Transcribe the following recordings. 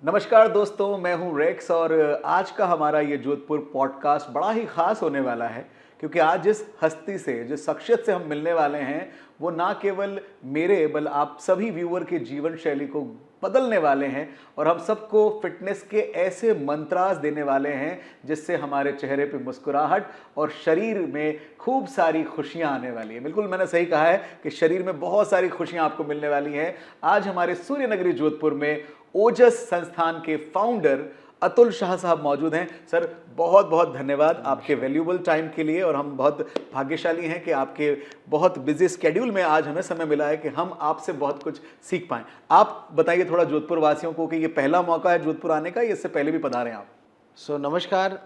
नमस्कार दोस्तों, मैं हूं रेक्स और आज का हमारा ये जोधपुर पॉडकास्ट बड़ा ही खास होने वाला है क्योंकि आज जिस हस्ती से, जिस शख्सियत से हम मिलने वाले हैं वो ना केवल मेरे बल आप सभी व्यूअर के जीवन शैली को बदलने वाले हैं और हम सबको फिटनेस के ऐसे मंत्रास देने वाले हैं जिससे हमारे चेहरे पे मुस्कुराहट और शरीर में खूब सारी खुशियां आने वाली है। बिल्कुल मैंने सही कहा है कि शरीर में बहुत सारी खुशियां आपको मिलने वाली हैं। आज हमारे सूर्य नगरी जोधपुर में ओजस संस्थान के फाउंडर अतुल शाह साहब मौजूद हैं। सर, बहुत बहुत धन्यवाद आपके वैल्यूएबल टाइम के लिए और हम बहुत भाग्यशाली हैं कि आपके बहुत बिजी स्केड्यूल में आज हमें समय मिला है कि हम आपसे बहुत कुछ सीख पाएं। आप बताइए थोड़ा जोधपुर वासियों को कि ये पहला मौका है जोधपुर आने का, इससे पहले भी पधारे हैं आप? नमस्कार।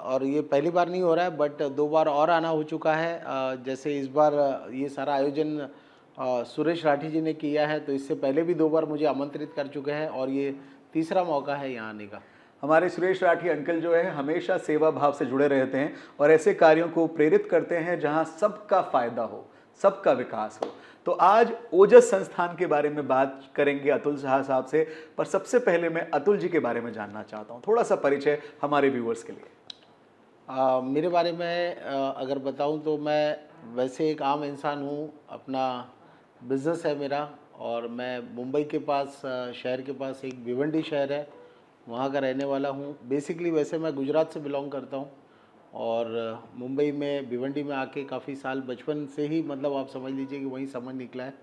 और ये पहली बार नहीं हो रहा है बट 2 बार और आना हो चुका है। जैसे इस बार ये सारा आयोजन सुरेश राठी जी ने किया है, तो इससे पहले भी 2 बार मुझे आमंत्रित कर चुके हैं और ये तीसरा मौका है यहाँ आने का। हमारे सुरेश राठी अंकल जो है हमेशा सेवा भाव से जुड़े रहते हैं और ऐसे कार्यों को प्रेरित करते हैं जहां सबका फायदा हो, सबका विकास हो। तो आज ओजस संस्थान के बारे में बात करेंगे अतुल शाह साहब से, पर सबसे पहले मैं अतुल जी के बारे में जानना चाहता हूं। थोड़ा सा परिचय हमारे व्यूअर्स के लिए। मेरे बारे में अगर बताऊं तो मैं वैसे एक आम इंसान हूँ। अपना बिज़नेस है मेरा और मैं मुंबई के पास शहर के पास एक भिवंडी शहर है, वहाँ का रहने वाला हूँ। बेसिकली वैसे मैं गुजरात से बिलोंग करता हूँ और मुंबई में भिवंडी में आके काफ़ी साल बचपन से ही, मतलब आप समझ लीजिए कि वहीं समझ निकला है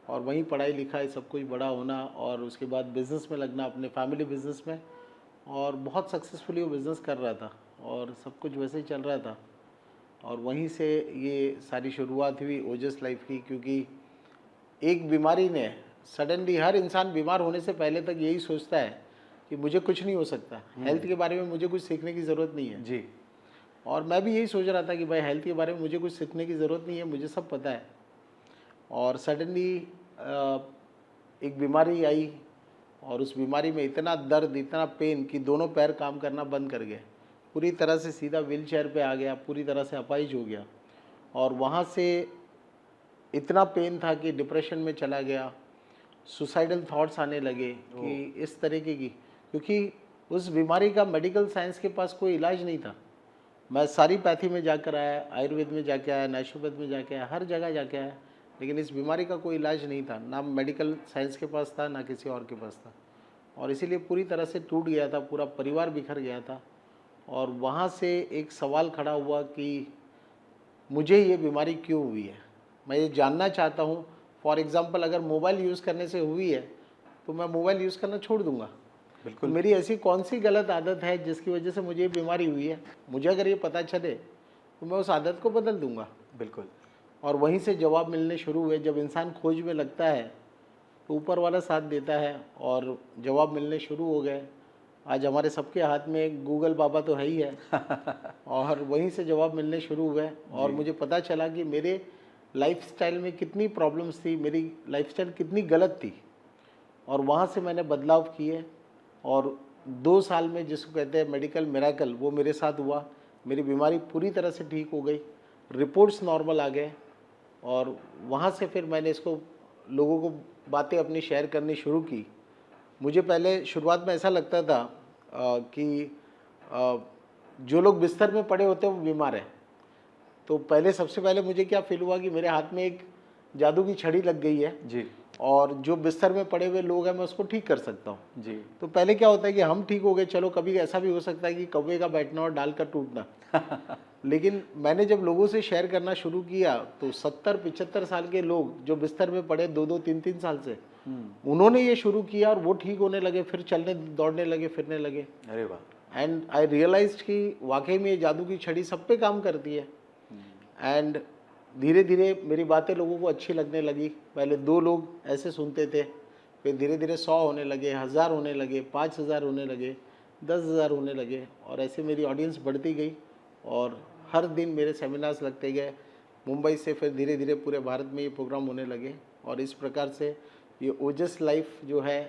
और वहीं पढ़ाई लिखाई सब कुछ बड़ा होना और उसके बाद बिज़नेस में लगना, अपने फैमिली बिज़नेस में, और बहुत सक्सेसफुली वो बिज़नेस कर रहा था और सब कुछ वैसे ही चल रहा था। और वहीं से ये सारी शुरुआत हुई ओजस लाइफ की, क्योंकि एक बीमारी ने सडनली, हर इंसान बीमार होने से पहले तक यही सोचता है कि मुझे कुछ नहीं हो सकता, हेल्थ के बारे में मुझे कुछ सीखने की ज़रूरत नहीं है जी। और मैं भी यही सोच रहा था कि भाई हेल्थ के बारे में मुझे कुछ सीखने की ज़रूरत नहीं है, मुझे सब पता है। और सडनली एक बीमारी आई और उस बीमारी में इतना दर्द, इतना पेन कि दोनों पैर काम करना बंद कर गए, पूरी तरह से सीधा व्हील चेयर पर आ गया, पूरी तरह से अपाहिज हो गया। और वहाँ से इतना पेन था कि डिप्रेशन में चला गया, सुसाइडल थॉट्स आने लगे कि इस तरीके की, क्योंकि उस बीमारी का मेडिकल साइंस के पास कोई इलाज नहीं था। मैं सारी पैथी में जाकर आया, आयुर्वेद में जाके आया, नेचुरोपैथ में जाके आया, हर जगह जाके आया, लेकिन इस बीमारी का कोई इलाज नहीं था, ना मेडिकल साइंस के पास था ना किसी और के पास था। और इसीलिए पूरी तरह से टूट गया था, पूरा परिवार बिखर गया था। और वहाँ से एक सवाल खड़ा हुआ कि मुझे ये बीमारी क्यों हुई है, मैं ये जानना चाहता हूँ। फॉर एग्ज़ाम्पल, अगर मोबाइल यूज़ करने से हुई है तो मैं मोबाइल यूज़ करना छोड़ दूँगा। बिल्कुल। मेरी ऐसी कौन सी गलत आदत है जिसकी वजह से मुझे ये बीमारी हुई है? मुझे अगर ये पता चले तो मैं उस आदत को बदल दूँगा। बिल्कुल। और वहीं से जवाब मिलने शुरू हुए। जब इंसान खोज में लगता है तो ऊपर वाला साथ देता है और जवाब मिलने शुरू हो गए। आज हमारे सबके हाथ में एक गूगल बाबा तो है ही है और वहीं से जवाब मिलने शुरू हुए और मुझे पता चला कि मेरे लाइफस्टाइल में कितनी प्रॉब्लम्स थी, मेरी लाइफस्टाइल कितनी गलत थी। और वहाँ से मैंने बदलाव किए और 2 साल में, जिसको कहते हैं मेडिकल मिरेकल, वो मेरे साथ हुआ। मेरी बीमारी पूरी तरह से ठीक हो गई, रिपोर्ट्स नॉर्मल आ गए और वहाँ से फिर मैंने इसको, लोगों को बातें अपनी शेयर करनी शुरू की। मुझे पहले शुरुआत में ऐसा लगता था कि जो लोग बिस्तर में पड़े होते हैं वो बीमार हैं। तो पहले, सबसे पहले मुझे क्या फील हुआ कि मेरे हाथ में एक जादू की छड़ी लग गई है जी। और जो बिस्तर में पड़े हुए लोग हैं मैं उसको ठीक कर सकता हूँ। जी। तो पहले क्या होता है कि हम ठीक हो गए, चलो कभी ऐसा भी हो सकता है कि कौवे का बैठना और डाल का टूटना लेकिन मैंने जब लोगों से शेयर करना शुरू किया तो 70-75 साल के लोग जो बिस्तर में पड़े 2-2, 3-3 साल से, उन्होंने ये शुरू किया और वो ठीक होने लगे, फिर चलने दौड़ने लगे, फिरने लगे। अरे वाह। एंड आई रियलाइज्ड कि वाकई में ये जादू की छड़ी सब पे काम करती है। एंड धीरे धीरे मेरी बातें लोगों को अच्छी लगने लगी। पहले 2 लोग ऐसे सुनते थे, फिर धीरे धीरे 100 होने लगे, 1000 होने लगे, 5000 होने लगे, 10,000 होने लगे और ऐसे मेरी ऑडियंस बढ़ती गई और हर दिन मेरे सेमिनार्स लगते गए। मुंबई से फिर धीरे धीरे पूरे भारत में ये प्रोग्राम होने लगे और इस प्रकार से ये ओजस लाइफ जो है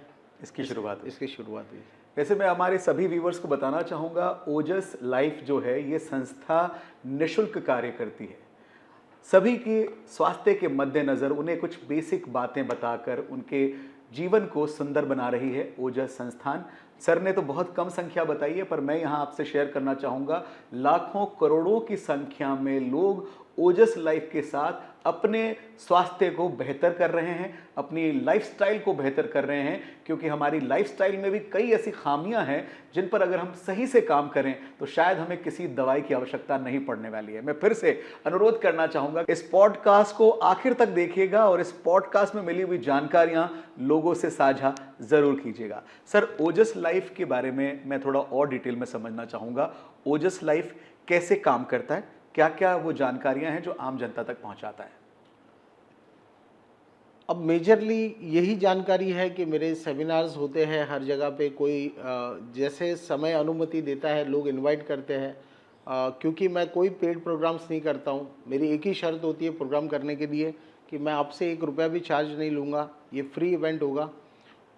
इसकी शुरुआत हुई। वैसे मैं हमारे सभी व्यूवर्स को बताना चाहूँगा, ओजस लाइफ जो है ये संस्था निःशुल्क कार्य करती है। सभी के स्वास्थ्य के मद्देनज़र उन्हें कुछ बेसिक बातें बताकर, उनके जीवन को सुंदर बना रही है ओजस संस्थान। सर ने तो बहुत कम संख्या बताई है, पर मैं यहाँ आपसे शेयर करना चाहूँगा, लाखों करोड़ों की संख्या में लोग ओजस लाइफ के साथ अपने स्वास्थ्य को बेहतर कर रहे हैं, अपनी लाइफस्टाइल को बेहतर कर रहे हैं, क्योंकि हमारी लाइफस्टाइल में भी कई ऐसी खामियां हैं जिन पर अगर हम सही से काम करें तो शायद हमें किसी दवाई की आवश्यकता नहीं पड़ने वाली है। मैं फिर से अनुरोध करना चाहूँगा, इस पॉडकास्ट को आखिर तक देखिएगा और इस पॉडकास्ट में मिली हुई जानकारियां लोगों से साझा ज़रूर कीजिएगा। सर, ओजस लाइफ के बारे में मैं थोड़ा और डिटेल में समझना चाहूँगा। ओजस लाइफ कैसे काम करता है, क्या क्या वो जानकारियां हैं जो आम जनता तक पहुंचाता है? अब मेजरली यही जानकारी है कि मेरे सेमिनार्स होते हैं हर जगह पे, कोई जैसे समय अनुमति देता है लोग इनवाइट करते हैं। क्योंकि मैं कोई पेड प्रोग्राम्स नहीं करता हूँ, मेरी एक ही शर्त होती है प्रोग्राम करने के लिए कि मैं आपसे 1 रुपया भी चार्ज नहीं लूँगा, ये फ्री इवेंट होगा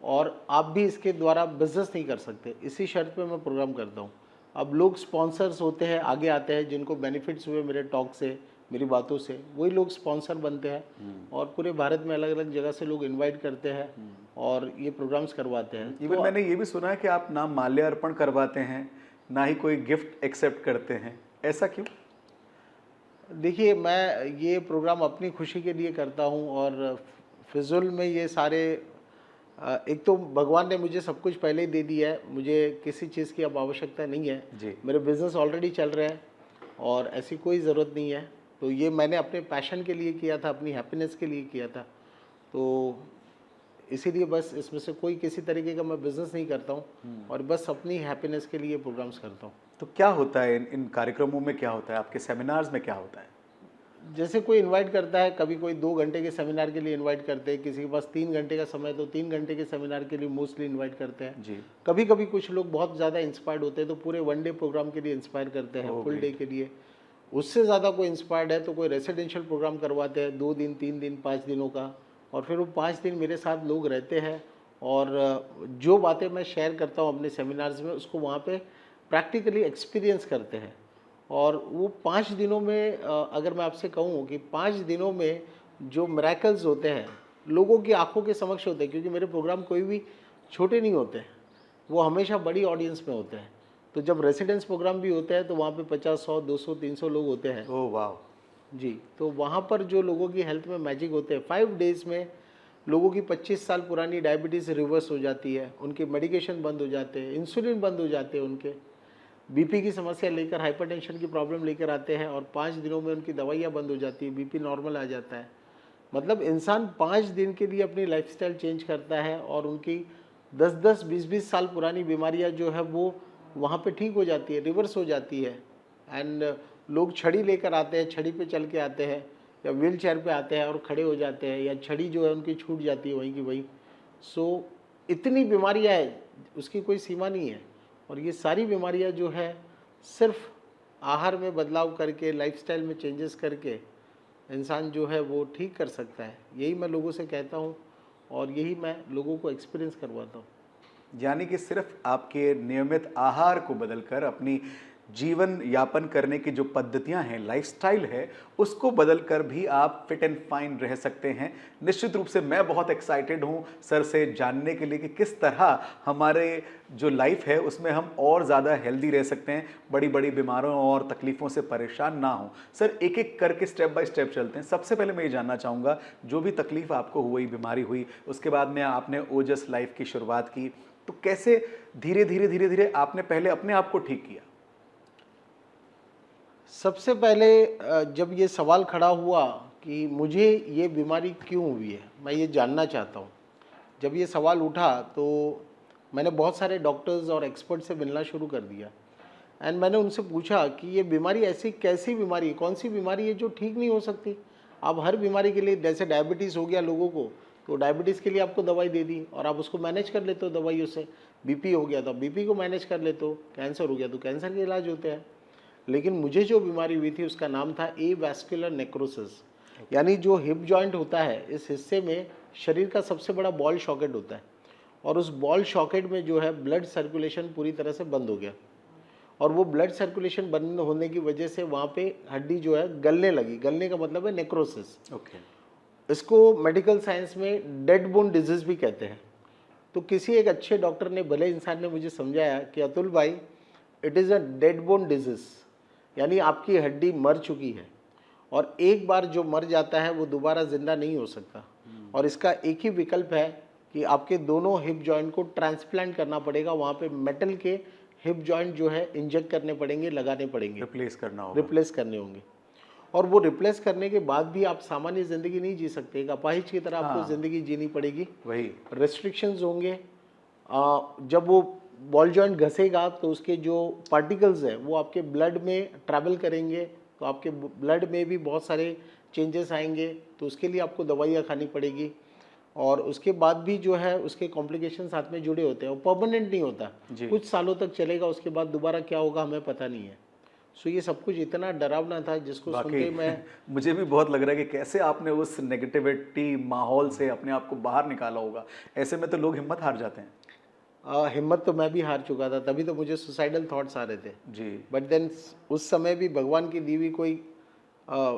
और आप भी इसके द्वारा बिजनेस नहीं कर सकते, इसी शर्त पे मैं प्रोग्राम करता हूँ। अब लोग स्पॉन्सर्स होते हैं, आगे आते हैं, जिनको बेनिफिट्स हुए मेरे टॉक से, मेरी बातों से, वही लोग स्पॉन्सर बनते हैं और पूरे भारत में अलग अलग जगह से लोग इनवाइट करते हैं और ये प्रोग्राम्स करवाते हैं। इवन मैंने ये भी सुना है कि आप ना माल्यार्पण करवाते हैं, ना ही कोई गिफ्ट एक्सेप्ट करते हैं, ऐसा क्यों? देखिए, मैं ये प्रोग्राम अपनी खुशी के लिए करता हूँ और फिजूल में ये सारे एक तो भगवान ने मुझे सब कुछ पहले ही दे दिया है, मुझे किसी चीज़ की अब आवश्यकता नहीं है जी। मेरे बिजनेस ऑलरेडी चल रहे हैं और ऐसी कोई ज़रूरत नहीं है। तो ये मैंने अपने पैशन के लिए किया था, अपनी हैप्पीनेस के लिए किया था, तो इसीलिए बस इसमें से कोई किसी तरीके का मैं बिज़नेस नहीं करता हूँ और बस अपनी हैप्पीनेस के लिए प्रोग्राम्स करता हूँ। तो क्या होता है इन कार्यक्रमों में, क्या होता है आपके सेमिनार्स में, क्या होता है? जैसे कोई इनवाइट करता है, कभी कोई 2 घंटे के सेमिनार के लिए इनवाइट करते हैं, किसी के पास 3 घंटे का समय तो 3 घंटे के सेमिनार के लिए मोस्टली इनवाइट करते हैं जी। कभी कभी कुछ लोग बहुत ज़्यादा इंस्पायर्ड होते हैं तो पूरे 1 डे प्रोग्राम के लिए इंस्पायर करते हैं, फुल डे के लिए। उससे ज़्यादा कोई इंस्पायर्ड है तो कोई रेसिडेंशियल प्रोग्राम करवाते हैं 2 दिन 3 दिन 5 दिनों का, और फिर वो 5 दिन मेरे साथ लोग रहते हैं और जो बातें मैं शेयर करता हूँ अपने सेमिनार्स में उसको वहाँ पे प्रैक्टिकली एक्सपीरियंस करते हैं। और वो 5 दिनों में अगर मैं आपसे कहूँ कि 5 दिनों में जो मिरेकल्स होते हैं लोगों की आंखों के समक्ष होते हैं, क्योंकि मेरे प्रोग्राम कोई भी छोटे नहीं होते हैं, वो हमेशा बड़ी ऑडियंस में होते हैं। तो जब रेसिडेंस प्रोग्राम भी होते हैं तो वहाँ पे 50 100 200 300 लोग होते हैं। ओह वाह जी, तो वहाँ पर जो लोगों की हेल्थ में मैजिक होते हैं, 5 डेज़ में लोगों की 25 साल पुरानी डायबिटीज़ रिवर्स हो जाती है, उनके मेडिकेशन बंद हो जाते हैं, इंसुलिन बंद हो जाते हैं, उनके बीपी की समस्या लेकर, हाइपरटेंशन की प्रॉब्लम लेकर आते हैं और 5 दिनों में उनकी दवाइयाँ बंद हो जाती है, बीपी नॉर्मल आ जाता है। मतलब इंसान 5 दिन के लिए अपनी लाइफस्टाइल चेंज करता है और उनकी 10-10 20-20 साल पुरानी बीमारियाँ जो है वो वहाँ पे ठीक हो जाती है, रिवर्स हो जाती है। एंड लोग छड़ी लेकर आते हैं, छड़ी पे चल के आते हैं या व्हील चेयर पर आते हैं और खड़े हो जाते हैं, या छड़ी जो है उनकी छूट जाती है वहीं की वहीं। सो इतनी बीमारियाँ हैं, उसकी कोई सीमा नहीं है। और ये सारी बीमारियां जो है सिर्फ आहार में बदलाव करके, लाइफस्टाइल में चेंजेस करके इंसान जो है वो ठीक कर सकता है। यही मैं लोगों से कहता हूँ और यही मैं लोगों को एक्सपीरियंस करवाता हूँ। यानी कि सिर्फ आपके नियमित आहार को बदलकर अपनी जीवन यापन करने की जो पद्धतियां हैं, लाइफस्टाइल है, उसको बदलकर भी आप फिट एंड फाइन रह सकते हैं। निश्चित रूप से मैं बहुत एक्साइटेड हूं सर से जानने के लिए कि किस तरह हमारे जो लाइफ है उसमें हम और ज़्यादा हेल्दी रह सकते हैं, बड़ी बड़ी बीमारियों और तकलीफ़ों से परेशान ना हों। सर, एक एक करके स्टेप बाय स्टेप चलते हैं। सबसे पहले मैं ये जानना चाहूँगा, जो भी तकलीफ़ आपको हुई, बीमारी हुई, उसके बाद में आपने ओजस लाइफ की शुरुआत की, तो कैसे धीरे धीरे आपने पहले अपने आप को ठीक किया? सबसे पहले जब ये सवाल खड़ा हुआ कि मुझे ये बीमारी क्यों हुई है, मैं ये जानना चाहता हूँ। जब ये सवाल उठा तो मैंने बहुत सारे डॉक्टर्स और एक्सपर्ट से मिलना शुरू कर दिया एंड मैंने उनसे पूछा कि ये बीमारी ऐसी कैसी बीमारी है, कौन सी बीमारी है जो ठीक नहीं हो सकती। आप हर बीमारी के लिए, जैसे डायबिटीज़ हो गया लोगों को तो डायबिटीज़ के लिए आपको दवाई दे दी और आप उसको मैनेज कर लेते हो दवाइयों से। बीपी हो गया तो बीपी को मैनेज कर लेते हो, कैंसर हो गया तो कैंसर के इलाज होते हैं। लेकिन मुझे जो बीमारी हुई थी उसका नाम था एवास्कुलर नेक्रोसिस, यानी जो हिप जॉइंट होता है इस हिस्से में शरीर का सबसे बड़ा बॉल सॉकेट होता है और उस बॉल सॉकेट में जो है ब्लड सर्कुलेशन पूरी तरह से बंद हो गया और वो ब्लड सर्कुलेशन बंद होने की वजह से वहाँ पे हड्डी जो है गलने लगी। गलने का मतलब है नेक्रोसिस। ओके। इसको मेडिकल साइंस में डेड बोन डिजीज भी कहते हैं। तो किसी एक अच्छे डॉक्टर ने, भले इंसान ने, मुझे समझाया कि अतुल भाई, it is a dead bone disease, यानी आपकी हड्डी मर चुकी है और एक बार जो मर जाता है वो दोबारा जिंदा नहीं हो सकता। और इसका एक ही विकल्प है कि आपके दोनों हिप जॉइंट को ट्रांसप्लांट करना पड़ेगा, वहाँ पे मेटल के हिप जॉइंट जो है इंजेक्ट करने पड़ेंगे, लगाने पड़ेंगे, रिप्लेस करना होगा। रिप्लेस करने होंगे। और वो रिप्लेस करने के बाद भी आप सामान्य ज़िंदगी नहीं जी सकते, एक अपाहिज की तरह आपको ज़िंदगी जीनी पड़ेगी। वही रेस्ट्रिक्शंस होंगे। जब वो बॉल जॉइंट घसेगा तो उसके जो पार्टिकल्स हैं वो आपके ब्लड में ट्रैवल करेंगे, तो आपके ब्लड में भी बहुत सारे चेंजेस आएंगे, तो उसके लिए आपको दवाइयाँ खानी पड़ेगी। और उसके बाद भी जो है उसके कॉम्प्लिकेशन साथ में जुड़े होते हैं, वो परमानेंट नहीं होता, कुछ सालों तक चलेगा, उसके बाद दोबारा क्या होगा हमें पता नहीं है। सो ये सब कुछ इतना डरावना था जिसको सुन के मैं मुझे भी बहुत लग रहा है कि कैसे आपने उस नेगेटिविटी माहौल से अपने आप को बाहर निकाला होगा। ऐसे में तो लोग हिम्मत हार जाते हैं। हिम्मत तो मैं भी हार चुका था, तभी तो मुझे सुसाइडल थॉट्स आ रहे थे जी। बट देन उस समय भी भगवान की दी हुई कोई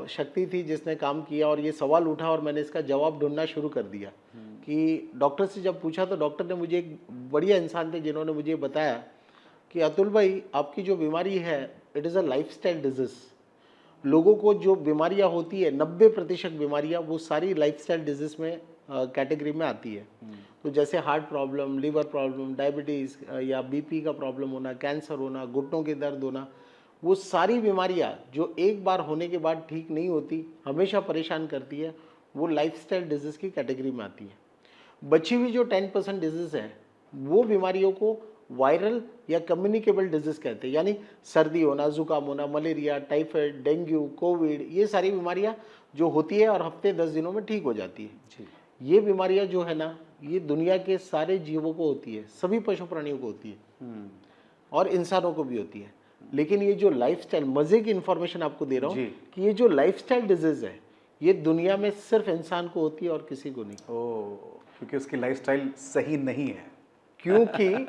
शक्ति थी जिसने काम किया और ये सवाल उठा और मैंने इसका जवाब ढूंढना शुरू कर दिया। कि डॉक्टर से जब पूछा तो डॉक्टर ने मुझे, एक बढ़िया इंसान थे जिन्होंने मुझे बताया कि अतुल भाई, आपकी जो बीमारी है it is a lifestyle disease. लोगों को जो बीमारियां होती है 90% बीमारियां वो सारी लाइफस्टाइल डिजीज में कैटेगरी में आती है। तो जैसे heart problem, liver problem, diabetes या बीपी का प्रॉब्लम होना, कैंसर होना, घुटनों के दर्द होना, वो सारी बीमारियां जो एक बार होने के बाद ठीक नहीं होती, हमेशा परेशान करती है, वो लाइफस्टाइल डिजीज़ की कैटेगरी में आती है। बची हुई जो 10% डिजीज़ है वो बीमारियों को वायरल या कम्युनिकेबल डिजीज़ कहते हैं, यानी सर्दी होना, जुकाम होना, मलेरिया, टाइफाइड, डेंगू, कोविड, ये सारी बीमारियां जो होती है और हफ्ते 10 दिनों में ठीक हो जाती है। जी। ये बीमारियां जो है ना, ये दुनिया के सारे जीवों को होती है, सभी पशु प्राणियों को होती है और इंसानों को भी होती है। लेकिन ये जो लाइफस्टाइल, मजे की इंफॉर्मेशन आपको दे रहा हूँ कि ये जो लाइफस्टाइल डिजीज है ये दुनिया में सिर्फ इंसान को होती है और किसी को नहीं। क्योंकि उसकी लाइफस्टाइल सही नहीं है। क्योंकि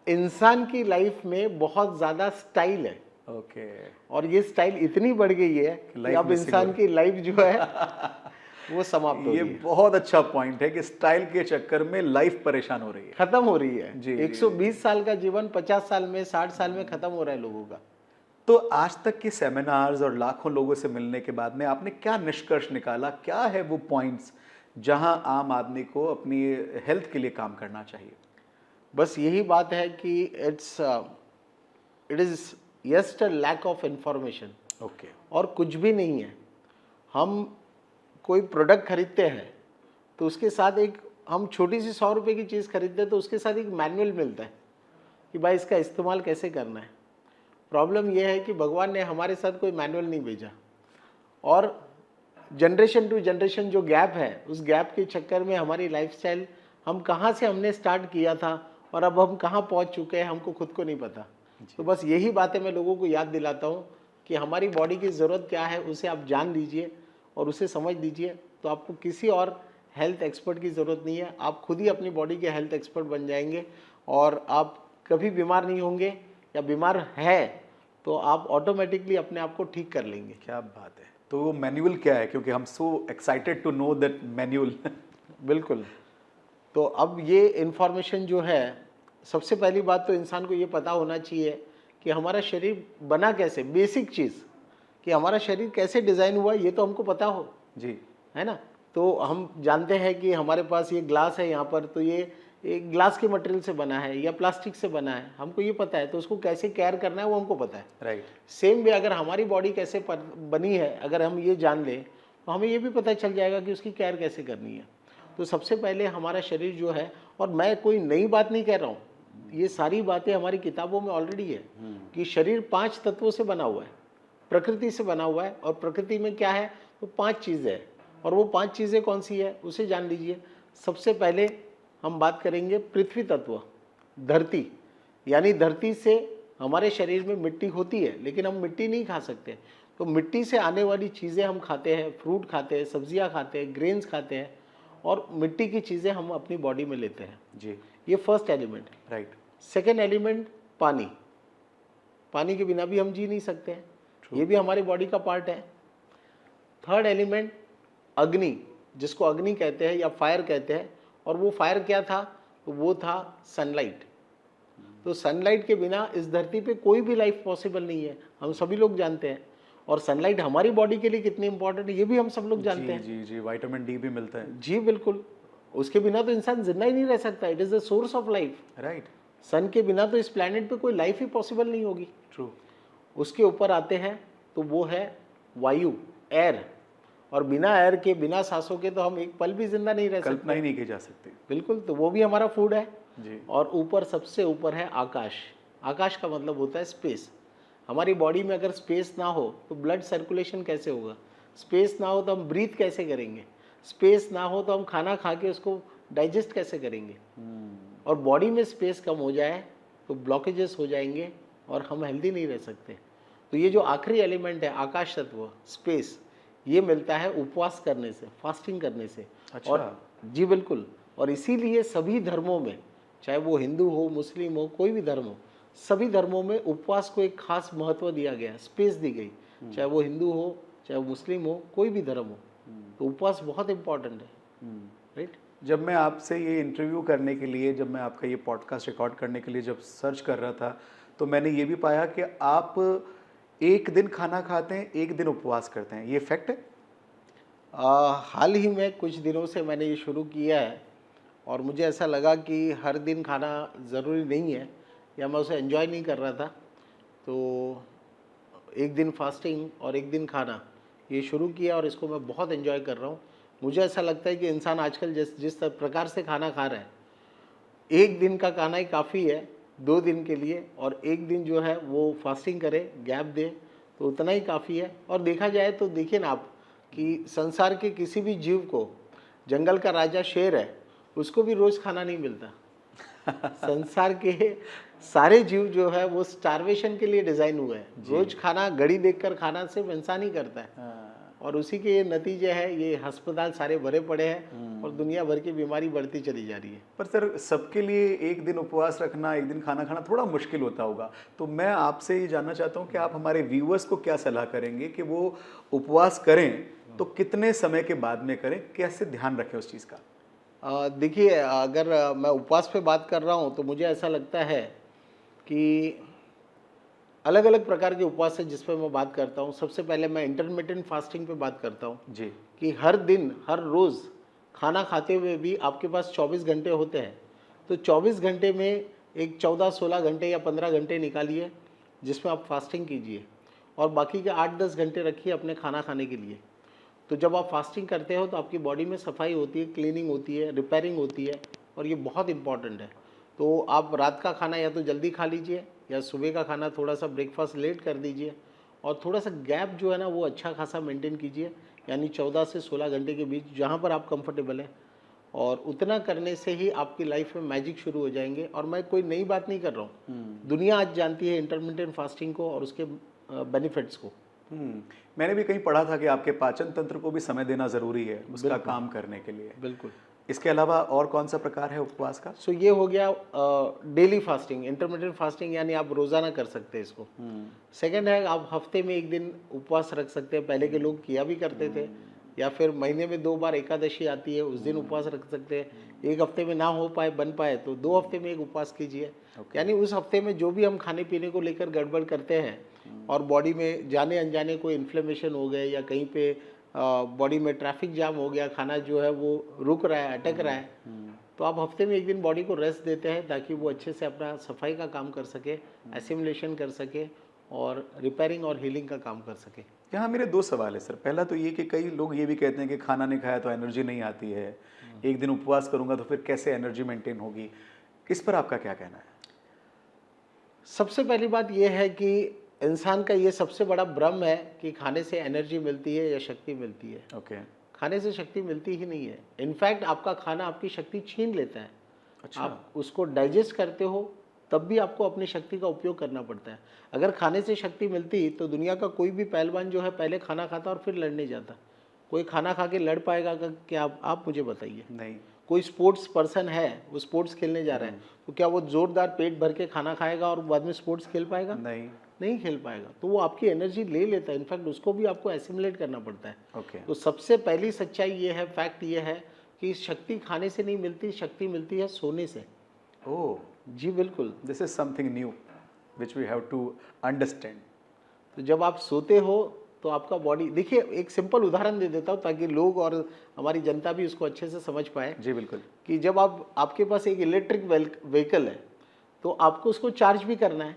इंसान की लाइफ में बहुत ज्यादा स्टाइल है। ओके। और ये स्टाइल इतनी बढ़ गई है कि अब इंसान की लाइफ जो है वो समाप्त हो रही है। ये बहुत अच्छा पॉइंट है कि स्टाइल के चक्कर में लाइफ परेशान हो रही है, खत्म हो रही है। जी, 120 साल का जीवन 50 साल में, 60 साल में खत्म हो रहा है लोगों का। तो आज तक के सेमिनार्स और लाखों लोगों से मिलने के बाद में आपने क्या निष्कर्ष निकाला? क्या है वो पॉइंट्स जहां आम आदमी को अपनी हेल्थ के लिए काम करना चाहिए? बस यही बात है कि it is just a lack of information. Okay. और कुछ भी नहीं है। हम कोई प्रोडक्ट खरीदते हैं तो उसके साथ एक, हम छोटी सी 100 रुपए की चीज़ खरीदते हैं तो उसके साथ एक मैनुअल मिलता है कि भाई इसका इस्तेमाल कैसे करना है। प्रॉब्लम यह है कि भगवान ने हमारे साथ कोई मैनुअल नहीं भेजा और जनरेशन टू जनरेशन जो गैप है, उस गैप के चक्कर में हमारी लाइफस्टाइल, हम कहाँ से हमने स्टार्ट किया था और अब हम कहाँ पहुँच चुके हैं, हमको खुद को नहीं पता। तो बस यही बातें मैं लोगों को याद दिलाता हूँ कि हमारी बॉडी की ज़रूरत क्या है उसे आप जान लीजिए और उसे समझ लीजिए, तो आपको किसी और हेल्थ एक्सपर्ट की ज़रूरत नहीं है। आप खुद ही अपनी बॉडी के हेल्थ एक्सपर्ट बन जाएंगे और आप कभी बीमार नहीं होंगे, या बीमार है तो आप ऑटोमेटिकली अपने आप को ठीक कर लेंगे। क्या बात है। तो वो मैनुअल क्या है? क्योंकि हम so excited to know that manual. बिल्कुल। तो अब ये इन्फॉर्मेशन जो है, सबसे पहली बात तो इंसान को ये पता होना चाहिए कि हमारा शरीर बना कैसे, बेसिक चीज़ कि हमारा शरीर कैसे डिज़ाइन हुआ, ये तो हमको पता हो जी, है ना। तो हम जानते हैं कि हमारे पास ये ग्लास है यहाँ पर, तो ये एक ग्लास के मटेरियल से बना है या प्लास्टिक से बना है, हमको ये पता है, तो उसको कैसे केयर करना है वो हमको पता है। राइट। सेम वे अगर हमारी बॉडी कैसे बनी है, अगर हम ये जान लें तो हमें ये भी पता चल जाएगा कि उसकी केयर कैसे करनी है। तो सबसे पहले हमारा शरीर जो है, और मैं कोई नई बात नहीं कह रहा हूँ, ये सारी बातें हमारी किताबों में ऑलरेडी है कि शरीर 5 तत्वों से बना हुआ है, प्रकृति से बना हुआ है। और प्रकृति में क्या है, तो 5 चीज़ें हैं, और वो 5 चीज़ें कौन सी है उसे जान लीजिए। सबसे पहले हम बात करेंगे पृथ्वी तत्व, धरती, यानी धरती से हमारे शरीर में मिट्टी होती है लेकिन हम मिट्टी नहीं खा सकते, तो मिट्टी से आने वाली चीज़ें हम खाते हैं, फ्रूट खाते हैं, सब्जियां खाते हैं, ग्रेन्स खाते हैं, और मिट्टी की चीज़ें हम अपनी बॉडी में लेते हैं। जी। ये first element. Right. Second element पानी, पानी के बिना भी हम जी नहीं सकते हैं, ये भी हमारी बॉडी का पार्ट है। थर्ड एलिमेंट अग्नि, जिसको अग्नि कहते हैं या फायर कहते हैं। और वो फायर क्या था? तो वो था सनलाइट। तो सनलाइट के बिना इस धरती पे कोई भी लाइफ पॉसिबल नहीं है, हम सभी लोग जानते हैं। और सनलाइट हमारी बॉडी के लिए कितनी इंपॉर्टेंट है ये भी हम सब लोग जानते हैं। जी जी, विटामिन डी भी मिलता है। जी बिल्कुल, उसके बिना तो इंसान जिंदा ही नहीं रह सकता। It is the source of life. Right. Sun के बिना तो इस प्लैनेट पे कोई लाइफ ही पॉसिबल नहीं होगी। ट्रू। उसके ऊपर आते हैं तो वो है वायु, एयर। और बिना एयर के, बिना सांसों के तो हम एक पल भी जिंदा नहीं रह सकते। कल्पना ही नहीं की जा सकती। बिल्कुल, तो वो भी हमारा फूड है जी। और ऊपर, सबसे ऊपर है आकाश। आकाश का मतलब होता है स्पेस। हमारी बॉडी में अगर स्पेस ना हो तो ब्लड सर्कुलेशन कैसे होगा? स्पेस ना हो तो हम ब्रीथ कैसे करेंगे? स्पेस ना हो तो हम खाना खा के उसको डाइजेस्ट कैसे करेंगे? और बॉडी में स्पेस कम हो जाए तो ब्लॉकेजेस हो जाएंगे और हम हेल्दी नहीं रह सकते। तो ये जो आखिरी एलिमेंट है आकाश तत्व, स्पेस, ये मिलता है उपवास करने से, फास्टिंग करने से। अच्छा। और जी बिल्कुल, और इसीलिए सभी धर्मों में, चाहे वो हिंदू हो, मुस्लिम हो, कोई भी धर्म हो, सभी धर्मों में उपवास को एक खास महत्व दिया गया, स्पेस दी गई। चाहे वो हिंदू हो, चाहे वो मुस्लिम हो, कोई भी धर्म हो, तो उपवास बहुत इंपॉर्टेंट है। राइट। जब मैं आपसे ये इंटरव्यू करने के लिए, जब मैं आपका ये पॉडकास्ट रिकॉर्ड करने के लिए जब सर्च कर रहा था, तो मैंने ये भी पाया कि आप एक दिन खाना खाते हैं, एक दिन उपवास करते हैं, ये फैक्ट है? हाल ही में कुछ दिनों से मैंने ये शुरू किया है और मुझे ऐसा लगा कि हर दिन खाना ज़रूरी नहीं है, या मैं उसे एंजॉय नहीं कर रहा था। तो एक दिन फास्टिंग और एक दिन खाना ये शुरू किया और इसको मैं बहुत एंजॉय कर रहा हूँ। मुझे ऐसा लगता है कि इंसान आजकल जिस प्रकार से खाना खा रहा है, एक दिन का खाना ही काफ़ी है 2 दिन के लिए, और एक दिन जो है वो फास्टिंग करे, गैप दे, तो उतना ही काफ़ी है। और देखा जाए तो देखिए ना आप कि संसार के किसी भी जीव को, जंगल का राजा शेर है, उसको भी रोज़ खाना नहीं मिलता। संसार के सारे जीव जो है वो स्टारवेशन के लिए डिज़ाइन हुए हैं। रोज़ खाना, घड़ी देखकर खाना सिर्फ इंसान ही करता है। और उसी के ये नतीजे हैं, ये अस्पताल सारे भरे पड़े हैं और दुनिया भर की बीमारी बढ़ती चली जा रही है। पर सर, सबके लिए एक दिन उपवास रखना, एक दिन खाना खाना थोड़ा मुश्किल होता होगा। तो मैं आपसे ये जानना चाहता हूँ कि आप हमारे व्यूअर्स को क्या सलाह करेंगे कि वो उपवास करें तो कितने समय के बाद में करें, कैसे ध्यान रखें उस चीज़ का? देखिए, अगर मैं उपवास पे बात कर रहा हूँ तो मुझे ऐसा लगता है कि अलग अलग प्रकार के उपवास है जिस पे मैं बात करता हूँ। सबसे पहले मैं इंटरमिटेंट फास्टिंग पे बात करता हूँ जी। कि हर दिन, हर रोज़ खाना खाते हुए भी आपके पास 24 घंटे होते हैं, तो 24 घंटे में एक 14-16 घंटे या 15 घंटे निकालिए जिसमें आप फास्टिंग कीजिए, और बाकी के 8-10 घंटे रखिए अपने खाना खाने के लिए। तो जब आप फास्टिंग करते हो तो आपकी बॉडी में सफाई होती है, क्लीनिंग होती है, रिपेयरिंग होती है, और ये बहुत इंपॉर्टेंट है। तो आप रात का खाना या तो जल्दी खा लीजिए, या सुबह का खाना थोड़ा सा ब्रेकफास्ट लेट कर दीजिए, और थोड़ा सा गैप जो है ना वो अच्छा खासा मेंटेन कीजिए, यानी 14 से 16 घंटे के बीच, जहाँ पर आप कंफर्टेबल हैं। और उतना करने से ही आपकी लाइफ में मैजिक शुरू हो जाएंगे। और मैं कोई नई बात नहीं कर रहा हूँ, दुनिया आज जानती है इंटरमिटेंट फास्टिंग को और उसके बेनिफिट्स को। मैंने भी कहीं पढ़ा था कि आपके पाचन तंत्र को भी समय देना ज़रूरी है उसका काम करने के लिए। बिल्कुल। इसके अलावा और कौन सा प्रकार है उपवास का? सो ये हो गया डेली फास्टिंग, इंटरमिटेंट फास्टिंग, यानी आप रोज़ाना कर सकते हैं इसको। सेकंड है, आप हफ्ते में एक दिन उपवास रख सकते हैं, पहले के लोग किया भी करते थे। या फिर महीने में 2 बार एकादशी आती है, उस दिन उपवास रख सकते हैं। एक हफ्ते में ना हो पाए, बन पाए, तो 2 हफ्ते में एक उपवास कीजिए। यानी उस हफ्ते में जो भी हम खाने पीने को लेकर गड़बड़ करते हैं और बॉडी में जाने अनजाने कोई इन्फ्लेमेशन हो गए, या कहीं पे बॉडी में ट्रैफिक जाम हो गया, खाना जो है वो रुक रहा है, अटक रहा है, तो आप हफ्ते में एक दिन बॉडी को रेस्ट देते हैं ताकि वो अच्छे से अपना सफाई का काम कर सके, एसिमुलेशन कर सके, और रिपेयरिंग और हीलिंग का काम कर सके। यहाँ मेरे 2 सवाल है सर। पहला तो ये कि कई लोग ये भी कहते हैं कि खाना नहीं खाया तो एनर्जी नहीं आती है, एक दिन उपवास करूँगा तो फिर कैसे एनर्जी मेंटेन होगी, इस पर आपका क्या कहना है? सबसे पहली बात यह है कि इंसान का ये सबसे बड़ा भ्रम है कि खाने से एनर्जी मिलती है या शक्ति मिलती है। ओके। खाने से शक्ति मिलती ही नहीं है। इनफैक्ट आपका खाना आपकी शक्ति छीन लेता है। अच्छा। आप उसको डाइजेस्ट करते हो तब भी आपको अपनी शक्ति का उपयोग करना पड़ता है। अगर खाने से शक्ति मिलती तो दुनिया का कोई भी पहलवान जो है पहले खाना खाता और फिर लड़ने जाता। कोई खाना खा के लड़ पाएगा क्या? आप मुझे बताइए। नहीं। कोई स्पोर्ट्स पर्सन है, वो स्पोर्ट्स खेलने जा रहा है, तो क्या वो जोरदार पेट भर के खाना खाएगा और बाद में स्पोर्ट्स खेल पाएगा? नहीं। नहीं खेल पाएगा, तो वो आपकी एनर्जी ले लेता है, इनफैक्ट उसको भी आपको एसिमुलेट करना पड़ता है। ओके। तो सबसे पहली सच्चाई ये है, फैक्ट ये है कि शक्ति खाने से नहीं मिलती, शक्ति मिलती है सोने से। ओह, जी बिल्कुल। This is something new which we have to understand. तो जब आप सोते हो तो आपका बॉडी, देखिए एक सिंपल उदाहरण दे देता हूँ ताकि लोग और हमारी जनता भी उसको अच्छे से समझ पाए, जी बिल्कुल। कि जब आपके पास एक इलेक्ट्रिक व्हीकल है तो आपको उसको चार्ज भी करना है,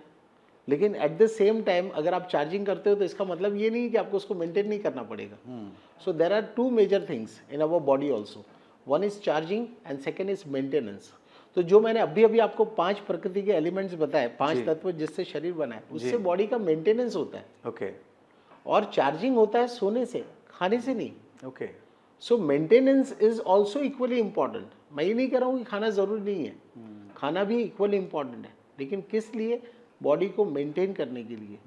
लेकिन एट द सेम टाइम अगर आप चार्जिंग करते हो तो इसका मतलब ये नहीं कि आपको उसको मेंटेन नहीं करना पड़ेगा। So there are two major things in our body also, one is charging and second is maintenance. तो जो मैंने अभी अभी आपको 5 प्रकृति के एलिमेंट्स बताए, 5 तत्व जिससे शरीर बना है, उससे बॉडी का मेंटेनेंस होता है। ओके। और चार्जिंग होता है सोने से, खाने से नहीं। Okay. So maintenance is also equally important. मैं ये नहीं कह रहा हूँ कि खाना जरूरी नहीं है, खाना भी इक्वली इंपॉर्टेंट है, लेकिन किस लिए? बॉडी को मेंटेन करने के लिए।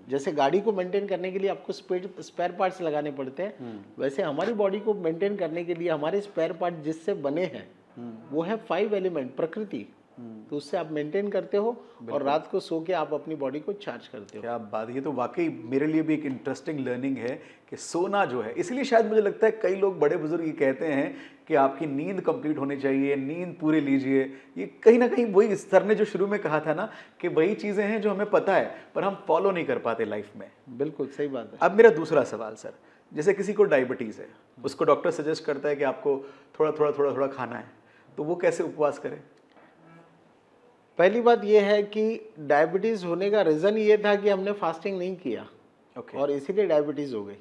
जैसे गाड़ी को मेंटेन करने के लिए आपको स्पेयर पार्ट्स लगाने पड़ते हैं, वैसे हमारी बॉडी को मेंटेन करने के लिए हमारे स्पेयर पार्ट जिससे बने हैं वो है 5 एलिमेंट प्रकृति। तो उससे आप मेंटेन करते हो और रात को सो के आप अपनी बॉडी को चार्ज करते हो। क्या बात, ये तो वाकई मेरे लिए भी एक इंटरेस्टिंग लर्निंग है कि सोना जो है, इसलिए शायद मुझे लगता है कई लोग बड़े बुजुर्ग ये कहते हैं कि आपकी नींद कंप्लीट होनी चाहिए, नींद पूरी लीजिए। ये कहीं ना कहीं वही सर ने जो शुरू में कहा था ना कि वही चीज़ें हैं जो हमें पता है पर हम फॉलो नहीं कर पाते लाइफ में। बिल्कुल सही बात है। अब मेरा दूसरा सवाल सर, जैसे किसी को डायबिटीज़ है, उसको डॉक्टर सजेस्ट करता है कि आपको थोड़ा थोड़ा थोड़ा थोड़ा खाना है, तो वो कैसे उपवास करे? पहली बात यह है कि डायबिटीज़ होने का रीज़न ये था कि हमने फास्टिंग नहीं किया, और इसीलिए डायबिटीज़ हो गई।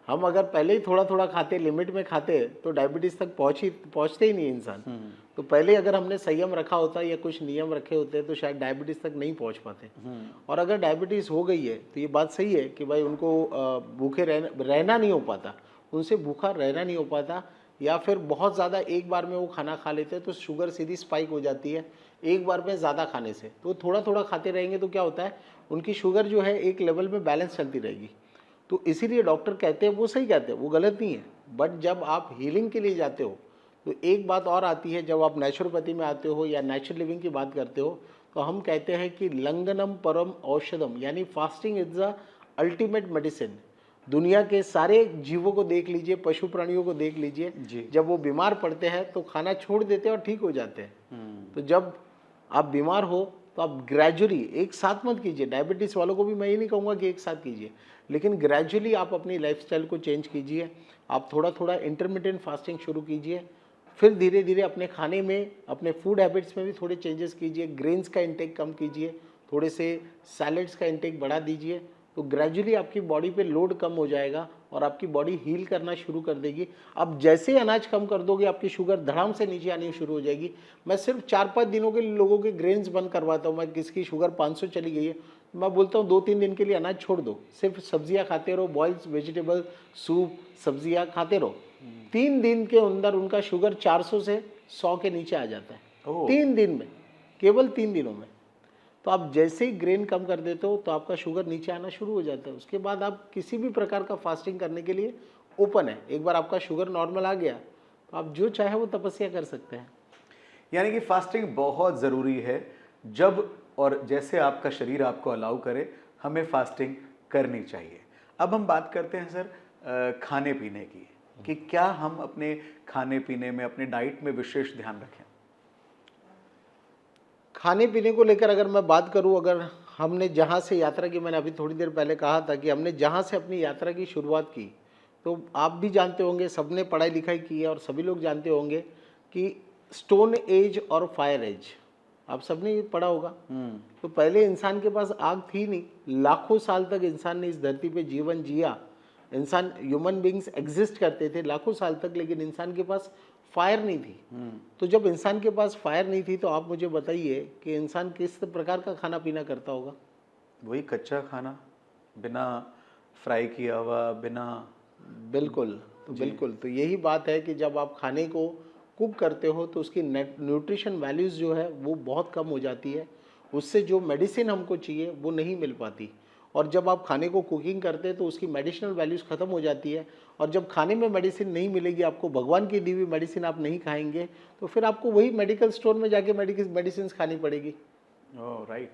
हम अगर पहले ही थोड़ा थोड़ा खाते, लिमिट में खाते, तो डायबिटीज़ तक पहुँचते ही नहीं इंसान। तो पहले अगर हमने संयम रखा होता या कुछ नियम रखे होते तो शायद डायबिटीज़ तक नहीं पहुँच पाते। और अगर डायबिटीज़ हो गई है तो ये बात सही है कि भाई उनको भूखे रहना नहीं हो पाता, उनसे भूखा रहना नहीं हो पाता, या फिर बहुत ज़्यादा एक बार में वो खाना खा लेते हैं तो शुगर सीधी स्पाइक हो जाती है एक बार में ज़्यादा खाने से। तो थोड़ा थोड़ा खाते रहेंगे तो क्या होता है, उनकी शुगर जो है एक लेवल में बैलेंस चलती रहेगी। तो इसीलिए डॉक्टर कहते हैं, वो सही कहते हैं, वो गलत नहीं है। बट जब आप हीलिंग के लिए जाते हो तो एक बात और आती है, जब आप नेचुरोपैथी में आते हो या नेचुरल लिविंग की बात करते हो तो हम कहते हैं कि लंगनम परम औषधम, यानी fasting is the ultimate medicine. दुनिया के सारे जीवों को देख लीजिए, पशु प्राणियों को देख लीजिए, जब वो बीमार पड़ते हैं तो खाना छोड़ देते हैं और ठीक हो जाते हैं। तो जब आप बीमार हो तो आप ग्रेजुअली, एक साथ मत कीजिए। डायबिटीज़ वालों को भी मैं ये नहीं कहूँगा कि एक साथ कीजिए, लेकिन ग्रेजुअली आप अपनी लाइफस्टाइल को चेंज कीजिए। आप थोड़ा थोड़ा इंटरमिटेंट फास्टिंग शुरू कीजिए, फिर धीरे धीरे अपने खाने में, अपने फूड हैबिट्स में भी थोड़े चेंजेस कीजिए। ग्रेन्स का इंटेक कम कीजिए, थोड़े से सैलेड्स का इंटेक बढ़ा दीजिए। तो ग्रेजुअली आपकी बॉडी पे लोड कम हो जाएगा और आपकी बॉडी हील करना शुरू कर देगी। अब जैसे अनाज कम कर दोगे आपकी शुगर धड़ाम से नीचे आनी शुरू हो जाएगी। मैं सिर्फ 4-5 दिनों के लोगों के ग्रेन्स बंद करवाता हूँ। मैं किसकी शुगर 500 चली गई है, मैं बोलता हूँ 2-3 दिन के लिए अनाज छोड़ दो, सिर्फ सब्जियाँ खाते रहो, बॉइल्ड वेजिटेबल, सूप, सब्जियाँ खाते रहो। 3 दिन के अंदर उनका शुगर 400 से 100 के नीचे आ जाता है। 3 दिन में, केवल 3 दिनों में। तो आप जैसे ही ग्रेन कम कर देते हो तो आपका शुगर नीचे आना शुरू हो जाता है। उसके बाद आप किसी भी प्रकार का फास्टिंग करने के लिए ओपन है। एक बार आपका शुगर नॉर्मल आ गया तो आप जो चाहे वो तपस्या कर सकते हैं। यानी कि फास्टिंग बहुत ज़रूरी है। जब और जैसे आपका शरीर आपको अलाउ करे, हमें फास्टिंग करनी चाहिए। अब हम बात करते हैं सर खाने पीने की, कि क्या हम अपने खाने पीने में, अपने डाइट में विशेष ध्यान रखें? खाने पीने को लेकर अगर मैं बात करूं, अगर हमने जहां से यात्रा की, मैंने अभी थोड़ी देर पहले कहा था कि हमने जहां से अपनी यात्रा की शुरुआत की, तो आप भी जानते होंगे, सबने पढ़ाई लिखाई की है और सभी लोग जानते होंगे कि स्टोन एज और फायर एज, आप सबने ये पढ़ा होगा। तो पहले इंसान के पास आग थी नहीं, लाखों साल तक इंसान ने इस धरती पे जीवन जिया। इंसान, ह्यूमन बींग्स एग्जिस्ट करते थे लाखों साल तक, लेकिन इंसान के पास फायर नहीं थी। तो जब इंसान के पास फायर नहीं थी तो आप मुझे बताइए कि इंसान किस प्रकार का खाना पीना करता होगा? वही कच्चा खाना, बिना फ्राई किया हुआ, बिना। बिल्कुल, तो बिल्कुल, तो यही बात है कि जब आप खाने को कुक करते हो तो उसकी न्यूट्रिशन वैल्यूज़ जो है वो बहुत कम हो जाती है। उससे जो मेडिसिन हमको चाहिए वो नहीं मिल पाती। और जब आप खाने को कुकिंग करते हैं तो उसकी मेडिसिनल वैल्यूज़ ख़त्म हो जाती है। और जब खाने में मेडिसिन नहीं मिलेगी आपको, भगवान की दी हुई मेडिसिन आप नहीं खाएंगे, तो फिर आपको वही मेडिकल स्टोर में जाके मेडिसिन खानी पड़ेगी। Oh right.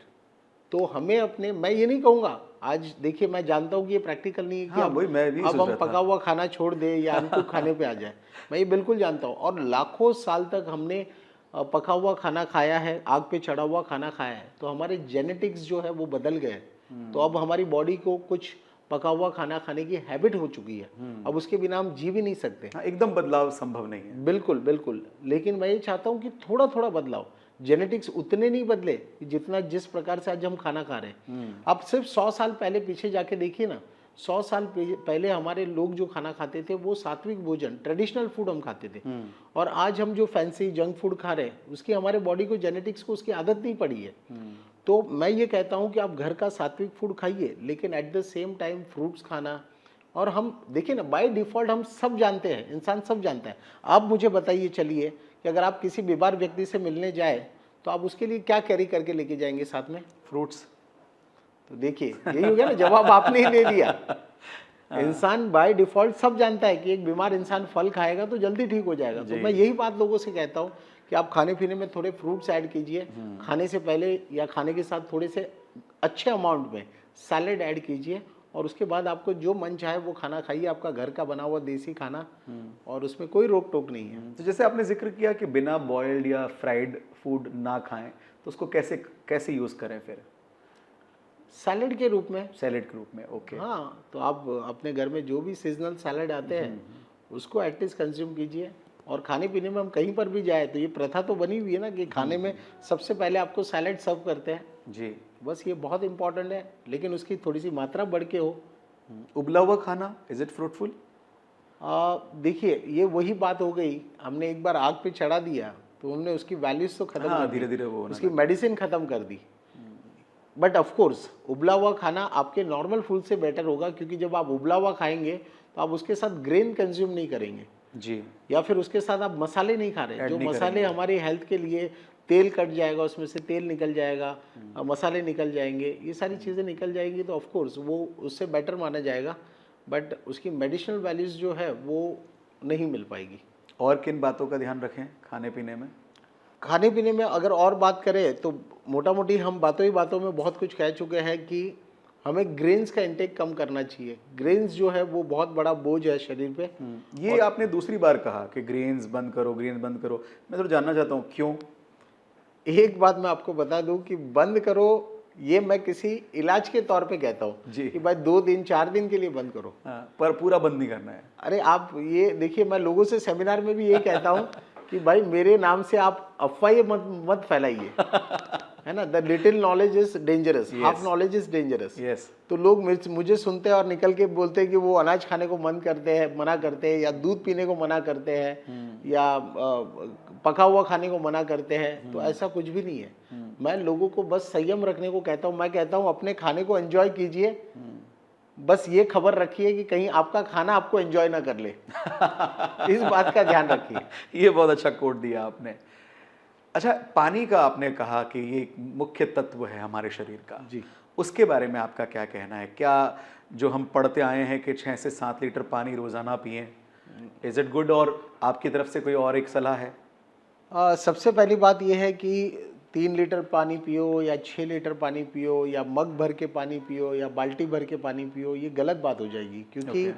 तो हमें अपने, मैं ये नहीं कहूँगा, आज देखिए मैं जानता हूँ कि ये प्रैक्टिकल नहीं है कि हाँ, वही मैं भी अब सोच हम रहा था। पका हुआ खाना छोड़ दें या अनकुक खाने पे आ जाए। मैं ये बिल्कुल जानता हूँ, और लाखों साल तक हमने पका हुआ खाना खाया है, आग पे चढ़ा हुआ खाना खाया है, तो हमारे जेनेटिक्स जो है वो बदल गए हैं। तो अब हमारी बॉडी को कुछ पका हुआ खाना खाने की हैबिट हो चुकी है, अब उसके बिना हम जी भी नहीं सकते। हाँ, एकदम बदलाव संभव नहीं है। बिल्कुल बिल्कुल, लेकिन मैं ये चाहता हूँ कि थोड़ा थोड़ा बदलाव, जेनेटिक्स उतने नहीं बदले कि जितना जिस प्रकार से आज हम खाना खा रहे हैं। आप सिर्फ 100 साल पहले पीछे जाके देखिए ना, 100 साल पहले हमारे लोग जो खाना खाते थे वो सात्विक भोजन, ट्रेडिशनल फूड हम खाते थे। और आज हम जो फैंसी जंक फूड खा रहे हैं उसकी हमारे बॉडी को, जेनेटिक्स को उसकी आदत नहीं पड़ी है। तो मैं ये कहता हूँ कि आप घर का सात्विक फूड खाइए, लेकिन at the same time fruits खाना। और हम देखिए ना, बाय डिफॉल्ट हम सब जानते हैं, इंसान सब जानता है। आप मुझे बताइए चलिए कि अगर आप किसी बीमार व्यक्ति से मिलने जाए तो आप उसके लिए क्या कैरी करके लेके जाएंगे साथ में? फ्रूट्स। तो देखिए यही हो गया ना, जवाब आपने ही ले लिया। इंसान बाय डिफॉल्ट सब जानता है कि एक बीमार इंसान फल खाएगा तो जल्दी ठीक हो जाएगा। तो मैं यही बात लोगों से कहता हूँ कि आप खाने पीने में थोड़े फ्रूट्स ऐड कीजिए, खाने से पहले या खाने के साथ थोड़े से अच्छे अमाउंट में सैलेड ऐड कीजिए, और उसके बाद आपको जो मन चाहे वो खाना खाइए, आपका घर का बना हुआ देसी खाना, और उसमें कोई रोक टोक नहीं है। तो जैसे आपने जिक्र किया कि बिना बॉइल्ड या फ्राइड फूड ना खाएं, तो उसको कैसे कैसे यूज़ करें फिर? सैलेड के रूप में। सैलेड के रूप में, ओके। हाँ, तो आप अपने घर में जो भी सीजनल सैलेड आते हैं उसको एटलीस्ट कंज्यूम कीजिए। और खाने पीने में हम कहीं पर भी जाए तो ये प्रथा तो बनी हुई है ना कि खाने में सबसे पहले आपको सैलेड सर्व करते हैं जी। बस, ये बहुत इंपॉर्टेंट है, लेकिन उसकी थोड़ी सी मात्रा बढ़ के हो। उबला हुआ खाना, इज इट फ्रूटफुल? देखिए ये वही बात हो गई, हमने एक बार आग पे चढ़ा दिया तो हमने उसकी वैल्यूज तो खत्म हाँ, कर दी, धीरे धीरे वो होने उसकी मेडिसिन खत्म कर दी। बट ऑफ कोर्स उबला हुआ खाना आपके नॉर्मल फूड से बेटर होगा, क्योंकि जब आप उबला हुआ खाएंगे तो आप उसके साथ ग्रेन कंज्यूम नहीं करेंगे जी, या फिर उसके साथ आप मसाले नहीं खा रहे, Add जो नहीं मसाले करेंगे। हमारे हेल्थ के लिए, तेल कट जाएगा, उसमें से तेल निकल जाएगा, मसाले निकल जाएंगे, ये सारी चीज़ें निकल जाएंगी, तो ऑफ कोर्स वो उससे बेटर माना जाएगा, बट उसकी मेडिसिनल वैल्यूज जो है वो नहीं मिल पाएगी। और किन बातों का ध्यान रखें खाने पीने में? खाने पीने में अगर और बात करें तो मोटा मोटी हम बातों ही बातों में बहुत कुछ कह चुके हैं कि हमें ग्रेन्स का इंटेक कम करना चाहिए। ग्रेन्स जो है वो बहुत बड़ा बोझ है शरीर पे। ये आपने दूसरी बार कहा कि ग्रेन्स बंद करो, ग्रेन्स बंद करो। मैं थोड़ा जानना चाहता हूँ क्यों? एक बात मैं आपको बता दूं कि बंद करो ये मैं किसी इलाज के तौर पे कहता हूँ जी। कि भाई 2 दिन 4 दिन के लिए बंद करो। पर पूरा बंद नहीं करना है। अरे आप ये देखिए, मैं लोगों से सेमिनार में भी यही कहता हूँ कि भाई मेरे नाम से आप अफवाह मत फैलाइए, है ना। The little knowledge is dangerous, half knowledge is dangerous. Yes. तो लोग मुझे सुनते हैं और निकल के बोलते हैं कि वो अनाज खाने को मना करते हैं या दूध पीने को मना करते हैं या पका हुआ खाने को मना करते हैं। तो ऐसा कुछ भी नहीं है। मैं लोगों को बस संयम रखने को कहता हूँ। मैं कहता हूँ अपने खाने को एंजॉय कीजिए, बस ये खबर रखिए कि कहीं आपका खाना आपको एंजॉय ना कर ले। इस बात का ध्यान रखिए। ये बहुत अच्छा कोट दिया आपने। अच्छा, पानी का आपने कहा कि ये एक मुख्य तत्व है हमारे शरीर का जी। उसके बारे में आपका क्या कहना है? क्या जो हम पढ़ते आए हैं कि 6 से 7 लीटर पानी रोजाना पिएं, इज इट गुड? और आपकी तरफ से कोई और एक सलाह है? सबसे पहली बात यह है कि 3 लीटर पानी पियो या 6 लीटर पानी पियो या मग भर के पानी पियो या बाल्टी भर के पानी पियो, ये गलत बात हो जाएगी। क्योंकि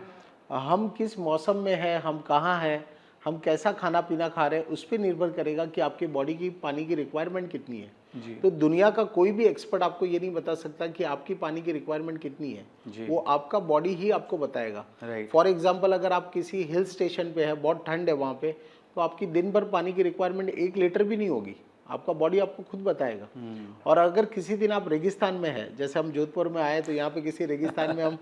हम किस मौसम में हैं, हम कहाँ हैं, हम कैसा खाना पीना खा रहे हैं, उस पर निर्भर करेगा कि आपकी बॉडी की पानी की रिक्वायरमेंट कितनी है। जी। तो दुनिया का कोई भी एक्सपर्ट आपको ये नहीं बता सकता कि आपकी पानी की रिक्वायरमेंट कितनी है। जी। वो आपका बॉडी ही आपको बताएगा। राइट। फॉर एग्जाम्पल, अगर आप किसी हिल स्टेशन पे है, बहुत ठंड है वहाँ पे, तो आपकी दिन भर पानी की रिक्वायरमेंट 1 लीटर भी नहीं होगी। आपका बॉडी आपको खुद बताएगा। और अगर किसी दिन आप रेगिस्तान में है, जैसे हम जोधपुर में आए तो यहाँ पे किसी रेगिस्तान में हम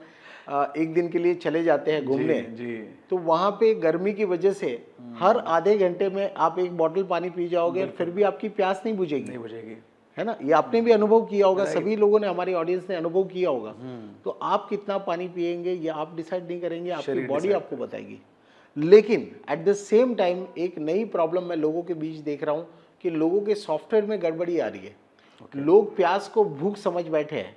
1 दिन के लिए चले जाते हैं घूमने, जी। तो वहाँ पे गर्मी की वजह से हर आधे घंटे में आप 1 बॉटल पानी पी जाओगे, फिर भी आपकी प्यास नहीं बुझेगी, नहीं बुझेगी, है ना। ये आपने भी अनुभव किया होगा, सभी लोगों ने, हमारी ऑडियंस ने अनुभव किया होगा। तो आप कितना पानी पिएंगे ये आप डिसाइड नहीं करेंगे, आपकी बॉडी आपको बताएगी। लेकिन एट द सेम टाइम एक नई प्रॉब्लम मैं लोगों के बीच देख रहा हूँ कि लोगों के सॉफ्टवेयर में गड़बड़ी आ रही है। लोग प्यास को भूख समझ बैठे हैं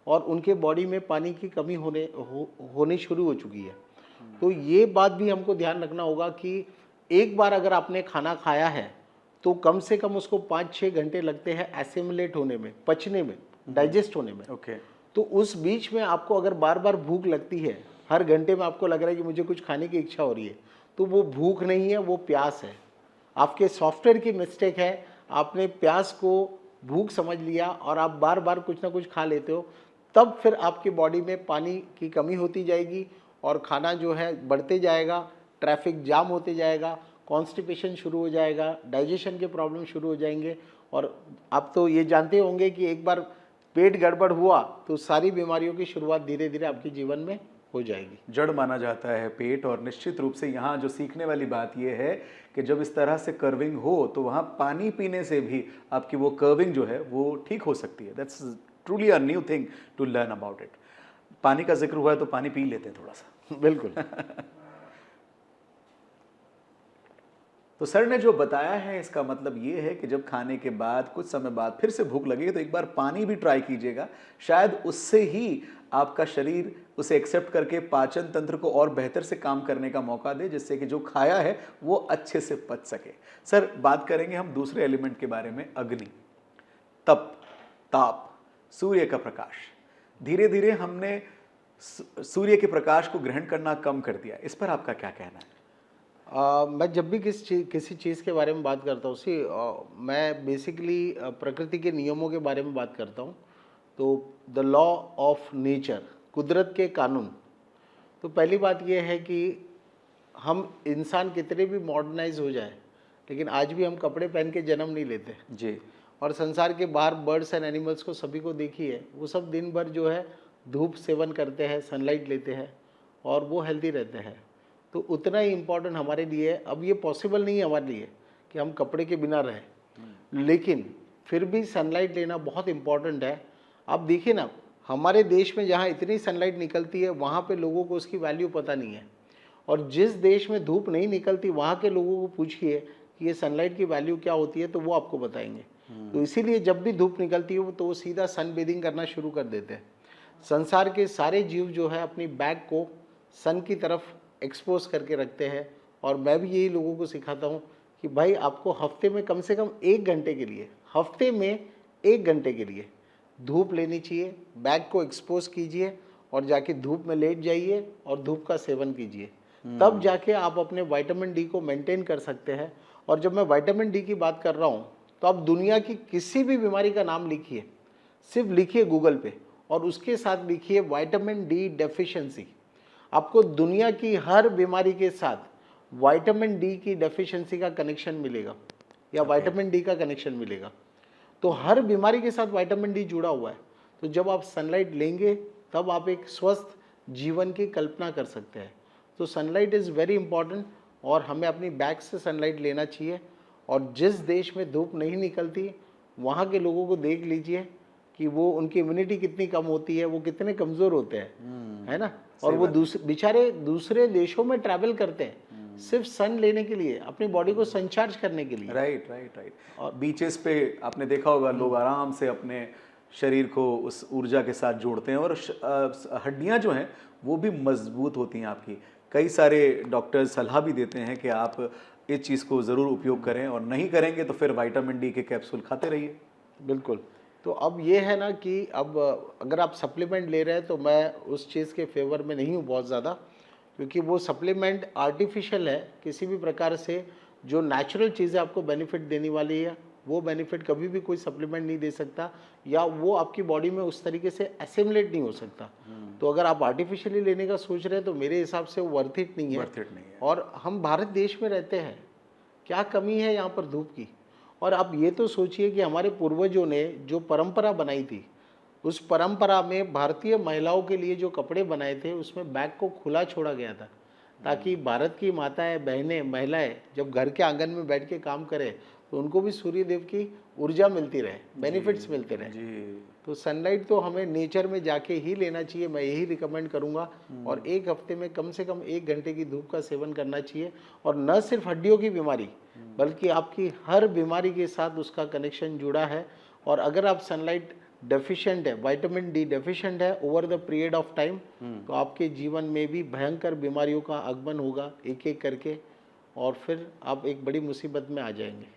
और उनके बॉडी में पानी की कमी होनी शुरू हो चुकी है। तो ये बात भी हमको ध्यान रखना होगा कि एक बार अगर आपने खाना खाया है तो कम से कम उसको 5-6 घंटे लगते हैं एसिमुलेट होने में, पचने में। डाइजेस्ट होने में। ओके। तो उस बीच में आपको अगर बार बार भूख लगती है, हर घंटे में आपको लग रहा है कि मुझे कुछ खाने की इच्छा हो रही है, तो वो भूख नहीं है, वो प्यास है। आपके सॉफ्टवेयर की मिस्टेक है, आपने प्यास को भूख समझ लिया और आप बार बार कुछ ना कुछ खा लेते हो, तब फिर आपकी बॉडी में पानी की कमी होती जाएगी और खाना जो है बढ़ते जाएगा, ट्रैफिक जाम होते जाएगा, कॉन्स्टिपेशन शुरू हो जाएगा, डाइजेशन के प्रॉब्लम शुरू हो जाएंगे। और आप तो ये जानते होंगे कि एक बार पेट गड़बड़ हुआ तो सारी बीमारियों की शुरुआत धीरे धीरे आपके जीवन में हो जाएगी। जड़ माना जाता है पेट, और निश्चित रूप से यहाँ जो सीखने वाली बात यह है कि जब इस तरह से कर्विंग हो तो वहाँ पानी पीने से भी आपकी वो कर्विंग जो है वो ठीक हो सकती है। That's truly a new thing to learn about it. पानी का जिक्र हुआ है तो पानी पी लेते हैं थोड़ा सा। बिल्कुल। तो सर ने जो बताया है इसका मतलब ये है कि जब खाने के बाद कुछ समय बाद फिर से भूख लगे तो एक बार पानी भी ट्राई कीजिएगा, शायद उससे ही आपका शरीर उसे एक्सेप्ट करके पाचन तंत्र को और बेहतर से काम करने का मौका दे, जिससे कि जो खाया है वो अच्छे से पच सके। सर, बात करेंगे हम दूसरे एलिमेंट के बारे में, अग्नि, तप, ताप, सूर्य का प्रकाश। धीरे धीरे हमने सूर्य के प्रकाश को ग्रहण करना कम कर दिया, इस पर आपका क्या कहना है? मैं जब भी किसी चीज़ के बारे में बात करता हूँ, मैं बेसिकली प्रकृति के नियमों के बारे में बात करता हूँ। तो द लॉ ऑफ नेचर, कुदरत के कानून। तो पहली बात यह है कि हम इंसान कितने भी मॉडर्नाइज हो जाए, लेकिन आज भी हम कपड़े पहन के जन्म नहीं लेते जी। और संसार के बाहर बर्ड्स एंड एनिमल्स को सभी को देखिए, वो सब दिन भर जो है धूप सेवन करते हैं, सनलाइट लेते हैं और वो हेल्दी रहते हैं। तो उतना ही इम्पोर्टेंट हमारे लिए है। अब ये पॉसिबल नहीं है हमारे लिए कि हम कपड़े के बिना रहें, लेकिन फिर भी सनलाइट लेना बहुत इम्पोर्टेंट है। आप देखिए ना, हमारे देश में जहाँ इतनी सनलाइट निकलती है वहाँ पे लोगों को उसकी वैल्यू पता नहीं है, और जिस देश में धूप नहीं निकलती वहाँ के लोगों को पूछिए कि ये सनलाइट की वैल्यू क्या होती है, तो वो आपको बताएंगे। तो इसीलिए जब भी धूप निकलती है तो वो सीधा सन बेदिंग करना शुरू कर देते हैं। संसार के सारे जीव जो है अपनी बैक को सन की तरफ एक्सपोज करके रखते हैं, और मैं भी यही लोगों को सिखाता हूँ कि भाई आपको हफ्ते में कम से कम 1 घंटे के लिए, हफ्ते में 1 घंटे के लिए धूप लेनी चाहिए। बैक को एक्सपोज कीजिए और जाके धूप में लेट जाइए और धूप का सेवन कीजिए, तब जाके आप अपने विटामिन डी को मेंटेन कर सकते हैं। और जब मैं विटामिन डी की बात कर रहा हूँ तो आप दुनिया की किसी भी बीमारी का नाम लिखिए, सिर्फ लिखिए गूगल पे और उसके साथ लिखिए विटामिन डी डेफिशिएंसी। आपको दुनिया की हर बीमारी के साथ विटामिन डी की डेफिशिएंसी का कनेक्शन मिलेगा या विटामिन डी का कनेक्शन मिलेगा। तो हर बीमारी के साथ विटामिन डी जुड़ा हुआ है। तो जब आप सनलाइट लेंगे तब आप एक स्वस्थ जीवन की कल्पना कर सकते हैं। तो सनलाइट इज़ वेरी इंपॉर्टेंट और हमें अपनी बैक से सनलाइट लेना चाहिए। और जिस देश में धूप नहीं निकलती वहाँ के लोगों को देख लीजिए कि वो उनकी इम्यूनिटी कितनी कम होती है, वो कितने कमज़ोर होते हैं, है ना। और वो बेचारे दूसरे देशों में ट्रैवल करते हैं सिर्फ सन लेने के लिए, अपनी बॉडी को सनचार्ज करने के लिए। राइट। और बीचेस पे आपने देखा होगा लोग आराम से अपने शरीर को उस ऊर्जा के साथ जोड़ते हैं, और हड्डियां जो हैं वो भी मजबूत होती हैं आपकी। कई सारे डॉक्टर्स सलाह भी देते हैं कि आप इस चीज़ को ज़रूर उपयोग करें, और नहीं करेंगे तो फिर विटामिन डी के कैप्सूल खाते रहिए। बिल्कुल। तो अब ये है ना कि अब अगर आप सप्लीमेंट ले रहे हैं तो मैं उस चीज़ के फेवर में नहीं हूँ बहुत ज़्यादा, क्योंकि वो सप्लीमेंट आर्टिफिशियल है। किसी भी प्रकार से जो नेचुरल चीज़ें आपको बेनिफिट देने वाली है वो बेनिफिट कभी भी कोई सप्लीमेंट नहीं दे सकता, या वो आपकी बॉडी में उस तरीके से एसिमुलेट नहीं हो सकता। तो अगर आप आर्टिफिशियली लेने का सोच रहे हैं तो मेरे हिसाब से वो वर्थ इट नहीं है। और हम भारत देश में रहते हैं, क्या कमी है यहाँ पर धूप की। और आप ये तो सोचिए कि हमारे पूर्वजों ने जो परंपरा बनाई थी, उस परंपरा में भारतीय महिलाओं के लिए जो कपड़े बनाए थे उसमें बैक को खुला छोड़ा गया था, ताकि भारत की माताएं, बहनें, महिलाएं जब घर के आंगन में बैठ के काम करें तो उनको भी सूर्य देव की ऊर्जा मिलती रहे, बेनिफिट्स मिलते रहे। तो सनलाइट तो हमें नेचर में जाके ही लेना चाहिए, मैं यही रिकमेंड करूंगा। और एक हफ्ते में कम से कम 1 घंटे की धूप का सेवन करना चाहिए, और न सिर्फ हड्डियों की बीमारी बल्कि आपकी हर बीमारी के साथ उसका कनेक्शन जुड़ा है। और अगर आप सनलाइट डेफिशिएंट है, विटामिन डी डेफिशिएंट है over the period of time, तो आपके जीवन में भी भयंकर बीमारियों का आगमन होगा एक एक करके, और फिर आप एक बड़ी मुसीबत में आ जाएंगे।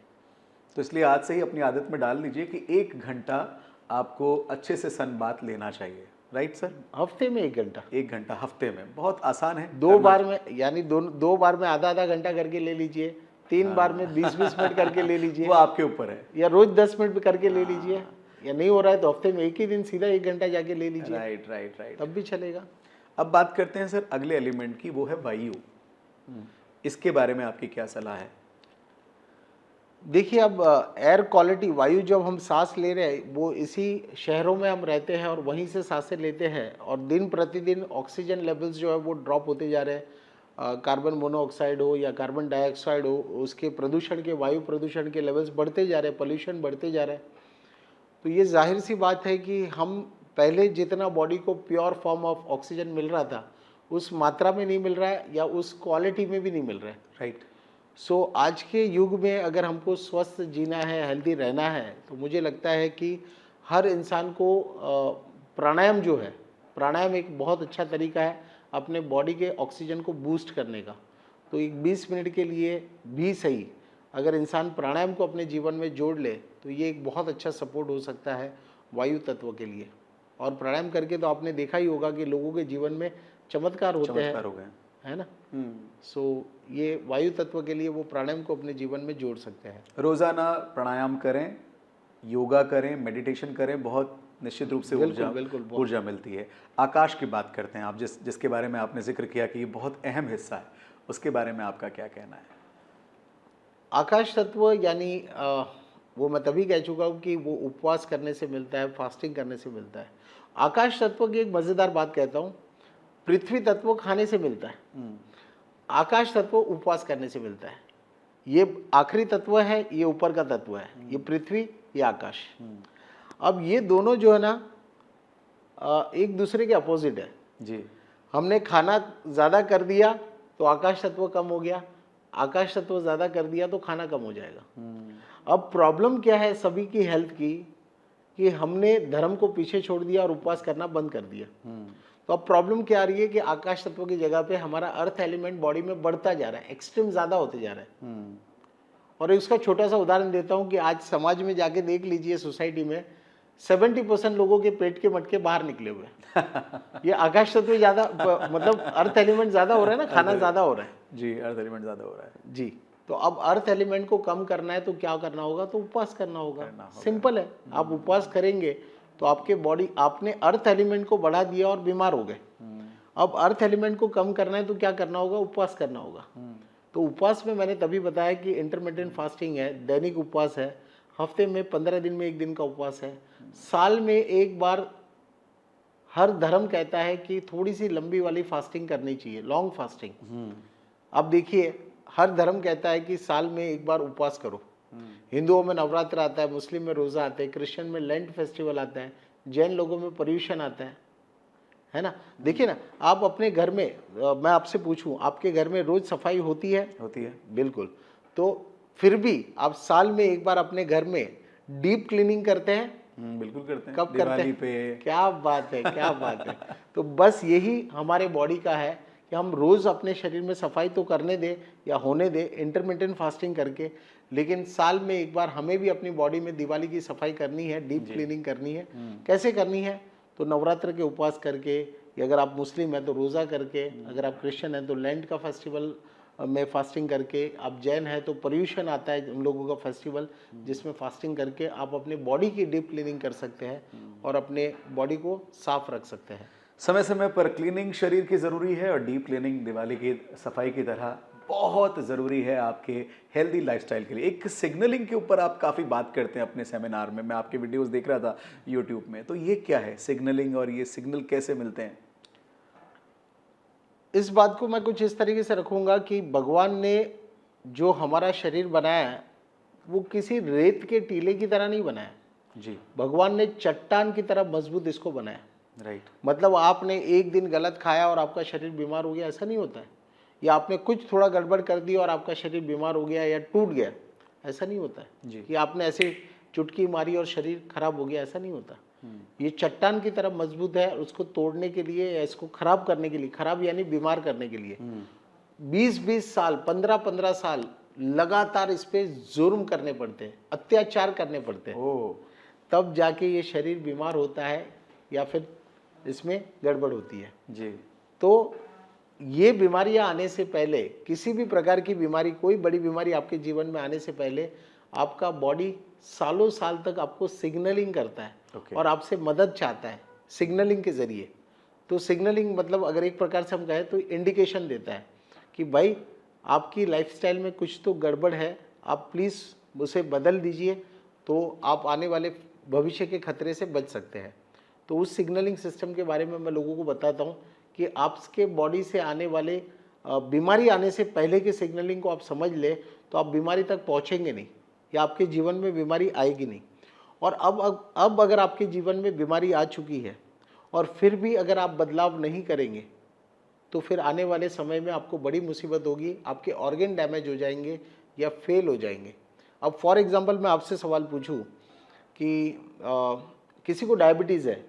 तो इसलिए आज से ही अपनी आदत में डाल लीजिए कि 1 घंटा आपको अच्छे से सन बाथ लेना चाहिए, राइट सर? हफ्ते में 1 घंटा, 1 घंटा हफ्ते में, बहुत आसान है। 2 बार में, यानी 2 बार में आधा आधा घंटा करके ले लीजिए, 3 बार में 20-20 मिनट करके ले लीजिए, वो आपके ऊपर है। या रोज 10 मिनट करके ले लीजिए, या नहीं हो रहा है तो हफ्ते में एक ही दिन सीधा 1 घंटा जाके ले लीजिए, राइट राइट राइट। तब भी चलेगा। अब बात करते हैं सर अगले एलिमेंट की, वो है वायु। इसके बारे में आपकी क्या सलाह है? देखिए, अब एयर क्वालिटी, वायु जब हम सांस ले रहे हैं, वो इसी शहरों में हम रहते हैं और वहीं से सांसें लेते हैं, और दिन प्रतिदिन ऑक्सीजन लेवल्स जो है वो ड्रॉप होते जा रहे हैं। कार्बन मोनोऑक्साइड हो या कार्बन डाइऑक्साइड हो, उसके प्रदूषण के, वायु प्रदूषण के लेवल्स बढ़ते जा रहे हैं, पोल्यूशन बढ़ते जा रहे हैं। तो ये जाहिर सी बात है कि हम पहले जितना बॉडी को प्योर फॉर्म ऑफ ऑक्सीजन मिल रहा था, उस मात्रा में नहीं मिल रहा है, या उस क्वालिटी में भी नहीं मिल रहा है। राइट। सो आज के युग में अगर हमको स्वस्थ जीना है, हेल्दी रहना है, तो मुझे लगता है कि हर इंसान को प्राणायाम जो है, प्राणायाम एक बहुत अच्छा तरीका है अपने बॉडी के ऑक्सीजन को बूस्ट करने का। तो एक 20 मिनट के लिए भी सही, अगर इंसान प्राणायाम को अपने जीवन में जोड़ ले, तो ये एक बहुत अच्छा सपोर्ट हो सकता है वायु तत्व के लिए। और प्राणायाम करके तो आपने देखा ही होगा कि लोगों के जीवन में चमत्कार होते हैं, चमत्कार हो गए, है ना। सो ये वायु तत्व के लिए वो प्राणायाम को अपने जीवन में जोड़ सकते हैं। रोजाना प्राणायाम करें, योगा करें, मेडिटेशन करें, बहुत निश्चित रूप से ऊर्जा मिलती है। आकाश की बात करते हैं आप, जिसके बारे में आपने जिक्र किया कि ये बहुत अहम हिस्सा है, उसके बारे में आपका क्या कहना है? आकाश तत्व यानी वो मैं तभी कह चुका हूँ कि वो उपवास करने से मिलता है, फास्टिंग करने से मिलता है। आकाश तत्व की एक मज़ेदार बात कहता हूँ, पृथ्वी तत्व खाने से मिलता है, आकाश तत्व उपवास करने से मिलता है। ये आखिरी तत्व है, ये ऊपर का तत्व है, ये पृथ्वी, ये आकाश। अब ये दोनों जो है ना, एक दूसरे के अपोजिट है जी। हमने खाना ज़्यादा कर दिया तो आकाश तत्व कम हो गया, आकाश तत्व ज़्यादा कर दिया तो खाना कम हो जाएगा। अब प्रॉब्लम क्या है सभी की हेल्थ की, कि हमने धर्म को पीछे छोड़ दिया और उपवास करना बंद कर दिया। तो अब प्रॉब्लम क्या आ रही है कि आकाश तत्व की जगह पे हमारा अर्थ एलिमेंट बॉडी में बढ़ता जा रहा है, एक्सट्रीम ज़्यादा होते जा रहा है। और इसका छोटा सा उदाहरण देता हूँ कि आज समाज में जाके देख लीजिए, सोसाइटी में 70% लोगों के पेट के मटके बाहर निकले हुए हैं। ये आकाश तत्व ज़्यादा, मतलब अर्थ एलिमेंट ज़्यादा हो रहा है ना, खाना ज़्यादा हो रहा है जी, अर्थ एलिमेंट ज़्यादा हो रहा है जी। तो अब अर्थ एलिमेंट को कम करना है तो क्या करना होगा, तो उपवास करना होगा। सिंपल है, आप उपवास करेंगे तो आपके बॉडी, आपने अर्थ एलिमेंट को बढ़ा दिया और बीमार हो गए। अब अर्थ एलिमेंट को कम करना है तो क्या करना होगा, उपवास करना होगा। तो उपवास में मैंने तभी बताया कि इंटरमिटेंट फास्टिंग है, दैनिक उपवास है, हफ्ते में 15 दिन में 1 दिन का उपवास है, साल में एक बार हर धर्म कहता है कि थोड़ी सी लंबी वाली फास्टिंग करनी चाहिए, लॉन्ग फास्टिंग। अब देखिए, हर धर्म कहता है कि साल में एक बार उपवास करो। हिंदुओं में नवरात्र आता है, मुस्लिम में रोज़ा आता है, क्रिश्चियन में लेंट फेस्टिवल आता है, जैन लोगों में पर्यूषण आता है ना। देखिए ना, आप अपने घर में, मैं आपसे पूछूं, आपके घर में रोज सफाई होती है? होती है, बिल्कुल। तो फिर भी आप साल में एक बार अपने घर में डीप क्लीनिंग करते हैं? बिल्कुल करते हैं। कब करते हैं? पे। क्या बात है, क्या बात है। तो बस यही हमारे बॉडी का है कि हम रोज अपने शरीर में सफाई तो करने दें या होने दें इंटरमिटेंट फास्टिंग करके, लेकिन साल में एक बार हमें भी अपनी बॉडी में दिवाली की सफाई करनी है, डीप क्लीनिंग करनी है। कैसे करनी है? तो नवरात्र के उपवास करके, या अगर आप मुस्लिम हैं तो रोज़ा करके, अगर आप क्रिश्चियन हैं तो लेंट का फेस्टिवल में फास्टिंग करके, आप जैन हैं तो पर्यूषण आता है उन लोगों का फेस्टिवल, जिसमें फास्टिंग करके आप अपने बॉडी की डीप क्लीनिंग कर सकते हैं और अपने बॉडी को साफ रख सकते हैं। समय समय पर क्लीनिंग शरीर की ज़रूरी है, और डीप क्लीनिंग दिवाली की सफाई की तरह बहुत ज़रूरी है आपके हेल्दी लाइफस्टाइल के लिए। एक सिग्नलिंग के ऊपर आप काफ़ी बात करते हैं अपने सेमिनार में, मैं आपके वीडियोस देख रहा था यूट्यूब में। तो ये क्या है सिग्नलिंग, और ये सिग्नल कैसे मिलते हैं? इस बात को मैं कुछ इस तरीके से रखूँगा कि भगवान ने जो हमारा शरीर बनाया है, वो किसी रेत के टीले की तरह नहीं बनाया जी। भगवान ने चट्टान की तरह मजबूत इसको बनाया। राइट। मतलब आपने एक दिन गलत खाया और आपका शरीर बीमार हो गया, ऐसा नहीं होता है। या आपने कुछ थोड़ा गड़बड़ कर दिया और आपका शरीर बीमार हो गया या टूट गया, ऐसा नहीं होता है जी। कि आपने ऐसे चुटकी मारी और शरीर खराब हो गया, ऐसा नहीं होता। ये चट्टान की तरह मजबूत है, उसको तोड़ने के लिए या इसको खराब करने के लिए, खराब यानी बीमार करने के लिए 20-20 साल, 15-15 साल लगातार इस पे जुर्म करने पड़ते हैं, अत्याचार करने पड़ते हैं। तब जाके ये शरीर बीमार होता है या फिर इसमें गड़बड़ होती है। जी। तो ये बीमारियां आने से पहले, किसी भी प्रकार की बीमारी, कोई बड़ी बीमारी आपके जीवन में आने से पहले आपका बॉडी सालों साल तक आपको सिग्नलिंग करता है Okay. और आपसे मदद चाहता है सिग्नलिंग के ज़रिए। तो सिग्नलिंग मतलब अगर एक प्रकार से हम कहें तो इंडिकेशन देता है कि भाई आपकी लाइफस्टाइल में कुछ तो गड़बड़ है, आप प्लीज़ उसे बदल दीजिए, तो आप आने वाले भविष्य के खतरे से बच सकते हैं। तो उस सिग्नलिंग सिस्टम के बारे में मैं लोगों को बताता हूँ कि आपके बॉडी से आने वाले बीमारी आने से पहले के सिग्नलिंग को आप समझ ले तो आप बीमारी तक पहुँचेंगे नहीं या आपके जीवन में बीमारी आएगी नहीं। और अब अगर आपके जीवन में बीमारी आ चुकी है और फिर भी अगर आप बदलाव नहीं करेंगे तो फिर आने वाले समय में आपको बड़ी मुसीबत होगी, आपके ऑर्गन डैमेज हो जाएंगे या फेल हो जाएंगे। अब फॉर एग्जांपल मैं आपसे सवाल पूछूं कि किसी को डायबिटीज़ है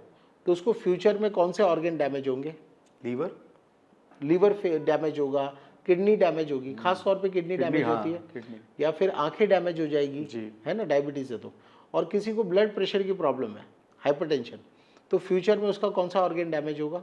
तो उसको फ्यूचर में कौन से ऑर्गन डैमेज होंगे? लीवर डैमेज होगा, किडनी डैमेज होगी, खास तौर पे किडनी डैमेज होती है, या फिर आंखें डैमेज हो जाएगी, है ना, डायबिटीज़ है तो। और किसी को ब्लड प्रेशर की प्रॉब्लम है, हाइपरटेंशन, तो फ्यूचर में उसका कौन सा ऑर्गन डैमेज होगा?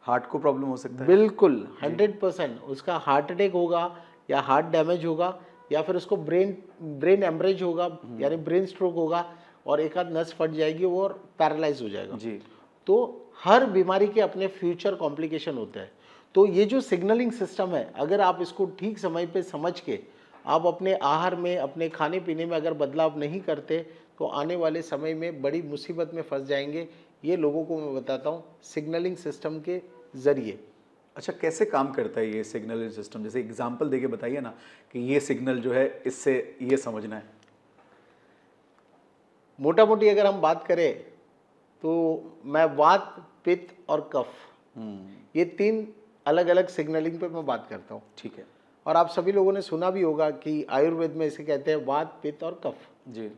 हार्ट को प्रॉब्लम हो सकता है। बिल्कुल 100% उसका हार्ट अटैक होगा या हार्ट डैमेज होगा या फिर उसको ब्रेन एमरेज होगा, यानी ब्रेन स्ट्रोक होगा और एक आध नस फट जाएगी वो और पैरालाइज हो जाएगा जी। तो हर बीमारी के अपने फ्यूचर कॉम्प्लिकेशन होते हैं। तो ये जो सिग्नलिंग सिस्टम है, अगर आप इसको ठीक समय पे समझ के आप अपने आहार में, अपने खाने पीने में अगर बदलाव नहीं करते तो आने वाले समय में बड़ी मुसीबत में फंस जाएंगे। ये लोगों को मैं बताता हूँ सिग्नलिंग सिस्टम के ज़रिए। अच्छा, कैसे काम करता है ये सिग्नल सिस्टम? जैसे एग्जांपल देके बताइए ना कि ये सिग्नल जो है इससे ये समझना है। मोटा मोटी अगर हम बात करें तो मैं वात, पित्त और कफ, ये 3 अलग अलग सिग्नलिंग पे मैं बात करता हूँ। ठीक है। और आप सभी लोगों ने सुना भी होगा कि आयुर्वेद में इसे कहते हैं वात, पित्त और कफ। जी।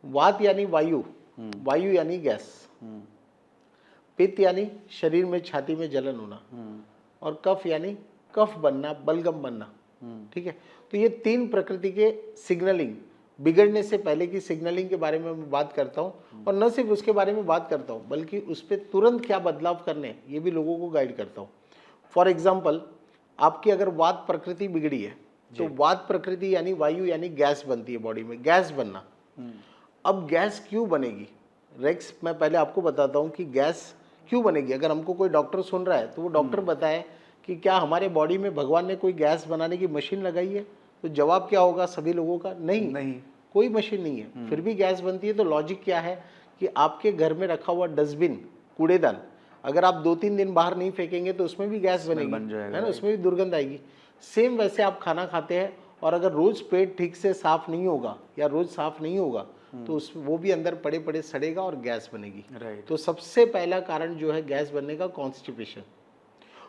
वात यानी वायु, वायु यानी गैस, पित्त यानी शरीर में, छाती में जलन होना, और कफ यानी कफ बनना, बलगम बनना। ठीक है। तो ये 3 प्रकृति के सिग्नलिंग, बिगड़ने से पहले की सिग्नलिंग के बारे में मैं बात करता हूँ। और न सिर्फ उसके बारे में बात करता हूँ बल्कि उस पर तुरंत क्या बदलाव करने, ये भी लोगों को गाइड करता हूँ। फॉर एग्जाम्पल, आपकी अगर वात प्रकृति बिगड़ी है तो वात प्रकृति यानी वायु यानी गैस बनती है बॉडी में, गैस बनना। अब गैस क्यों बनेगी रेक्स, मैं पहले आपको बताता हूँ कि गैस क्यों बनेगी। अगर हमको कोई डॉक्टर सुन रहा है तो वो डॉक्टर बताए कि क्या हमारे बॉडी में भगवान ने कोई गैस बनाने की मशीन लगाई है, तो जवाब क्या होगा सभी लोगों का? नहीं, कोई मशीन नहीं है, फिर भी गैस बनती है। तो लॉजिक क्या है कि आपके घर में रखा हुआ डस्टबिन, कूड़ेदान, अगर आप 2-3 दिन बाहर नहीं फेंकेंगे तो उसमें भी गैस बनेगी, है ना, उसमें भी दुर्गंध आएगी। सेम वैसे आप खाना खाते हैं और अगर रोज पेट ठीक से साफ नहीं होगा या रोज साफ नहीं होगा तो वो भी अंदर पड़े पड़े सड़ेगा और गैस बनेगी। तो सबसे पहला कारण जो है गैस बनने का, कॉन्स्टिपेशन।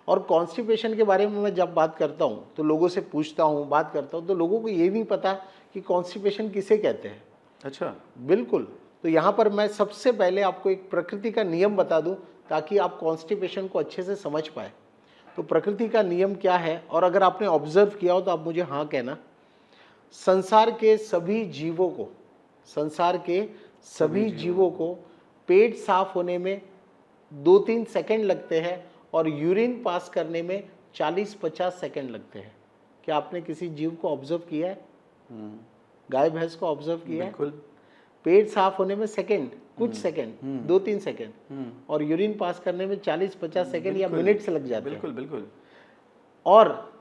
और कॉन्स्टिपेशन के बारे में मैं जब बात करता हूँ तो लोगों से पूछता हूँ, बात करता हूँ, तो लोगों को ये नहीं पता कि कॉन्स्टिपेशन किसे कहते हैं। अच्छा, बिल्कुल। तो यहाँ पर मैं सबसे पहले आपको एक प्रकृति का नियम बता दूँ ताकि आप कॉन्स्टिपेशन को अच्छे से समझ पाए। तो प्रकृति का नियम क्या है, और अगर आपने ऑब्जर्व किया हो तो आप मुझे हाँ कहना। संसार के सभी जीवों को, संसार के सभी जीवों को पेट साफ होने में 2-3 सेकंड लगते हैं और यूरिन पास करने में 40-50 सेकंड लगते हैं। क्या आपने किसी जीव को ऑब्जर्व किया है? गाय भैंस को ऑब्जर्व किया है? बिल्कुल। पेट साफ होने में सेकंड, कुछ सेकंड, 2-3 सेकंड, और यूरिन पास करने में 40-50 सेकंड या मिनट से लग जाते हैं। बिल्कुल बिल्कुल। और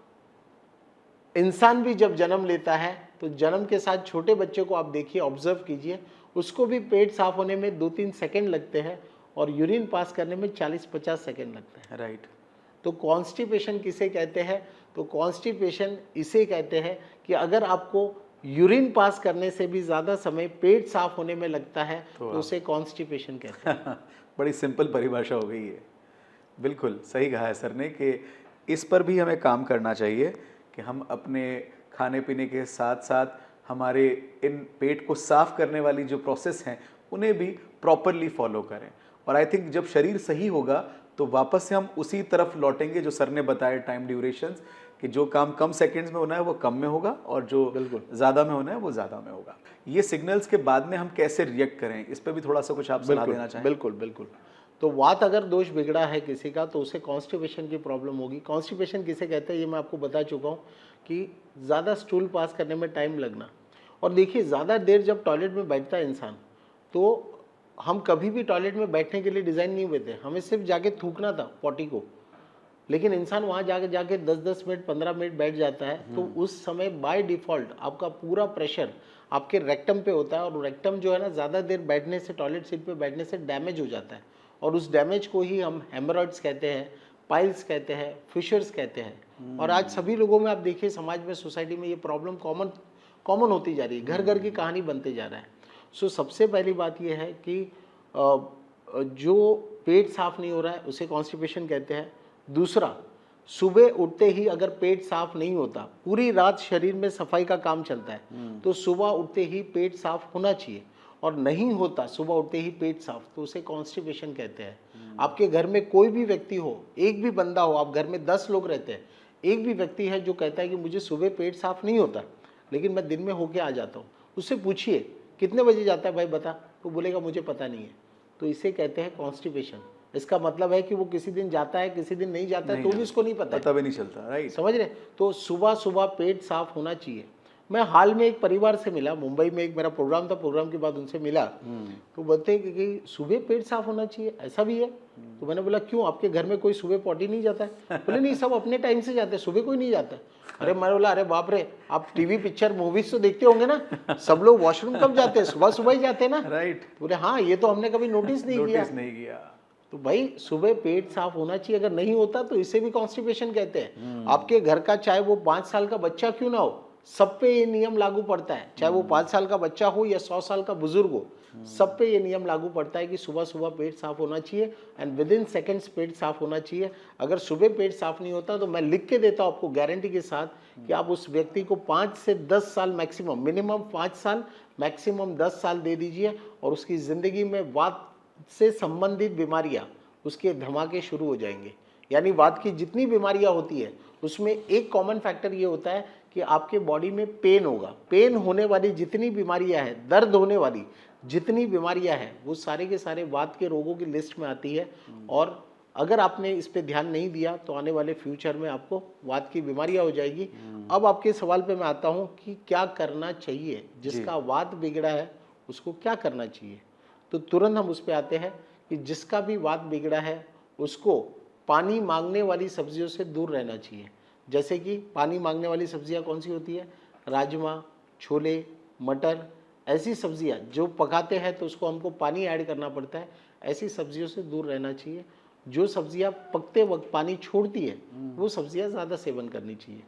इंसान भी जब जन्म लेता है तो जन्म के साथ छोटे बच्चे को आप देखिए, ऑब्जर्व कीजिए, उसको भी पेट साफ होने में 2-3 सेकंड लगते हैं और यूरिन पास करने में 40-50 सेकंड लगते हैं। राइट। तो कॉन्स्टिपेशन किसे कहते हैं? तो कॉन्स्टिपेशन इसे कहते हैं कि अगर आपको यूरिन पास करने से भी ज़्यादा समय पेट साफ होने में लगता है तो उसे कॉन्स्टिपेशन कहते हैं। बड़ी सिंपल परिभाषा हो गई है। बिल्कुल सही कहा है सर ने कि इस पर भी हमें काम करना चाहिए कि हम अपने खाने पीने के साथ साथ हमारे इन पेट को साफ करने वाली जो प्रोसेस हैं उन्हें भी प्रॉपरली फॉलो करें। और आई थिंक जब शरीर सही होगा तो वापस से हम उसी तरफ लौटेंगे जो सर ने बताया, टाइम ड्यूरेशंस, कि जो काम कम सेकंड्स में होना है वो कम में होगा और जो ज़्यादा में होना है वो ज़्यादा में होगा। ये सिग्नल्स के बाद में हम कैसे रिएक्ट करें, इस पर भी थोड़ा सा कुछ आप सलाह देना चाहें? बिल्कुल बिल्कुल। तो वात अगर दोष बिगड़ा है किसी का तो उसे कॉन्स्टिपेशन की प्रॉब्लम होगी। कॉन्स्टिपेशन किसे कहते हैं ये मैं आपको बता चुका हूँ कि ज़्यादा स्टूल पास करने में टाइम लगना। और देखिए ज़्यादा देर जब टॉयलेट में बैठता है इंसान, तो हम कभी भी टॉयलेट में बैठने के लिए डिज़ाइन नहीं हुए थे, हमें सिर्फ जाके थूकना था पॉटी को, लेकिन इंसान वहाँ जाके जाके 10-10 मिनट 15 मिनट बैठ जाता है। तो उस समय बाय डिफ़ॉल्ट आपका पूरा प्रेशर आपके रेक्टम पे होता है, और रेक्टम जो है ना ज़्यादा देर बैठने से, टॉयलेट सीट पे बैठने से डैमेज हो जाता है, और उस डैमेज को ही हम हेमरॉइड्स कहते हैं, पाइल्स कहते हैं, फिशर्स कहते हैं। और आज सभी लोगों में आप देखिए समाज में, सोसाइटी में ये प्रॉब्लम कॉमन होती जा रही है, घर घर की कहानी बनते जा रहा है। सो सबसे पहली बात ये है कि जो पेट साफ नहीं हो रहा है उसे कॉन्स्टिपेशन कहते हैं। दूसरा, सुबह उठते ही अगर पेट साफ नहीं होता, पूरी रात शरीर में सफाई का काम चलता है, तो सुबह उठते ही पेट साफ होना चाहिए, और नहीं होता सुबह उठते ही पेट साफ, तो उसे कॉन्स्टिपेशन कहते हैं। आपके घर में कोई भी व्यक्ति हो, एक भी बंदा हो, आप घर में 10 लोग रहते हैं, एक भी व्यक्ति है जो कहता है कि मुझे सुबह पेट साफ नहीं होता लेकिन मैं दिन में होके आ जाता हूँ, उससे पूछिए कितने बजे जाता है भाई बता, तो बोलेगा मुझे पता नहीं है। तो इसे कहते हैं कॉन्स्टिपेशन। इसका मतलब है कि वो किसी दिन जाता है, किसी दिन नहीं जाता है, तो भी इसको नहीं पता भी नहीं चलता, राइट? समझ रहे? तो सुबह सुबह पेट साफ होना चाहिए। मैं हाल में एक परिवार से मिला, मुंबई में एक मेरा प्रोग्राम था, प्रोग्राम के बाद उनसे मिला, तो बोलते हैं कि सुबह पेट साफ होना चाहिए, ऐसा भी है? तो मैंने बोला क्यों, आपके घर में कोई सुबह पॉटी नहीं जाता है? बोले नहीं, सब अपने टाइम से जाते हैं, सुबह कोई नहीं जाता है। अरे मैंने बोला अरे बाप रे, आप टीवी पिक्चर मूवीज तो देखते होंगे ना, सब लोग वॉशरूम कब जाते हैं? सुबह सुबह ही जाते हैं ना, राइट? बोले हाँ, ये तो हमने कभी नोटिस नहीं किया। तो भाई सुबह पेट साफ होना चाहिए, अगर नहीं होता तो इसे भी कॉन्स्टिपेशन कहते हैं। आपके घर का चाहे वो 5 साल का बच्चा क्यों ना हो, सब पे ये नियम लागू पड़ता है, चाहे वो 5 साल का बच्चा हो या 100 साल का बुजुर्ग हो, सब पे ये नियम लागू पड़ता है कि सुबह सुबह पेट साफ होना चाहिए, एंड विद इन सेकेंड्स पेट साफ होना चाहिए। अगर सुबह पेट साफ नहीं होता तो मैं लिख के देता हूँ आपको गारंटी के साथ कि आप उस व्यक्ति को 5 से 10 साल मैक्सिमम, मिनिमम 5 साल मैक्सिमम 10 साल दे दीजिए, और उसकी ज़िंदगी में वात से संबंधित बीमारियाँ, उसके धमाके शुरू हो जाएंगे। यानी वात की जितनी बीमारियां होती है उसमें एक कॉमन फैक्टर ये होता है कि आपके बॉडी में पेन होगा। पेन होने वाली जितनी बीमारियां हैं, दर्द होने वाली जितनी बीमारियां हैं, वो सारे के सारे वात के रोगों की लिस्ट में आती है। और अगर आपने इस पे ध्यान नहीं दिया तो आने वाले फ्यूचर में आपको वात की बीमारियां हो जाएगी। अब आपके सवाल पे मैं आता हूँ कि क्या करना चाहिए, जिसका वात बिगड़ा है उसको क्या करना चाहिए। तो तुरंत हम उस पर आते हैं कि जिसका भी वात बिगड़ा है उसको पानी मांगने वाली सब्जियों से दूर रहना चाहिए। जैसे कि पानी मांगने वाली सब्जियां कौन सी होती है? राजमा, छोले, मटर, ऐसी सब्जियां जो पकाते हैं तो उसको हमको पानी ऐड करना पड़ता है, ऐसी सब्जियों से दूर रहना चाहिए। जो सब्जियां पकते वक्त पानी छोड़ती है वो सब्जियां ज़्यादा सेवन करनी चाहिए।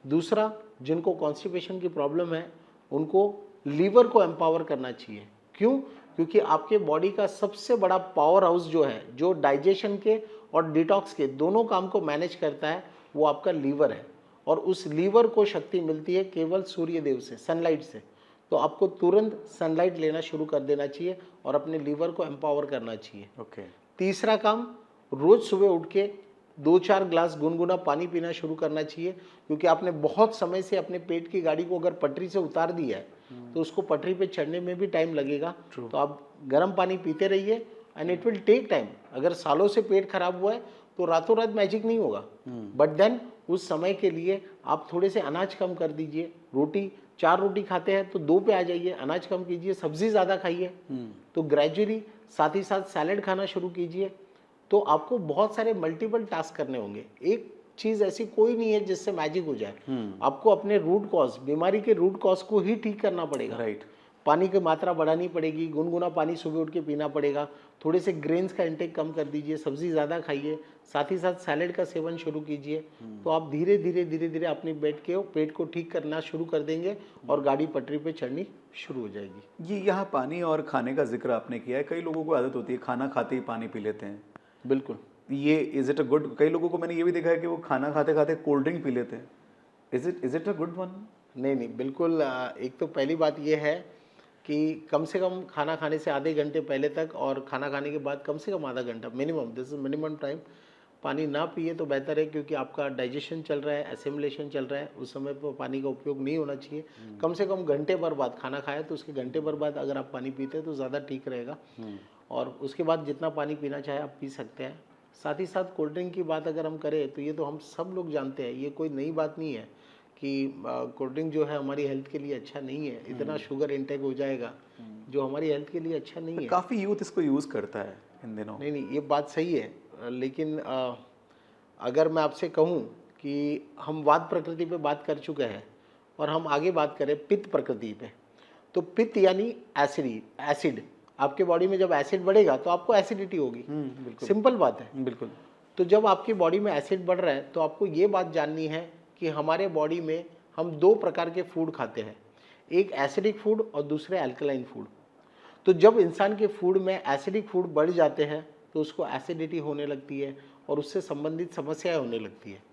दूसरा, जिनको कॉन्स्टिपेशन की प्रॉब्लम है उनको लीवर को एम्पावर करना चाहिए। क्यों? क्योंकि आपके बॉडी का सबसे बड़ा पावर हाउस जो है, जो डाइजेशन के और डिटॉक्स के दोनों काम को मैनेज करता है, वो आपका लीवर है। और उस लीवर को शक्ति मिलती है केवल सूर्य देव से, सनलाइट से। तो आपको तुरंत सनलाइट लेना शुरू कर देना चाहिए और अपने लीवर को एम्पावर करना चाहिए। ओके। तीसरा काम, रोज सुबह उठ के 2-4 ग्लास गुनगुना पानी पीना शुरू करना चाहिए, क्योंकि आपने बहुत समय से अपने पेट की गाड़ी को अगर पटरी से उतार दिया है तो उसको पटरी पे चढ़ने में भी टाइम लगेगा। तो आप गर्म पानी पीते रहिए and it will take time. अगर सालों से पेट खराब हुआ है तो रातों रात मैजिक नहीं होगा, बट देन उस समय के लिए आप थोड़े से अनाज कम कर दीजिए। रोटी 4 रोटी खाते हैं तो 2 पे आ जाइए, अनाज कम कीजिए, सब्जी ज़्यादा खाइए। तो ग्रेजुअली साथ ही साथ सैलेड खाना शुरू कीजिए। तो आपको बहुत सारे मल्टीपल टास्क करने होंगे। एक चीज़ ऐसी कोई नहीं है जिससे मैजिक हो जाए। आपको अपने रूट कॉज, बीमारी के रूट कॉज को ही ठीक करना पड़ेगा। राइट। पानी की मात्रा बढ़ानी पड़ेगी, गुनगुना पानी सुबह उठ के पीना पड़ेगा, थोड़े से ग्रेन्स का इंटेक कम कर दीजिए, सब्जी ज़्यादा खाइए, साथ ही साथ सैलेड का सेवन शुरू कीजिए। तो आप धीरे धीरे अपने पेट को ठीक करना शुरू कर देंगे और गाड़ी पटरी पे चढ़नी शुरू हो जाएगी। ये यहाँ पानी और खाने का जिक्र आपने किया है। कई लोगों को आदत होती है खाना खाते ही पानी पी लेते हैं। बिल्कुल। ये इज इट अ गुड? कई लोगों को मैंने ये भी देखा है कि वो खाना खाते खाते कोल्ड ड्रिंक पी लेते हैं। Is it a good one? नहीं, बिल्कुल। एक तो पहली बात ये है कि कम से कम खाना खाने से आधे घंटे पहले तक और खाना खाने के बाद कम से कम आधा घंटा, minimum, this is minimum time, पानी ना पिए तो बेहतर है, क्योंकि आपका डाइजेशन चल रहा है, एसिमिलेशन चल रहा है, उस समय पर पानी का उपयोग नहीं होना चाहिए। कम से कम घंटे भर बाद, खाना खाया तो उसके घंटे भर बाद अगर आप पानी पीते हैं तो ज़्यादा ठीक रहेगा। और उसके बाद जितना पानी पीना चाहे आप पी सकते हैं। साथ ही साथ कोल्ड ड्रिंक की बात अगर हम करें तो ये तो हम सब लोग जानते हैं, ये कोई नई बात नहीं है कि कोल्ड ड्रिंक जो है हमारी हेल्थ के लिए अच्छा नहीं है। इतना शुगर इंटेक हो जाएगा जो हमारी हेल्थ के लिए अच्छा नहीं है। काफ़ी यूथ इसको यूज़ करता है इन दिनों। नहीं, ये बात सही है, लेकिन अगर मैं आपसे कहूँ कि हम वात प्रकृति पे बात कर चुके हैं और हम आगे बात करें पित्त प्रकृति पे, तो पित्त यानी एसिड। आपके बॉडी में जब एसिड बढ़ेगा तो आपको एसिडिटी होगी। बिल्कुल सिंपल बात है। बिल्कुल। तो जब आपकी बॉडी में एसिड बढ़ रहा है तो आपको ये बात जाननी है कि हमारे बॉडी में हम दो प्रकार के फूड खाते हैं, एक एसिडिक फूड और दूसरे अल्कलाइन फूड। तो जब इंसान के फूड में एसिडिक फूड बढ़ जाते हैं तो उसको एसिडिटी होने लगती है और उससे संबंधित समस्याएं होने लगती है।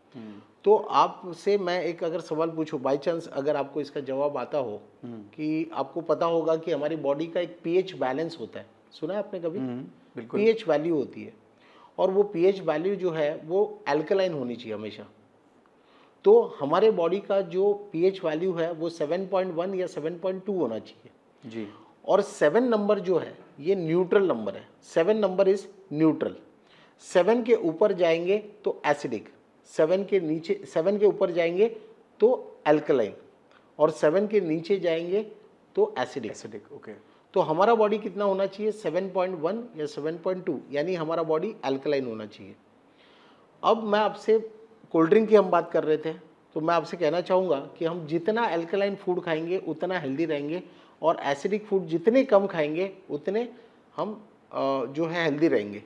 तो आपसे मैं एक अगर सवाल पूछूं, बाई चांस अगर आपको इसका जवाब आता हो कि आपको पता होगा कि हमारी बॉडी का एक पीएच बैलेंस होता है, सुना है आपने कभी? बिल्कुल। पीएच वैल्यू होती है और वो पीएच वैल्यू जो है वो अल्कलाइन होनी चाहिए हमेशा। तो हमारे बॉडी का जो पीएच वैल्यू है वो 7.1 या 7.2 होना चाहिए जी। और 7 नंबर जो है ये न्यूट्रल नंबर है। 7 नंबर इज न्यूट्रल। 7 के ऊपर जाएंगे तो एसिडिक, 7 के ऊपर जाएंगे तो अल्कलाइन और 7 के नीचे जाएंगे तो एसिडिक। ओके। तो हमारा बॉडी कितना होना चाहिए? 7.1 या 7.2, यानी हमारा बॉडी अल्कलाइन होना चाहिए। अब मैं आपसे कोल्ड ड्रिंक की हम बात कर रहे थे, तो मैं आपसे कहना चाहूँगा कि हम जितना अल्कलाइन फूड खाएंगे उतना हेल्दी रहेंगे और एसिडिक फूड जितने कम खाएंगे उतने हम जो है हेल्दी रहेंगे।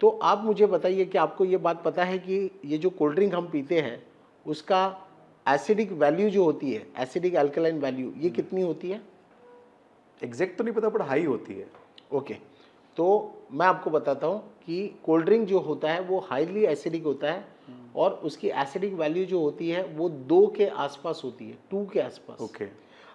तो आप मुझे बताइए कि आपको ये बात पता है कि ये जो कोल्ड ड्रिंक हम पीते हैं उसका एसिडिक वैल्यू जो होती है, एसिडिक अल्कलाइन वैल्यू, ये कितनी होती है? एग्जैक्ट तो नहीं पता पर हाई होती है। ओके, तो मैं आपको बताता हूँ कि कोल्ड ड्रिंक जो होता है वो हाईली एसिडिक होता है और उसकी एसिडिक वैल्यू जो होती है वो 2 के आसपास होती है, 2 के आसपास। ओके।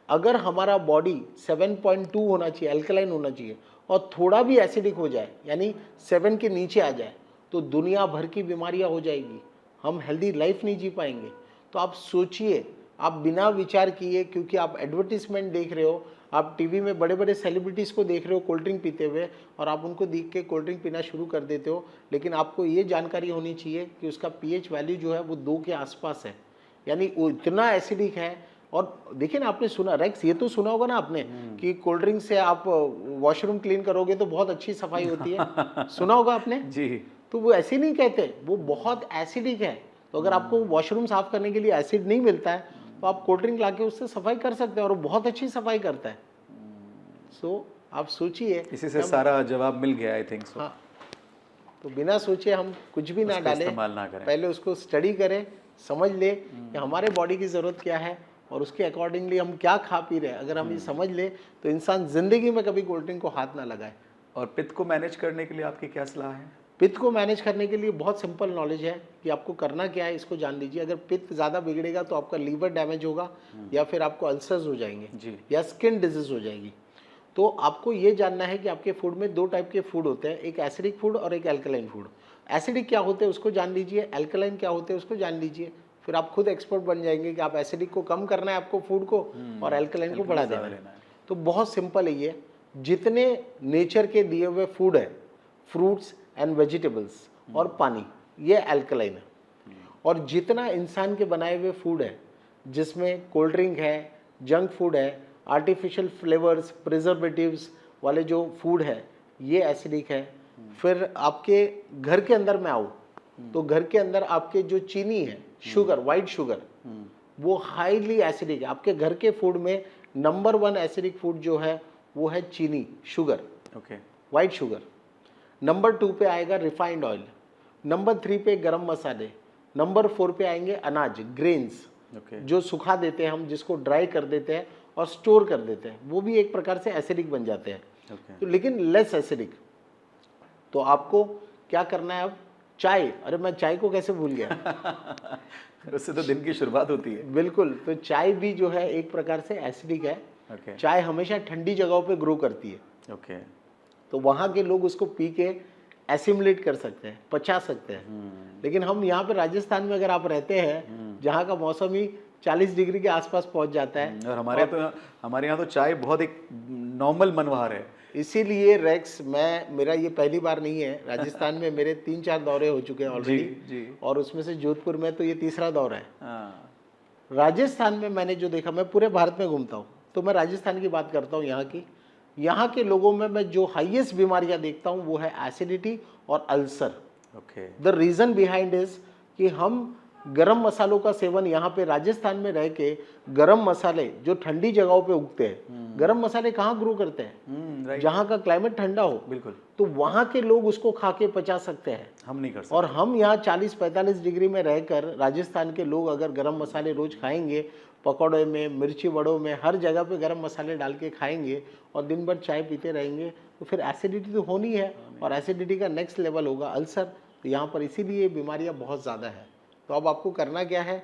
अगर हमारा बॉडी 7.2 होना चाहिए, अल्कलाइन होना चाहिए, और थोड़ा भी एसिडिक हो जाए यानी 7 के नीचे आ जाए तो दुनिया भर की बीमारियां हो जाएगी, हम हेल्दी लाइफ नहीं जी पाएंगे। तो आप सोचिए, आप बिना विचार किए, क्योंकि आप एडवर्टीजमेंट देख रहे हो, आप टीवी में बड़े बड़े सेलिब्रिटीज़ को देख रहे हो कोल्ड ड्रिंक पीते हुए और आप उनको देख के कोल्ड ड्रिंक पीना शुरू कर देते हो, लेकिन आपको ये जानकारी होनी चाहिए कि उसका पीएच वैल्यू जो है वो 2 के आसपास है, यानी वो इतना एसिडिक है। और देखिए ना, आपने सुना रेक्स, ये तो सुना होगा ना आपने कि कोल्ड ड्रिंक से आप वॉशरूम क्लीन करोगे तो बहुत अच्छी सफाई होती है। सुना होगा आपने जी। तो वो ऐसे नहीं कहते, वो बहुत एसिडिक है। तो अगर आपको वॉशरूम साफ करने के लिए एसिड नहीं मिलता है तो आप कोल्ड ड्रिंक लाके उससे सफाई कर सकते हैं और वो बहुत अच्छी सफाई करता है। सो आप सोचिए, इसी से सारा जवाब मिल गया आई थिंक सो। हाँ, तो बिना सोचे हम कुछ भी ना डालें, इस्तेमाल ना करें, पहले उसको स्टडी करें, समझ ले कि हमारे बॉडी की ज़रूरत क्या है और उसके अकॉर्डिंगली हम क्या खा पी रहे हैं। अगर हम ये समझ ले तो इंसान ज़िंदगी में कभी कोल्ड ड्रिंक को हाथ ना लगाए। और पित्त को मैनेज करने के लिए आपकी क्या सलाह है? पित्त को मैनेज करने के लिए बहुत सिंपल नॉलेज है कि आपको करना क्या है, इसको जान लीजिए। अगर पित्त ज़्यादा बिगड़ेगा तो आपका लीवर डैमेज होगा या फिर आपको अल्सर्स हो जाएंगे जी। या स्किन डिजीज हो जाएगी। तो आपको ये जानना है कि आपके फूड में 2 टाइप के फूड होते हैं, एक एसिडिक फूड और एक अल्कलाइन फूड। एसिडिक क्या होते हैं उसको जान लीजिए, अल्कलाइन क्या होते हैं उसको जान लीजिए, फिर आप खुद एक्सपर्ट बन जाएंगे कि आप एसिडिक को कम करना है आपको फूड को और अल्कलाइन को बढ़ा देना है। तो बहुत सिंपल है ये, जितने नेचर के दिए हुए फूड है, फ्रूट्स एंड वेजिटेबल्स और पानी, ये अल्कलाइन है। और जितना इंसान के बनाए हुए फूड है जिसमें कोल्ड ड्रिंक है, जंक फूड है, आर्टिफिशियल फ्लेवर्स, प्रिजर्वेटिव्स वाले जो फूड है, ये एसिडिक है। फिर आपके घर के अंदर में आओ तो घर के अंदर आपके जो चीनी है, शुगर, वाइट शुगर, वो हाईली एसिडिक है। आपके घर के फूड में नंबर 1 एसिडिक फूड जो है वो है चीनी, sugar, okay, white sugar. Number 2 पे आएगा रिफाइंड ऑयल, नंबर 3 पे गरम मसाले, नंबर 4 पे आएंगे अनाज, ग्रेन्स, जो सुखा देते हैं हम, जिसको ड्राई कर देते हैं और स्टोर कर देते हैं, वो भी एक प्रकार से एसिडिक बन जाते हैं। तो लेकिन लेस एसिडिक। तो आपको क्या करना है अब? चाय, अरे मैं चाय को कैसे भूल गया। उससे तो दिन की शुरुआत होती है। बिल्कुल, तो चाय भी जो है एक प्रकार से एसिडिक है। चाय हमेशा ठंडी जगहों पे ग्रो करती है। ओके। तो वहाँ के लोग उसको पी के एसिमुलेट कर सकते हैं, पचा सकते हैं। लेकिन हम यहाँ पे राजस्थान में अगर आप रहते हैं जहाँ का मौसम ही 40 डिग्री के आसपास पहुँच जाता है, और हमारे यहाँ तो चाय बहुत एक नॉर्मल मनवार है। इसीलिए रेक्स, मेरा ये पहली बार नहीं है राजस्थान में, मेरे 3-4 दौरे हो चुके हैं ऑलरेडी, जी। और उसमें से जोधपुर में तो ये तीसरा दौरा है। हाँ। राजस्थान में मैंने जो देखा, मैं पूरे भारत में घूमता हूँ तो मैं राजस्थान की बात करता हूँ, यहाँ के लोगों में मैं जो हाईएस्ट बीमारियाँ देखता हूँ वो है एसिडिटी और ulcer. Okay. The reason behind is कि हम गरम मसालों का सेवन यहाँ पे राजस्थान में रह के, गरम मसाले जो ठंडी जगहों पे उगते हैं, गरम मसाले कहाँ ग्रो करते हैं? राइट। जहाँ का क्लाइमेट ठंडा हो। बिल्कुल। तो वहाँ के लोग उसको खा के पचा सकते हैं, हम नहीं कर सकते। और हम यहाँ 40-45 डिग्री में रहकर राजस्थान के लोग अगर गरम मसाले रोज खाएंगे, पकौड़े में, मिर्ची वड़ों में, हर जगह पे गरम मसाले डाल के खाएंगे और दिन भर चाय पीते रहेंगे, तो फिर एसिडिटी तो होनी है, और एसिडिटी का नेक्स्ट लेवल होगा अल्सर। तो यहाँ पर इसीलिए बीमारियाँ बहुत ज़्यादा है। तो अब आपको करना क्या है?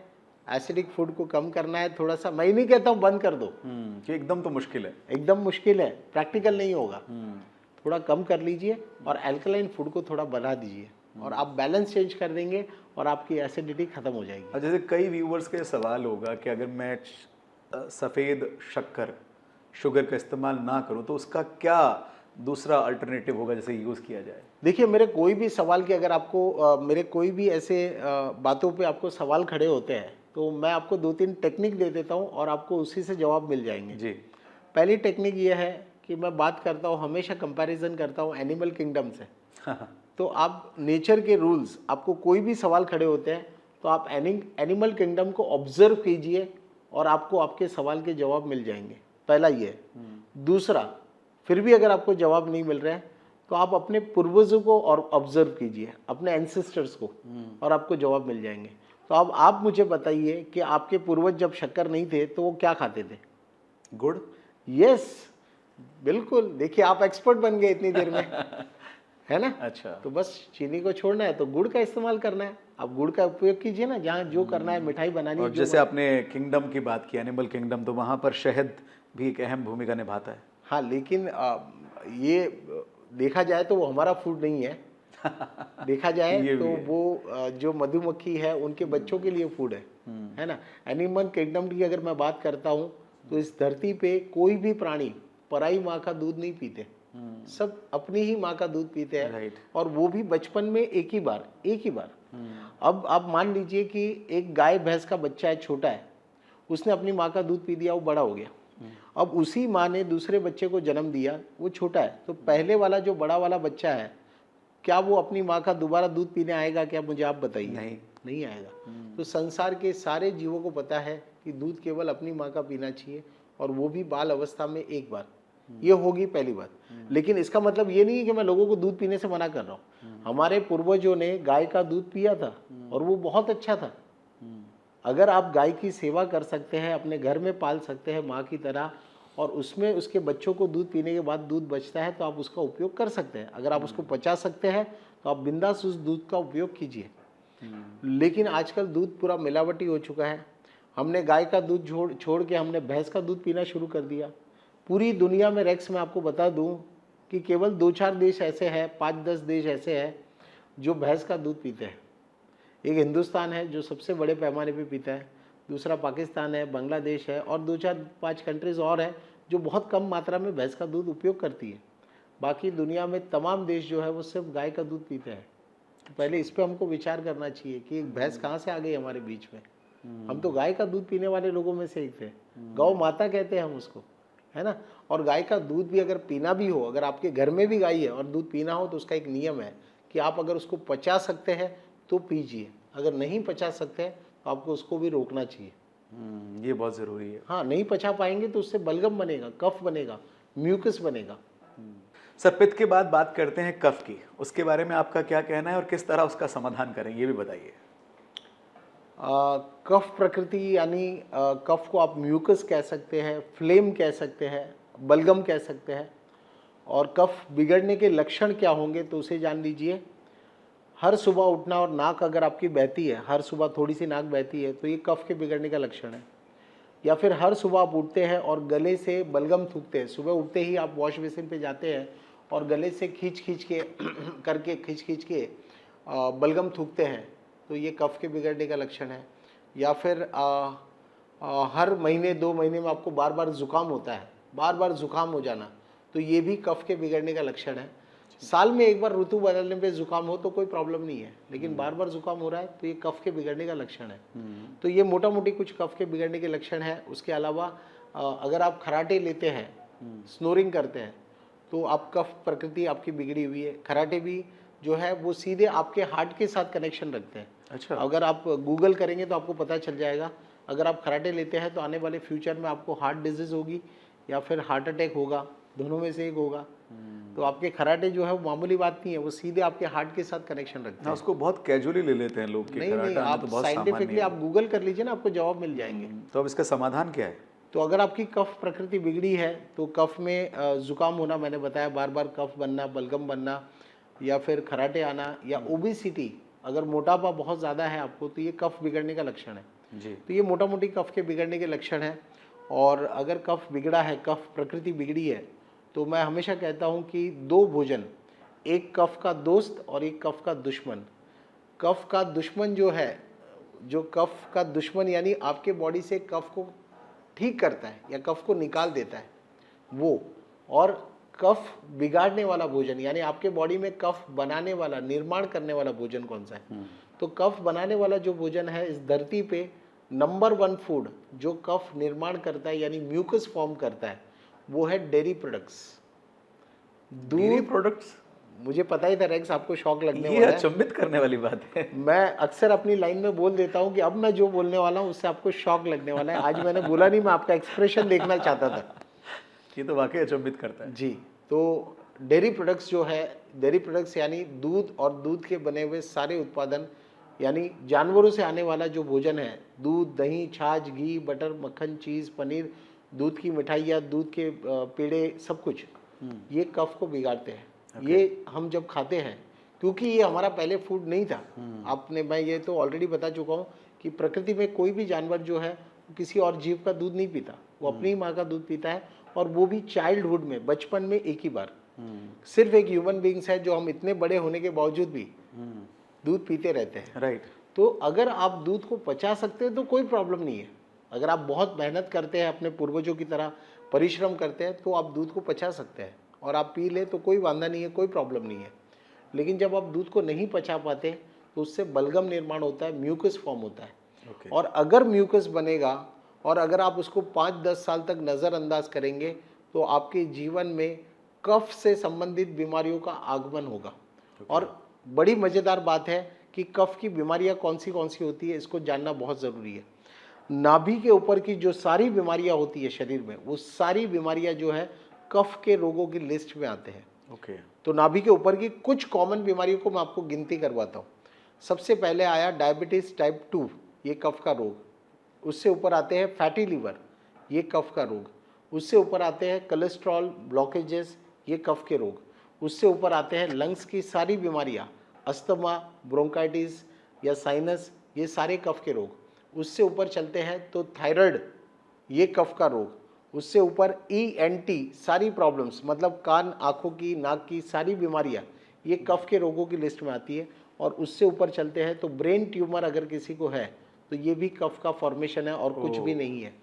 एसिडिक फूड को कम करना है थोड़ा सा। मैं नहीं कहता हूँ बंद कर दो, कि एकदम तो मुश्किल है। एकदम मुश्किल है, प्रैक्टिकल नहीं होगा। थोड़ा कम कर लीजिए और अल्कलाइन फूड को थोड़ा बढ़ा दीजिए, और आप बैलेंस चेंज कर देंगे और आपकी एसिडिटी खत्म हो जाएगी। और जैसे कई व्यूवर्स के सवाल होगा कि अगर मैं सफ़ेद शक्कर, शुगर का इस्तेमाल ना करूं तो उसका क्या दूसरा अल्टरनेटिव होगा जैसे यूज़ किया जाए? देखिए, मेरे कोई भी सवाल की अगर आपको मेरे कोई भी ऐसे बातों पे आपको सवाल खड़े होते हैं तो मैं आपको 2-3 टेक्निक दे देता हूँ और आपको उसी से जवाब मिल जाएंगे। जी। पहली टेक्निक ये है कि मैं बात करता हूँ, हमेशा कंपैरिजन करता हूँ एनिमल किंगडम से। तो आप नेचर के रूल्स, आपको कोई भी सवाल खड़े होते हैं तो आप एनिमल किंगडम को ऑब्जर्व कीजिए और आपको आपके सवाल के जवाब मिल जाएंगे। पहला ये है। दूसरा, फिर भी अगर आपको जवाब नहीं मिल रहा है तो आप अपने पूर्वजों को और ऑब्जर्व कीजिए, अपने एंसेस्टर्स को, और आपको जवाब मिल जाएंगे। तो अब आप मुझे बताइए कि आपके पूर्वज जब शक्कर नहीं थे तो वो क्या खाते थे? गुड़। यस, बिल्कुल। देखिए, आप एक्सपर्ट बन गए इतनी देर में, है ना? अच्छा। तो बस चीनी को छोड़ना है तो गुड़ का इस्तेमाल करना है। आप गुड़ का उपयोग कीजिए ना, जहाँ जो करना है, मिठाई बनानी है। और जैसे आपने किंगडम की बात की, एनिमल किंगडम, तो वहाँ पर शहद भी एक अहम भूमिका निभाता है। हाँ, लेकिन ये देखा जाए तो वो हमारा फूड नहीं है। देखा जाए तो वो जो मधुमक्खी है उनके बच्चों के लिए फूड है ना? एनिमल किंगडम की अगर मैं बात करता हूँ तो इस धरती पे कोई भी प्राणी पराई माँ का दूध नहीं पीते, सब अपनी ही माँ का दूध पीते हैं। राइट। और वो भी बचपन में एक ही बार। अब आप मान लीजिए कि एक गाय भैंस का बच्चा है, छोटा है, उसने अपनी माँ का दूध पी दिया, वो बड़ा हो गया। अब उसी माँ ने दूसरे बच्चे को जन्म दिया, वो छोटा है, तो पहले वाला जो बड़ा वाला बच्चा है, क्या वो अपनी माँ का दोबारा दूध पीने आएगा? क्या मुझे आप बताइए। नहीं आएगा। तो संसार के सारे जीवों को पता है कि दूध केवल अपनी माँ का पीना चाहिए, और वो भी बाल अवस्था में एक बार। ये होगी पहली बात। लेकिन इसका मतलब ये नहीं है कि मैं लोगों को दूध पीने से मना कर रहा हूँ। हमारे पूर्वजों ने गाय का दूध पिया था और वो बहुत अच्छा था। अगर आप गाय की सेवा कर सकते हैं, अपने घर में पाल सकते हैं माँ की तरह, और उसमें उसके बच्चों को दूध पीने के बाद दूध बचता है तो आप उसका उपयोग कर सकते हैं। अगर आप उसको पचा सकते हैं तो आप बिंदास उस दूध का उपयोग कीजिए। लेकिन आजकल दूध पूरा मिलावटी हो चुका है। हमने गाय का दूध छोड़ के हमने भैंस का दूध पीना शुरू कर दिया। पूरी दुनिया में रेक्स में आपको बता दूं कि केवल 2-4 देश ऐसे हैं, 5-10 देश ऐसे हैं जो भैंस का दूध पीते हैं। एक हिंदुस्तान है जो सबसे बड़े पैमाने पे पीता है, दूसरा पाकिस्तान है, बांग्लादेश है, और 2-4-5 कंट्रीज़ और है जो बहुत कम मात्रा में भैंस का दूध उपयोग करती है। बाकी दुनिया में तमाम देश जो है वो सिर्फ गाय का दूध पीते हैं। तो पहले इस पर हमको विचार करना चाहिए कि एक भैंस कहाँ से आ गई हमारे बीच में। हम तो गाय का दूध पीने वाले लोगों में से एक थे। गौ माता कहते हैं हम उसको, है ना? और गाय का दूध भी अगर पीना भी हो, अगर आपके घर में भी गाय है और दूध पीना हो, तो उसका एक नियम है कि आप अगर उसको पचा सकते हैं तो पीजिए, अगर नहीं पचा सकते हैं तो आपको उसको भी रोकना चाहिए। ये बहुत ज़रूरी है। हाँ, नहीं पचा पाएंगे तो उससे बलगम बनेगा, कफ बनेगा, म्यूकस बनेगा। सर, पित्त के बाद बात करते हैं कफ की। उसके बारे में आपका क्या कहना है और किस तरह उसका समाधान करें, ये भी बताइए। कफ प्रकृति यानी कफ को आप म्यूकस कह सकते हैं, फ्लेम कह सकते हैं, बलगम कह सकते हैं। और कफ बिगड़ने के लक्षण क्या होंगे तो उसे जान लीजिए। हर सुबह उठना और नाक अगर आपकी बहती है, हर सुबह थोड़ी सी नाक बहती है, तो ये कफ के बिगड़ने का लक्षण है। या फिर हर सुबह आप उठते हैं और गले से बलगम थूकते हैं, सुबह उठते ही आप वॉश बेसिन पे जाते हैं और गले से खींच खींच के करके खींच खींच के बलगम थूकते हैं तो ये कफ के बिगड़ने का लक्षण है। या फिर हर महीने 2 महीने में आपको बार बार ज़ुकाम होता है, बार बार ज़ुकाम हो जाना, तो ये भी कफ के बिगड़ने का लक्षण है। साल में एक बार ऋतु बदलने पे ज़ुकाम हो तो कोई प्रॉब्लम नहीं है, लेकिन बार बार ज़ुकाम हो रहा है तो ये कफ के बिगड़ने का लक्षण है। तो ये मोटा मोटी कुछ कफ के बिगड़ने के लक्षण है। उसके अलावा अगर आप खराटे लेते हैं, स्नोरिंग करते हैं, तो आप कफ प्रकृति आपकी बिगड़ी हुई है। खराटे भी जो है वो सीधे आपके हार्ट के साथ कनेक्शन रखते हैं। अच्छा। अगर आप गूगल करेंगे तो आपको पता चल जाएगा। अगर आप खराटे लेते हैं तो आने वाले फ्यूचर में आपको हार्ट डिजीज़ होगी या फिर हार्ट अटैक होगा, दोनों में से एक होगा। तो आपके खराटे जो है वो मामूली बात नहीं है, वो सीधे आपके हार्ट के साथ कनेक्शन रखते हैं। उसको बहुत कैजुअली ले लेते हैं लोग कि नहीं नहीं, खराटा आना आप तो बहुत सामान्य साइंटिफिकली है। आप गूगल कर लीजिए ना, आपको जवाब मिल जाएंगे। तो अब इसका समाधान क्या है? तो अगर आपकी कफ प्रकृति बिगड़ी है तो कफ में जुकाम होना, मैंने बताया, बार बार कफ बनना, बलगम बनना, या फिर खराटे आना, या ओबेसिटी, अगर मोटापा बहुत ज़्यादा है आपको तो ये कफ बिगड़ने का लक्षण है। जी। तो ये मोटा मोटी कफ के बिगड़ने के लक्षण हैं। और अगर कफ बिगड़ा है, कफ प्रकृति बिगड़ी है, तो मैं हमेशा कहता हूँ कि 2 भोजन, एक कफ का दोस्त और एक कफ का दुश्मन। कफ का दुश्मन जो है, जो कफ का दुश्मन यानी आपके बॉडी से कफ को ठीक करता है या कफ को निकाल देता है वो, और कफ बिगाड़ने वाला भोजन यानी आपके बॉडी में कफ बनाने वाला, निर्माण करने वाला भोजन कौन सा है? तो कफ बनाने वाला जो भोजन है इस धरती पे नंबर 1 फूड जो कफ निर्माण करता है यानी म्यूकस फॉर्म करता है, वो है डेयरी प्रोडक्ट्स, डेयरी दूध। प्रोडक्ट्स? मुझे पता ही था रेक्स आपको शौक लगने ये वाला है। अचंभित करने वाली बात है। मैं अक्सर अपनी लाइन में बोल देता हूँ कि अब मैं जो बोलने वाला हूँ उससे आपको शौक लगने वाला है। आज मैंने बोला नहीं, मैं आपका एक्सप्रेशन देखना चाहता था। ये तो वाकई अचंभित करता है। जी, तो डेयरी प्रोडक्ट्स जो है, डेयरी प्रोडक्ट्स यानी दूध और दूध के बने हुए सारे उत्पादन, यानी जानवरों से आने वाला जो भोजन है, दूध, दही, छाछ, घी, बटर, मक्खन, चीज़, पनीर, दूध की मिठाइयाँ, दूध के पेड़े, सब कुछ ये कफ को बिगाड़ते हैं। ये हम जब खाते हैं, क्योंकि ये हमारा पहले फूड नहीं था। आपने, मैं ये तो ऑलरेडी बता चुका हूँ कि प्रकृति में कोई भी जानवर जो है वो किसी और जीव का दूध नहीं पीता, वो अपनी माँ का दूध पीता है, और वो भी चाइल्डहुड में, बचपन में एक ही बार। सिर्फ एक ह्यूमन बीइंग्स है जो हम इतने बड़े होने के बावजूद भी दूध पीते रहते हैं। राइट। तो अगर आप दूध को पचा सकते हैं तो कोई प्रॉब्लम नहीं है। अगर आप बहुत मेहनत करते हैं, अपने पूर्वजों की तरह परिश्रम करते हैं, तो आप दूध को पचा सकते हैं और आप पी लें तो कोई वांधा नहीं है, कोई प्रॉब्लम नहीं है। लेकिन जब आप दूध को नहीं पचा पाते तो उससे बलगम निर्माण होता है, म्यूकस फॉर्म होता है। और अगर म्यूकस बनेगा और अगर आप उसको 5-10 साल तक नज़रअंदाज करेंगे तो आपके जीवन में कफ से संबंधित बीमारियों का आगमन होगा। और बड़ी मज़ेदार बात है कि कफ की बीमारियां कौन सी होती है, इसको जानना बहुत ज़रूरी है। नाभि के ऊपर की जो सारी बीमारियां होती है शरीर में, वो सारी बीमारियां जो है कफ के रोगों की लिस्ट में आते हैं। तो नाभि के ऊपर की कुछ कॉमन बीमारियों को मैं आपको गिनती करवाता हूँ। सबसे पहले आया डायबिटीज़ टाइप 2, ये कफ का रोग। उससे ऊपर आते हैं फैटी लीवर, ये कफ का रोग। उससे ऊपर आते हैं कोलेस्ट्रॉल ब्लॉकेजेस, ये कफ के रोग। उससे ऊपर आते हैं लंग्स की सारी बीमारियाँ, अस्थमा, ब्रोंकाइटिस या साइनस, ये सारे कफ के रोग। उससे ऊपर चलते हैं तो थायराइड, ये कफ का रोग। उससे ऊपर ENT सारी प्रॉब्लम्स, मतलब कान, आँखों की, नाक की सारी बीमारियाँ, ये कफ के रोगों की लिस्ट में आती है। और उससे ऊपर चलते हैं तो ब्रेन ट्यूमर अगर किसी को है तो ये भी कफ का फॉर्मेशन है और कुछ भी नहीं है।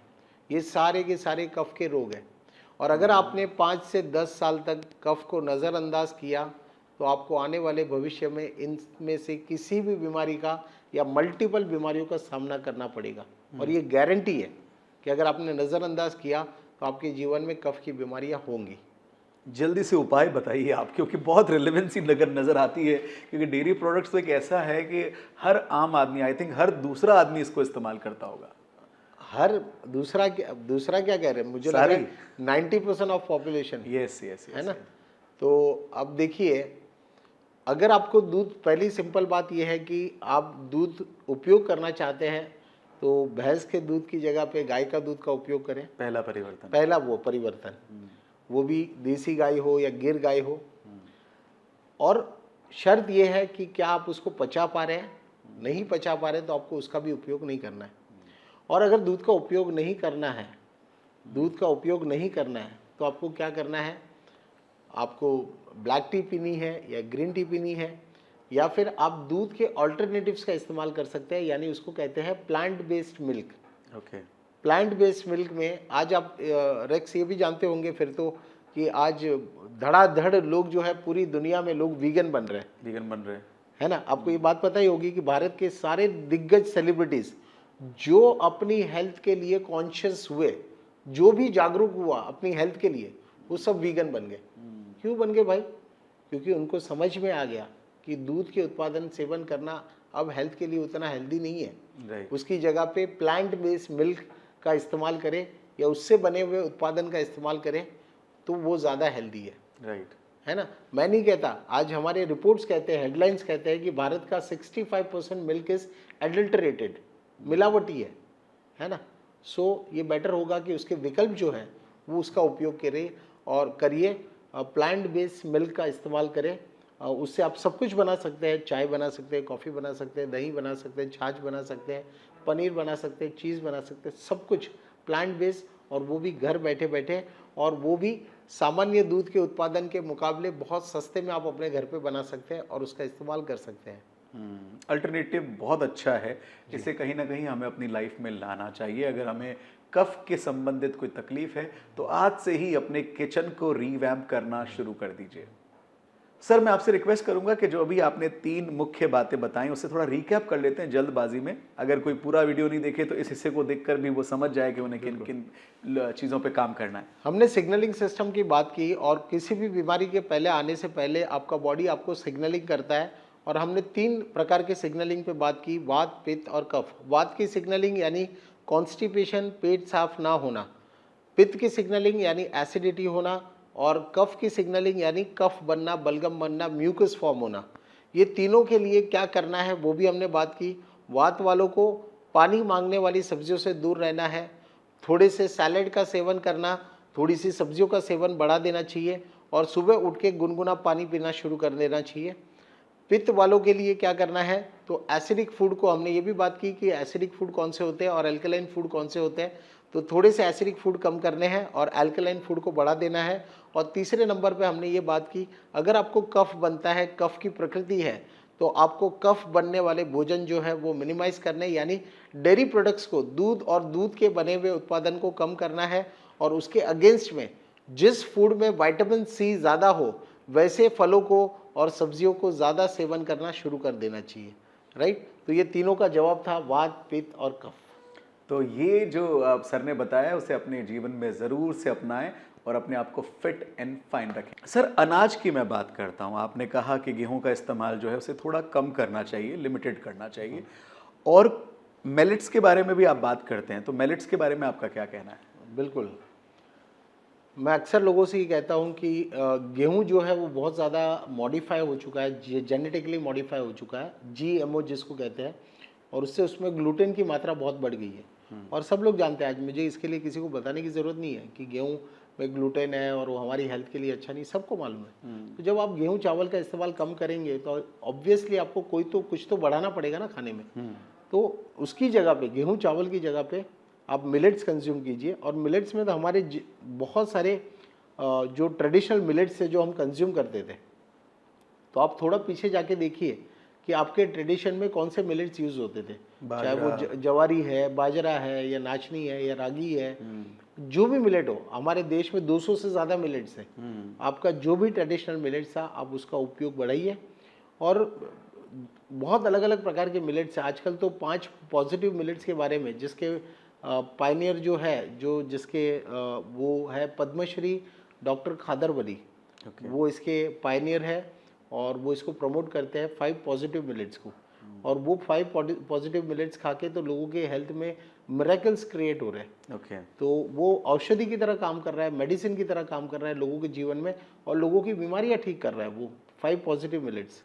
ये सारे के सारे कफ के रोग हैं। और अगर आपने 5 से 10 साल तक कफ को नज़रअंदाज किया तो आपको आने वाले भविष्य में इनमें से किसी भी बीमारी का या मल्टीपल बीमारियों का सामना करना पड़ेगा। और ये गारंटी है कि अगर आपने नज़रअंदाज किया तो आपके जीवन में कफ की बीमारियां होंगी। जल्दी से उपाय बताइए आप, क्योंकि बहुत रिलेवेंसी नज़र आती है, क्योंकि डेयरी प्रोडक्ट्स तो एक ऐसा है कि हर आम आदमी, आई थिंक हर दूसरा आदमी इसको इस्तेमाल करता होगा। हर दूसरा क्या कह रहे हैं? मुझे लग रहा है 90% ऑफ पॉपुलेशन। यस, है ना? तो अब देखिए, अगर आपको दूध, पहली सिंपल बात यह है कि आप दूध उपयोग करना चाहते हैं तो भैंस के दूध की जगह पे गाय का दूध का उपयोग करें। पहला परिवर्तन, पहला वो परिवर्तन, वो भी देसी गाय हो या गिर गाय हो। और शर्त यह है कि क्या आप उसको पचा पा रहे हैं। नहीं पचा पा रहे तो आपको उसका भी उपयोग नहीं करना है। और अगर दूध का उपयोग नहीं करना है, तो आपको क्या करना है? आपको ब्लैक टी पीनी है या ग्रीन टी पीनी है, या फिर आप दूध के ऑल्टरनेटिव्स का इस्तेमाल कर सकते हैं, यानी उसको कहते हैं plant based milk. Okay. Plant based milk में आज आप रेक्स ये भी जानते होंगे फिर तो कि आज धड़ाधड़ लोग जो है पूरी दुनिया में लोग वीगन बन रहे हैं, वीगन बन रहे हैं। है ना। आपको ये बात पता ही होगी कि भारत के सारे दिग्गज सेलिब्रिटीज जो अपनी हेल्थ के लिए कॉन्शियस हुए, जो भी जागरूक हुआ अपनी हेल्थ के लिए, वो सब वीगन बन गए। क्यों बन गए भाई? क्योंकि उनको समझ में आ गया कि दूध के उत्पादन सेवन करना अब हेल्थ के लिए उतना हेल्दी नहीं है। राइट। उसकी जगह पे प्लांट बेस्ड मिल्क का इस्तेमाल करें या उससे बने हुए उत्पादन का इस्तेमाल करें तो वो ज़्यादा हेल्दी है। राइट। है ना। मैं नहीं कहता, आज हमारे रिपोर्ट्स कहते हैं, हेडलाइंस कहते हैं कि भारत का 65% मिल्क इज एडल्टरेटेड, मिलावटी है ना। सो ये बेटर होगा कि उसके विकल्प जो है वो उसका उपयोग करें और करिए, प्लांट बेस्ड मिल्क का इस्तेमाल करें। उससे आप सब कुछ बना सकते हैं, चाय बना सकते हैं, कॉफ़ी बना सकते हैं, दही बना सकते हैं, छाछ बना सकते हैं, पनीर बना सकते हैं, चीज़ बना सकते हैं, सब कुछ प्लांट बेस्ड, और वो भी घर बैठे बैठे, और वो भी सामान्य दूध के उत्पादन के मुकाबले बहुत सस्ते में आप अपने घर पे बना सकते हैं और उसका इस्तेमाल कर सकते हैं। अल्टरनेटिव बहुत अच्छा है, इसे कहीं ना कहीं हमें अपनी लाइफ में लाना चाहिए। अगर हमें कफ के संबंधित कोई तकलीफ है तो आज से ही अपने किचन को रीवैम्प करना शुरू कर दीजिए। सर, मैं आपसे रिक्वेस्ट करूंगा कि जो अभी आपने 3 मुख्य बातें बताई उससे थोड़ा रिकैप कर लेते हैं जल्दबाजी में। अगर कोई पूरा वीडियो नहीं देखे तो इस हिस्से को देखकर भी वो समझ जाए कि उन्हें किन किन चीज़ों पे काम करना है। हमने सिग्नलिंग सिस्टम की बात की, और किसी भी बीमारी के पहले आने से पहले आपका बॉडी आपको सिग्नलिंग करता है, और हमने 3 प्रकार के सिग्नलिंग पे बात की, वात, पित्त और कफ। वात की सिग्नलिंग यानी कॉन्स्टिपेशन, पेट साफ ना होना। पित्त की सिग्नलिंग यानी एसिडिटी होना, और कफ की सिग्नलिंग यानी कफ बनना, बलगम बनना, म्यूकस फॉर्म होना। ये तीनों के लिए क्या करना है वो भी हमने बात की। वात वालों को पानी मांगने वाली सब्जियों से दूर रहना है, थोड़े से सैलेड का सेवन करना, थोड़ी सी सब्जियों का सेवन बढ़ा देना चाहिए, और सुबह उठ के गुनगुना पानी पीना शुरू कर देना चाहिए। पित्त वालों के लिए क्या करना है, तो एसिडिक फूड को हमने ये भी बात की कि एसिडिक फूड कौन से होते हैं और अल्कलाइन फूड कौन से होते हैं। तो थोड़े से एसिडिक फूड कम करने हैं और अल्कलाइन फूड को बढ़ा देना है। और तीसरे नंबर पे हमने ये बात की, अगर आपको कफ बनता है, कफ की प्रकृति है, तो आपको कफ बनने वाले भोजन जो है वो मिनिमाइज करने, यानी डेयरी प्रोडक्ट्स को, दूध और दूध के बने हुए उत्पादन को कम करना है। और उसके अगेंस्ट में जिस फूड में विटामिन सी ज़्यादा हो वैसे फलों को और सब्जियों को ज़्यादा सेवन करना शुरू कर देना चाहिए। राइट। तो ये तीनों का जवाब था, वात, पित्त और कफ। तो ये जो आप सर ने बताया उसे अपने जीवन में ज़रूर से अपनाएं और अपने आप को फिट एंड फाइन रखें। सर, अनाज की मैं बात करता हूँ। आपने कहा कि गेहूं का इस्तेमाल जो है उसे थोड़ा कम करना चाहिए, लिमिटेड करना चाहिए, और मिलेट्स के बारे में भी आप बात करते हैं, तो मिलेट्स के बारे में आपका क्या कहना है? बिल्कुल, मैं अक्सर लोगों से ये कहता हूँ कि गेहूं जो है वो बहुत ज़्यादा मॉडिफाई हो चुका है, जेनेटिकली मॉडिफाई हो चुका है, जीएमओ जिसको कहते हैं, और उससे उसमें ग्लूटेन की मात्रा बहुत बढ़ गई है। और सब लोग जानते हैं, आज मुझे इसके लिए किसी को बताने की ज़रूरत नहीं है कि गेहूं में ग्लूटेन है और वो हमारी हेल्थ के लिए अच्छा नहीं, सबको मालूम है। तो जब आप गेहूँ चावल का इस्तेमाल कम करेंगे तो ऑब्वियसली आपको कोई तो कुछ तो बढ़ाना पड़ेगा ना खाने में। तो उसकी जगह पे, गेहूँ चावल की जगह पे आप मिलेट्स कंज्यूम कीजिए। और मिलेट्स में तो हमारे बहुत सारे जो ट्रेडिशनल मिलेट्स है जो हम कंज्यूम करते थे, तो आप थोड़ा पीछे जाके देखिए कि आपके ट्रेडिशन में कौन से मिलेट्स यूज़ होते थे, चाहे वो जवारी है, बाजरा है, या नाचनी है, या रागी है, जो भी मिलेट हो। हमारे देश में 200 से ज़्यादा मिलेट्स हैं। आपका जो भी ट्रेडिशनल मिलेट्स था आप उसका उपयोग बढ़ाइए। और बहुत अलग अलग प्रकार के मिलेट्स हैं। आजकल तो 5 पॉजिटिव मिलेट्स के बारे में, जिसके पायनियर जो है, जो जिसके वो है पद्मश्री डॉक्टर खादर वली, वो इसके पायनियर है और वो इसको प्रमोट करते हैं 5 पॉजिटिव मिलेट्स को। और वो 5 पॉजिटिव मिलेट्स खा के तो लोगों के हेल्थ में मिरेकल्स क्रिएट हो रहे हैं। तो वो औषधि की तरह काम कर रहा है, मेडिसिन की तरह काम कर रहा है लोगों के जीवन में, और लोगों की बीमारियां ठीक कर रहा है वो 5 पॉजिटिव मिलेट्स।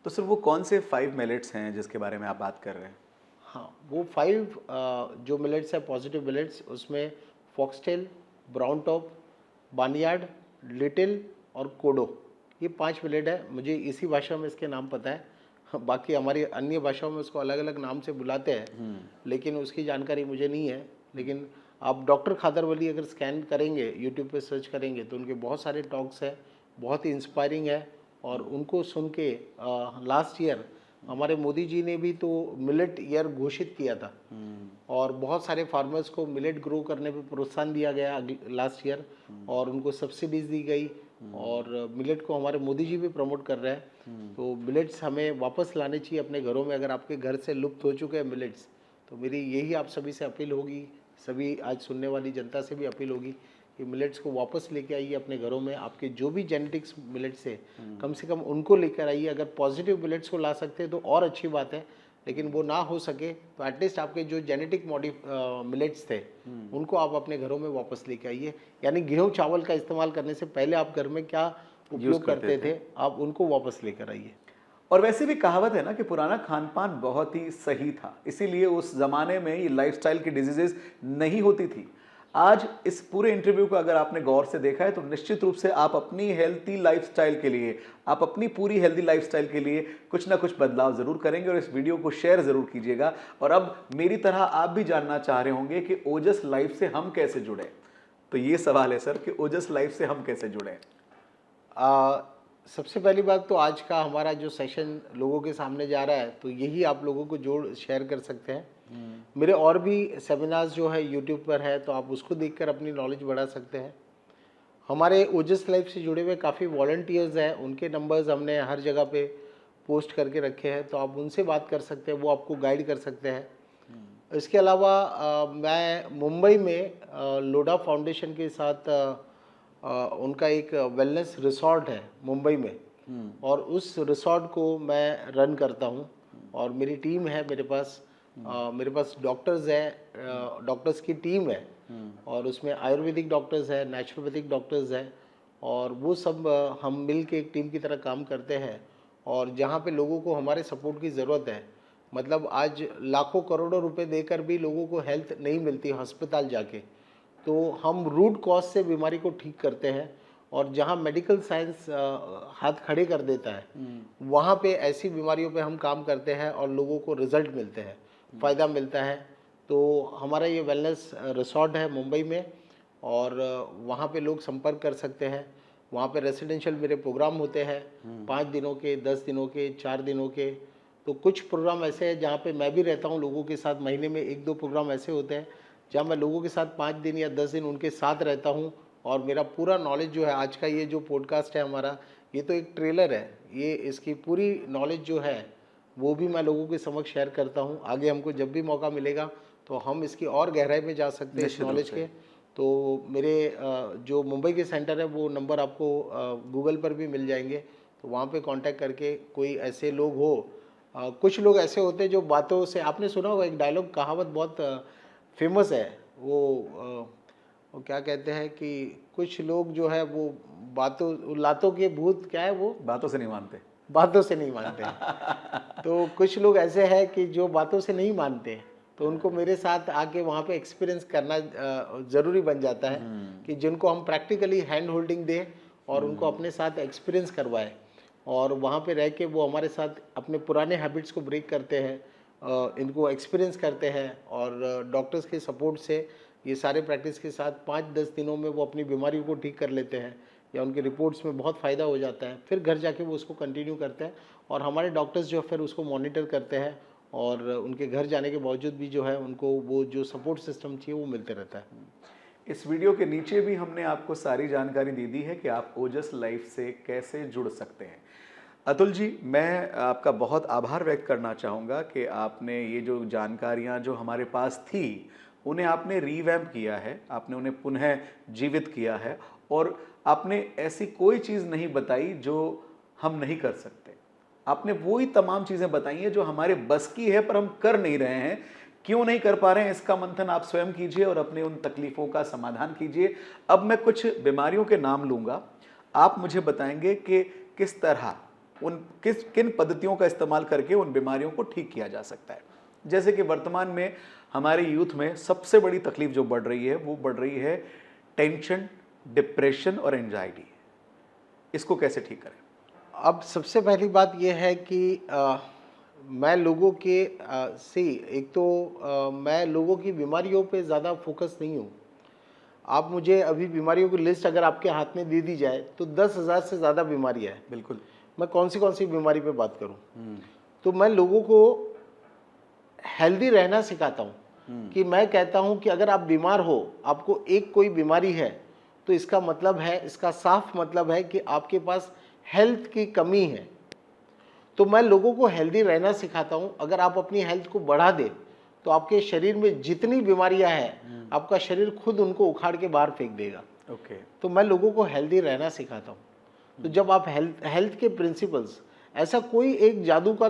तो सर, वो कौन से 5 मिलेट्स हैं जिसके बारे में आप बात कर रहे हैं? हाँ, वो 5 जो मिलेट्स है पॉजिटिव मिलेट्स, उसमें foxtail, brown top, barnyard, little और कोडो, ये 5 मिलेट है। मुझे इसी भाषा में इसके नाम पता है, बाकी हमारी अन्य भाषाओं में उसको अलग अलग नाम से बुलाते हैं, लेकिन उसकी जानकारी मुझे नहीं है। लेकिन आप डॉक्टर खादर वली अगर स्कैन करेंगे, यूट्यूब पे सर्च करेंगे, तो उनके बहुत सारे टॉक्स हैं बहुत ही इंस्पायरिंग है। और उनको सुन के लास्ट ईयर हमारे मोदी जी ने भी तो मिलेट ईयर घोषित किया था और बहुत सारे फार्मर्स को मिलेट ग्रो करने पे प्रोत्साहन दिया गया लास्ट ईयर और उनको सब्सिडीज दी गई और मिलेट को हमारे मोदी जी भी प्रमोट कर रहे हैं। तो मिलेट्स हमें वापस लाने चाहिए अपने घरों में। अगर आपके घर से लुप्त हो चुके हैं मिलेट्स, तो मेरी यही आप सभी से अपील होगी, सभी आज सुनने वाली जनता से भी अपील होगी कि मिलेट्स को वापस लेके आइए अपने घरों में। आपके जो भी जेनेटिक्स मिलेट्स है कम से कम उनको लेकर आइए। अगर पॉजिटिव मिलेट्स को ला सकते हैं तो और अच्छी बात है, लेकिन वो ना हो सके तो एटलीस्ट आपके जो जेनेटिक मिलेट्स थे उनको आप अपने घरों में वापस लेके आइए। यानी गेहूँ चावल का इस्तेमाल करने से पहले आप घर में क्या उपयोग करते थे, आप उनको वापस लेकर आइए। और वैसे भी कहावत है ना कि पुराना खान पान बहुत ही सही था, इसीलिए उस जमाने में ये लाइफस्टाइल की डिजीजेस नहीं होती थी। आज इस पूरे इंटरव्यू को अगर आपने गौर से देखा है तो निश्चित रूप से आप अपनी हेल्थी लाइफस्टाइल के लिए, आप अपनी पूरी हेल्थी लाइफस्टाइल के लिए कुछ ना कुछ बदलाव जरूर करेंगे और इस वीडियो को शेयर जरूर कीजिएगा। और अब मेरी तरह आप भी जानना चाह रहे होंगे कि ओजस लाइफ से हम कैसे जुड़े। तो ये सवाल है सर कि ओजस लाइफ से हम कैसे जुड़े। सबसे पहली बात तो आज का हमारा जो सेशन लोगों के सामने जा रहा है तो यही आप लोगों को जोड़ शेयर कर सकते हैं। मेरे और भी सेमिनार्स जो है यूट्यूब पर है तो आप उसको देखकर अपनी नॉलेज बढ़ा सकते हैं। हमारे ओजस लाइफ से जुड़े हुए काफ़ी वॉलंटियर्स हैं, उनके नंबर्स हमने हर जगह पे पोस्ट करके रखे हैं, तो आप उनसे बात कर सकते हैं, वो आपको गाइड कर सकते हैं। इसके अलावा मैं मुंबई में लोडा फाउंडेशन के साथ उनका एक वेलनेस रिसॉर्ट है मुंबई में और उस रिसॉर्ट को मैं रन करता हूँ और मेरी टीम है मेरे पास डॉक्टर्स है, डॉक्टर्स की टीम है और उसमें आयुर्वेदिक डॉक्टर्स है, नेचुरोपैथिक डॉक्टर्स है और वो सब हम मिल के एक टीम की तरह काम करते हैं। और जहाँ पे लोगों को हमारे सपोर्ट की ज़रूरत है, मतलब आज लाखों करोड़ों रुपए देकर भी लोगों को हेल्थ नहीं मिलती अस्पताल जाके, तो हम रूट कॉज से बीमारी को ठीक करते हैं और जहाँ मेडिकल साइंस हाथ खड़े कर देता है वहाँ पे ऐसी बीमारियों पे हम काम करते हैं और लोगों को रिजल्ट मिलते हैं, फ़ायदा मिलता है। तो हमारा ये वेलनेस रिसॉर्ट है मुंबई में और वहाँ पे लोग संपर्क कर सकते हैं। वहाँ पे रेसिडेंशियल मेरे प्रोग्राम होते हैं 5 दिनों के, 10 दिनों के, 4 दिनों के। तो कुछ प्रोग्राम ऐसे हैं जहाँ पे मैं भी रहता हूँ लोगों के साथ। महीने में 1-2 प्रोग्राम ऐसे होते हैं जहाँ मैं लोगों के साथ 5 दिन या 10 दिन उनके साथ रहता हूँ और मेरा पूरा नॉलेज जो है, आज का ये जो पॉडकास्ट है हमारा, ये तो एक ट्रेलर है, ये इसकी पूरी नॉलेज जो है वो भी मैं लोगों के समक्ष शेयर करता हूँ। आगे हमको जब भी मौका मिलेगा तो हम इसकी और गहराई में जा सकते हैं इस नॉलेज के। तो मेरे जो मुंबई के सेंटर है वो नंबर आपको गूगल पर भी मिल जाएंगे, तो वहाँ पे कांटेक्ट करके कोई ऐसे लोग हो, कुछ लोग ऐसे होते हैं जो बातों से, आपने सुना होगा एक डायलॉग, कहावत बहुत फेमस है, वो क्या कहते हैं कि कुछ लोग जो है वो लातों के भूत, क्या है वो, बातों से नहीं मानते, बातों से नहीं मानते। तो कुछ लोग ऐसे हैं कि जो बातों से नहीं मानते, तो उनको मेरे साथ आके वहाँ पे एक्सपीरियंस करना ज़रूरी बन जाता है कि जिनको हम प्रैक्टिकली हैंड होल्डिंग दें और उनको अपने साथ एक्सपीरियंस करवाएं और वहाँ पे रह के वो हमारे साथ अपने पुराने हैबिट्स को ब्रेक करते हैं, इनको एक्सपीरियंस करते हैं और डॉक्टर्स के सपोर्ट से ये सारे प्रैक्टिस के साथ 5-10 दिनों में वो अपनी बीमारी को ठीक कर लेते हैं या उनके रिपोर्ट्स में बहुत फ़ायदा हो जाता है। फिर घर जाके वो उसको कंटिन्यू करते हैं और हमारे डॉक्टर्स जो फिर उसको मॉनिटर करते हैं और उनके घर जाने के बावजूद भी जो है उनको वो जो सपोर्ट सिस्टम चाहिए वो मिलते रहता है। इस वीडियो के नीचे भी हमने आपको सारी जानकारी दे दी है कि आप ओजस लाइफ से कैसे जुड़ सकते हैं। अतुल जी, मैं आपका बहुत आभार व्यक्त करना चाहूँगा कि आपने ये जो जानकारियाँ जो हमारे पास थी उन्हें आपने रीवैम्प किया है, आपने उन्हें पुनः जीवित किया है और आपने ऐसी कोई चीज़ नहीं बताई जो हम नहीं कर सकते। आपने वही तमाम चीज़ें बताई हैं जो हमारे बस की है पर हम कर नहीं रहे हैं। क्यों नहीं कर पा रहे हैं इसका मंथन आप स्वयं कीजिए और अपने उन तकलीफ़ों का समाधान कीजिए। अब मैं कुछ बीमारियों के नाम लूँगा, आप मुझे बताएंगे कि किस तरह किन पद्धतियों का इस्तेमाल करके उन बीमारियों को ठीक किया जा सकता है। जैसे कि वर्तमान में हमारे यूथ में सबसे बड़ी तकलीफ जो बढ़ रही है वो बढ़ रही है टेंशन, डिप्रेशन और एंजाइटी। इसको कैसे ठीक करें? अब सबसे पहली बात यह है कि मैं लोगों के मैं लोगों की बीमारियों पे ज़्यादा फोकस नहीं हूँ। आप मुझे अभी बीमारियों की लिस्ट अगर आपके हाथ में दे दी जाए तो 10,000 से ज़्यादा बीमारियां हैं। बिल्कुल। मैं कौन सी बीमारी पे बात करूं? तो मैं लोगों को हेल्दी रहना सिखाता हूं कि मैं कहता हूं कि अगर आप बीमार हो, आपको एक कोई बीमारी है, तो इसका मतलब है, इसका साफ मतलब है कि आपके पास हेल्थ की कमी है। तो मैं लोगों को हेल्दी रहना सिखाता हूं। अगर आप अपनी हेल्थ को बढ़ा दे तो आपके शरीर में जितनी बीमारियां हैं, आपका शरीर खुद उनको उखाड़ के बाहर फेंक देगा। ओके। तो मैं लोगों को हेल्दी रहना सिखाता हूं। तो जब आप हेल्थ के प्रिंसिपल्स, ऐसा कोई एक जादू का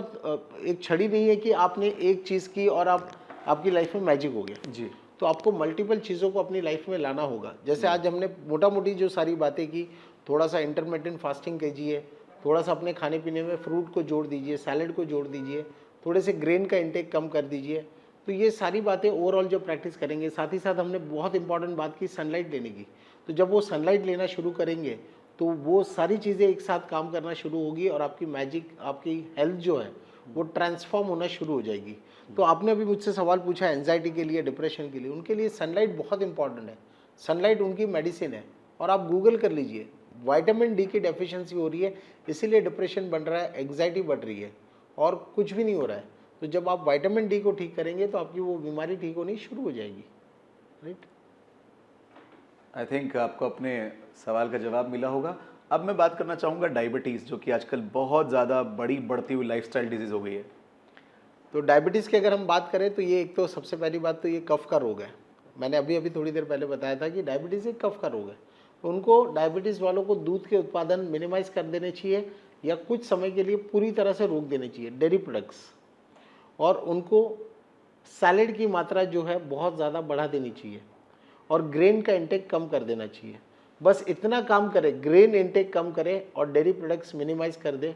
एक छड़ी नहीं है कि आपने एक चीज़ की और आपकी लाइफ में मैजिक हो गया जी। तो आपको मल्टीपल चीज़ों को अपनी लाइफ में लाना होगा। जैसे आज हमने मोटा मोटी जो सारी बातें की, थोड़ा सा इंटरमिटेंट फास्टिंग कीजिए, थोड़ा सा अपने खाने पीने में फ्रूट को जोड़ दीजिए, सैलड को जोड़ दीजिए, थोड़े से ग्रेन का इंटेक कम कर दीजिए। तो ये सारी बातें ओवरऑल जो प्रैक्टिस करेंगे, साथ ही साथ हमने बहुत इंपॉर्टेंट बात की सनलाइट लेने की। तो जब वो सनलाइट लेना शुरू करेंगे तो वो सारी चीज़ें एक साथ काम करना शुरू होगी और आपकी मैजिक, आपकी हेल्थ जो है वो ट्रांसफॉर्म होना शुरू हो जाएगी। तो आपने अभी मुझसे सवाल पूछा एंजाइटी के लिए, डिप्रेशन के लिए, उनके लिए सनलाइट बहुत इंपॉर्टेंट है। सनलाइट उनकी मेडिसिन है। और आप गूगल कर लीजिए, विटामिन डी की डेफिशिएंसी हो रही है, इसीलिए डिप्रेशन बढ़ रहा है, एंजाइटी बढ़ रही है, और कुछ भी नहीं हो रहा है। तो जब आप विटामिन डी को ठीक करेंगे तो आपकी वो बीमारी ठीक होनी शुरू हो जाएगी। राइट। आई थिंक आपको अपने सवाल का जवाब मिला होगा। अब मैं बात करना चाहूँगा डायबिटीज़, जो कि आजकल बहुत ज़्यादा बड़ी बढ़ती हुई लाइफस्टाइल डिजीज़ हो गई है। तो डायबिटीज़ की अगर हम बात करें तो ये एक तो सबसे पहली बात तो ये कफ का रोग है। मैंने अभी थोड़ी देर पहले बताया था कि डायबिटीज़ एक कफ का रोग है। तो उनको, डायबिटीज़ वालों को दूध के उत्पादन मिनिमाइज़ कर देने चाहिए या कुछ समय के लिए पूरी तरह से रोक देने चाहिए, डेयरी प्रोडक्ट्स। और उनको सैलेड की मात्रा जो है बहुत ज़्यादा बढ़ा देनी चाहिए और ग्रेन का इंटेक कम कर देना चाहिए। बस इतना काम करें, ग्रेन इंटेक कम करें और डेयरी प्रोडक्ट्स मिनिमाइज़ कर दें,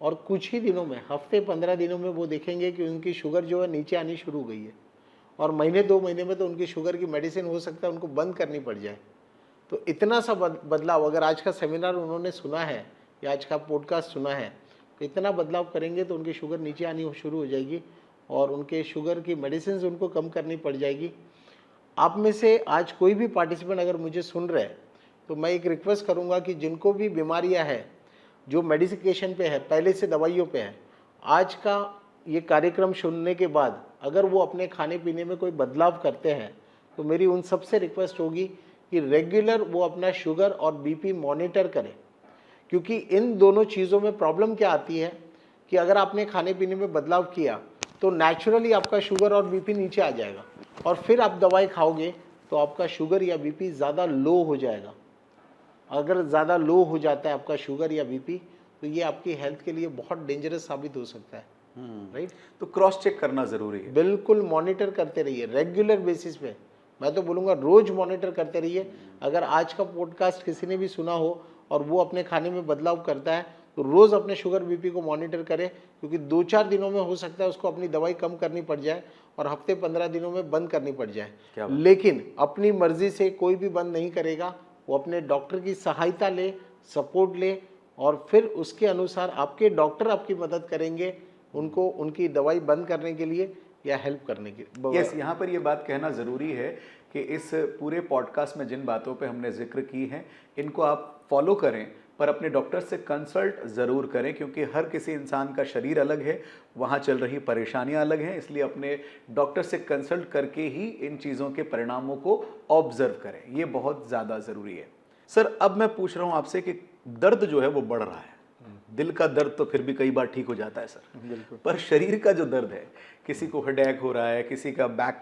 और कुछ ही दिनों में, हफ्ते 15 दिनों में वो देखेंगे कि उनकी शुगर जो है नीचे आनी शुरू हो गई है। और महीने 2 महीने में तो उनकी शुगर की मेडिसिन हो सकता है उनको बंद करनी पड़ जाए। तो इतना सा बदलाव, अगर आज का सेमिनार उन्होंने सुना है या आज का पॉडकास्ट सुना है, तो इतना बदलाव करेंगे तो उनकी शुगर नीचे आनी शुरू हो जाएगी और उनके शुगर की मेडिसिन उनको कम करनी पड़ जाएगी। आप में से आज कोई भी पार्टिसिपेंट अगर मुझे सुन रहे हैं तो मैं एक रिक्वेस्ट करूंगा कि जिनको भी बीमारियां हैं, जो मेडिकेशन पे है, पहले से दवाइयों पे है, आज का ये कार्यक्रम सुनने के बाद अगर वो अपने खाने पीने में कोई बदलाव करते हैं तो मेरी उन सबसे रिक्वेस्ट होगी कि रेगुलर वो अपना शुगर और बीपी मॉनिटर करें। क्योंकि इन दोनों चीज़ों में प्रॉब्लम क्या आती है कि अगर आपने खाने पीने में बदलाव किया तो नेचुरली आपका शुगर और बीपी नीचे आ जाएगा और फिर आप दवाई खाओगे तो आपका शुगर या बीपी ज़्यादा लो हो जाएगा। अगर ज़्यादा लो हो जाता है आपका शुगर या बीपी तो ये आपकी हेल्थ के लिए बहुत डेंजरस साबित हो सकता है। राइट। तो क्रॉस चेक करना ज़रूरी है। बिल्कुल मॉनिटर करते रहिए रेगुलर बेसिस पे। मैं तो बोलूँगा रोज मॉनिटर करते रहिए। अगर आज का पॉडकास्ट किसी ने भी सुना हो और वो अपने खाने में बदलाव करता है तो रोज़ अपने शुगर बीपी को मॉनिटर करें, क्योंकि 2-4 दिनों में हो सकता है उसको अपनी दवाई कम करनी पड़ जाए और हफ्ते 15 दिनों में बंद करनी पड़ जाए। लेकिन अपनी मर्जी से कोई भी बंद नहीं करेगा, वो अपने डॉक्टर की सहायता ले, सपोर्ट ले और फिर उसके अनुसार आपके डॉक्टर आपकी मदद करेंगे उनको उनकी दवाई बंद करने के लिए या हेल्प करने के लिए। यस, यहाँ पर ये बात कहना ज़रूरी है कि इस पूरे पॉडकास्ट में जिन बातों पे हमने जिक्र की हैं इनको आप फॉलो करें, पर अपने डॉक्टर से कंसल्ट ज़रूर करें, क्योंकि हर किसी इंसान का शरीर अलग है, वहाँ चल रही परेशानियाँ अलग हैं, इसलिए अपने डॉक्टर से कंसल्ट करके ही इन चीज़ों के परिणामों को ऑब्जर्व करें। ये बहुत ज़्यादा ज़रूरी है। सर, अब मैं पूछ रहा हूँ आपसे कि दर्द जो है वो बढ़ रहा है। दिल का दर्द तो फिर भी कई बार ठीक हो जाता है सर, पर शरीर का जो दर्द है, किसी को हेडेक हो रहा है, किसी का बैक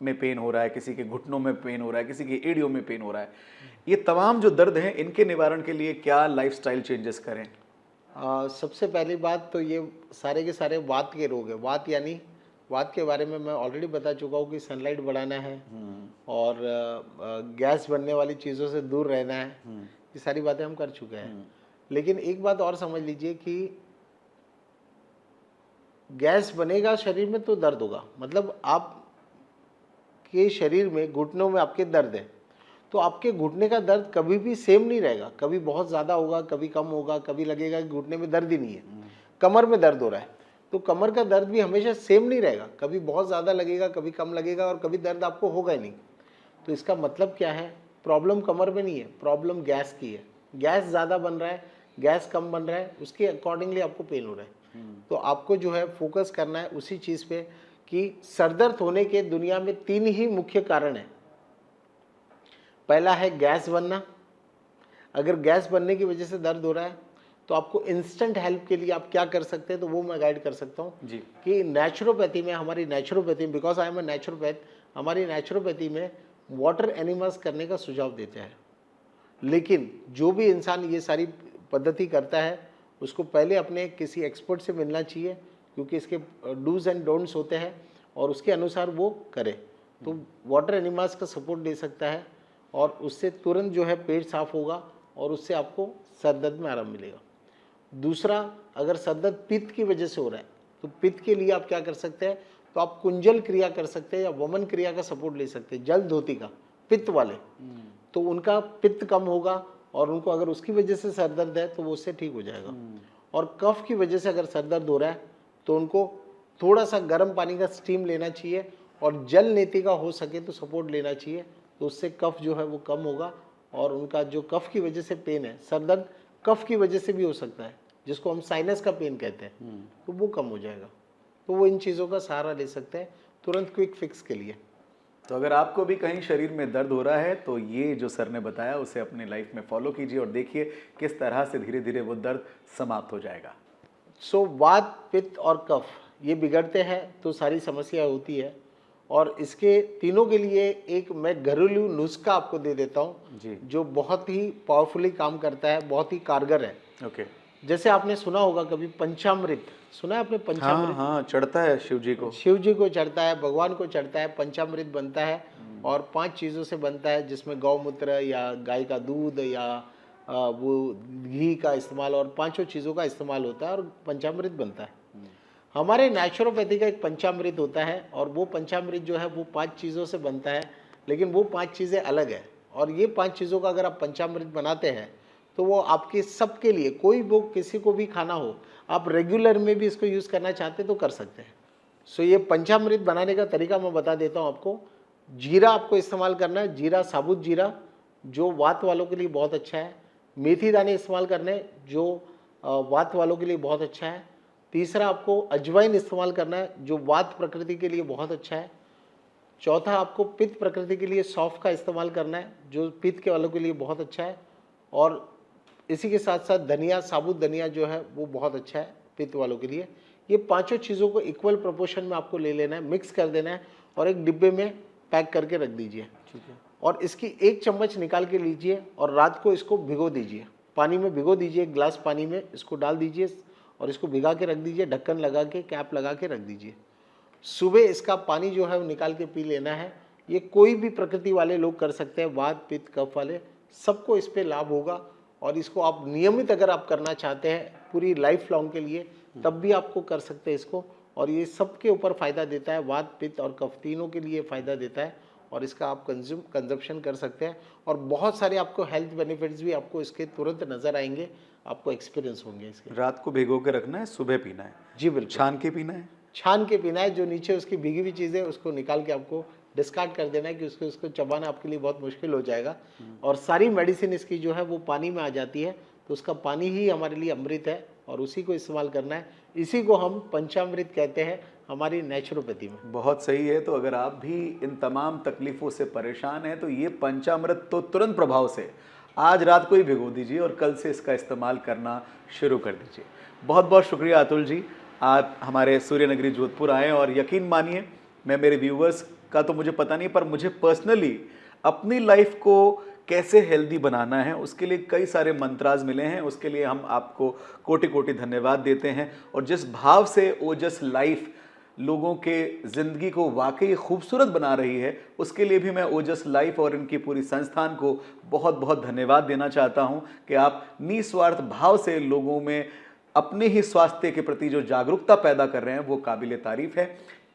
में पेन हो रहा है, किसी के घुटनों में पेन हो रहा है, किसी के एड़ियों में पेन हो रहा है, ये तमाम जो दर्द हैं इनके निवारण के लिए क्या लाइफस्टाइल चेंजेस करें? सबसे पहली बात तो ये सारे के सारे वात के रोग है। वात यानी, वात के बारे में मैं ऑलरेडी बता चुका हूँ कि सनलाइट बढ़ाना है और गैस बनने वाली चीज़ों से दूर रहना है। ये सारी बातें हम कर चुके हैं। लेकिन एक बात और समझ लीजिए कि गैस बनेगा शरीर में तो दर्द होगा। मतलब आप के शरीर में, घुटनों में आपके दर्द है तो आपके घुटने का दर्द कभी भी सेम नहीं रहेगा। कभी बहुत ज़्यादा होगा, कभी कम होगा, कभी लगेगा कि घुटने में दर्द ही नहीं है। कमर में दर्द हो रहा है तो कमर का दर्द भी हमेशा सेम नहीं रहेगा। कभी बहुत ज़्यादा लगेगा, कभी कम लगेगा और कभी दर्द आपको होगा ही नहीं। तो इसका मतलब क्या है, प्रॉब्लम कमर में नहीं है, प्रॉब्लम गैस की है। गैस ज़्यादा बन रहा है, गैस कम बन रहा है, उसके अकॉर्डिंगली आपको पेन हो रहा है। तो आपको जो है फोकस करना है उसी चीज़ पे कि सर दर्द होने के दुनिया में 3 ही मुख्य कारण हैं। पहला है गैस बनना। अगर गैस बनने की वजह से दर्द हो रहा है तो आपको इंस्टेंट हेल्प के लिए आप क्या कर सकते हैं, तो वो मैं गाइड कर सकता हूँ जी। कि नेचुरोपैथी में, हमारी naturopathy, because I am a naturopath, हमारी नेचुरोपैथी में वाटर एनिमल्स करने का सुझाव देते हैं। लेकिन जो भी इंसान ये सारी पद्धति करता है उसको पहले अपने किसी एक्सपर्ट से मिलना चाहिए, क्योंकि इसके डूज एंड डोंट्स होते हैं और उसके अनुसार वो करे। तो वाटर एनिमल्स का सपोर्ट ले सकता है और उससे तुरंत जो है पेट साफ होगा और उससे आपको सर दर्द में आराम मिलेगा। दूसरा, अगर सर दर्द पित्त की वजह से हो रहा है तो पित्त के लिए आप क्या कर सकते हैं, तो आप कुंजल क्रिया कर सकते हैं या वमन क्रिया का सपोर्ट ले सकते हैं, जल धोती का, पित्त वाले। तो उनका पित्त कम होगा और उनको अगर उसकी वजह से सर दर्द है तो वो उससे ठीक हो जाएगा। और कफ की वजह से अगर सर दर्द हो रहा है तो उनको थोड़ा सा गर्म पानी का स्टीम लेना चाहिए और जल नीति का हो सके तो सपोर्ट लेना चाहिए, तो उससे कफ जो है वो कम होगा और उनका जो कफ की वजह से पेन है, सर दर्द कफ की वजह से भी हो सकता है जिसको हम साइनस का पेन कहते हैं, तो वो कम हो जाएगा। तो वो इन चीज़ों का सहारा ले सकते हैं तुरंत क्विक फिक्स के लिए। तो अगर आपको भी कहीं शरीर में दर्द हो रहा है तो ये जो सर ने बताया उसे अपनी लाइफ में फॉलो कीजिए और देखिए किस तरह से धीरे धीरे वो दर्द समाप्त हो जाएगा। सो वात, पित्त और कफ ये बिगड़ते हैं तो सारी समस्या होती है, और इसके तीनों के लिए एक मैं घरेलू नुस्खा आपको दे देता हूँ जी। जो बहुत ही पावरफुली काम करता है, बहुत ही कारगर है। ओके। जैसे आपने सुना होगा कभी पंचामृत, सुना है आपने पंचामृत? हाँ, चढ़ता है शिव जी को। शिव जी को चढ़ता है, भगवान को चढ़ता है, पंचामृत बनता है और 5 चीज़ों से बनता है, जिसमें गौमूत्र या गाय का दूध या वो घी का इस्तेमाल और 5 चीज़ों का इस्तेमाल होता है और पंचामृत बनता है। हमारे नेचुरोपैथी का एक पंचामृत होता है और वो पंचामृत जो है वो 5 चीज़ों से बनता है, लेकिन वो 5 चीज़ें अलग है। और ये 5 चीज़ों का अगर आप पंचामृत बनाते हैं तो वो आपके सबके लिए, कोई वो किसी को भी खाना हो, आप रेगुलर में भी इसको यूज़ करना चाहते तो कर सकते हैं। सो ये पंचामृत बनाने का तरीका मैं बता देता हूँ आपको। जीरा आपको इस्तेमाल करना है, जीरा, साबुत जीरा जो वात वालों के लिए बहुत अच्छा है। मेथी दाने इस्तेमाल करने जो वात वालों के लिए बहुत अच्छा है। तीसरा, आपको अजवाइन इस्तेमाल करना है जो वात प्रकृति के लिए बहुत अच्छा है। चौथा, आपको पित्त प्रकृति के लिए सौंफ का इस्तेमाल करना है जो पित्त के वालों के लिए बहुत अच्छा है। और इसी के साथ साथ धनिया, साबुत धनिया जो है वो बहुत अच्छा है पित्त वालों के लिए। ये 5 चीज़ों को इक्वल प्रोपोर्शन में आपको ले लेना है, मिक्स कर देना है और एक डिब्बे में पैक करके रख दीजिए। ठीक है। और इसकी 1 चम्मच निकाल के लीजिए और रात को इसको भिगो दीजिए, पानी में भिगो दीजिए, 1 गिलास पानी में इसको डाल दीजिए और इसको भिगा के रख दीजिए, ढक्कन लगा के, कैप लगा के रख दीजिए। सुबह इसका पानी जो है वो निकाल के पी लेना है। ये कोई भी प्रकृति वाले लोग कर सकते हैं, वात, पित्त, कफ वाले, सबको इस पे लाभ होगा। और इसको आप नियमित अगर आप करना चाहते हैं पूरी लाइफ लॉन्ग के लिए, तब भी आपको कर सकते हैं इसको। और ये सबके ऊपर फ़ायदा देता है, वात, पित्त और कफ तीनों के लिए फ़ायदा देता है और इसका आप कंजप्शन कर सकते हैं। और बहुत सारे आपको हेल्थ बेनिफिट्स भी आपको इसके तुरंत नज़र आएंगे, आपको एक्सपीरियंस होंगे इसके। रात को भिगो के रखना है, सुबह पीना है। जी बिल्कुल, छान के पीना है। छान के पीना है। जो नीचे उसकी भीगी हुई चीज़ है उसको निकाल के आपको डिस्कार्ड कर देना है कि उसको चबाना आपके लिए बहुत मुश्किल हो जाएगा। और सारी मेडिसिन इसकी जो है वो पानी में आ जाती है, तो उसका पानी ही हमारे लिए अमृत है और उसी को इस्तेमाल करना है। इसी को हम पंचामृत कहते हैं हमारी नेचुरोपैथी में। बहुत सही है। तो अगर आप भी इन तमाम तकलीफ़ों से परेशान हैं तो ये पंचामृत तो तुरंत प्रभाव से आज रात को ही भिगो दीजिए और कल से इसका इस्तेमाल करना शुरू कर दीजिए। बहुत बहुत शुक्रिया अतुल जी, आप हमारे सूर्यनगरी जोधपुर आए और यकीन मानिए, मैं मेरे व्यूवर्स का तो मुझे पता नहीं, पर मुझे पर्सनली अपनी लाइफ को कैसे हेल्दी बनाना है उसके लिए कई सारे मंत्राज मिले हैं। उसके लिए हम आपको कोटि कोटि धन्यवाद देते हैं। और जिस भाव से ओजस लाइफ लोगों के ज़िंदगी को वाकई खूबसूरत बना रही है, उसके लिए भी मैं ओजस लाइफ और इनकी पूरी संस्थान को बहुत बहुत धन्यवाद देना चाहता हूं कि आप निस्वार्थ भाव से लोगों में अपने ही स्वास्थ्य के प्रति जो जागरूकता पैदा कर रहे हैं वो काबिल तारीफ है।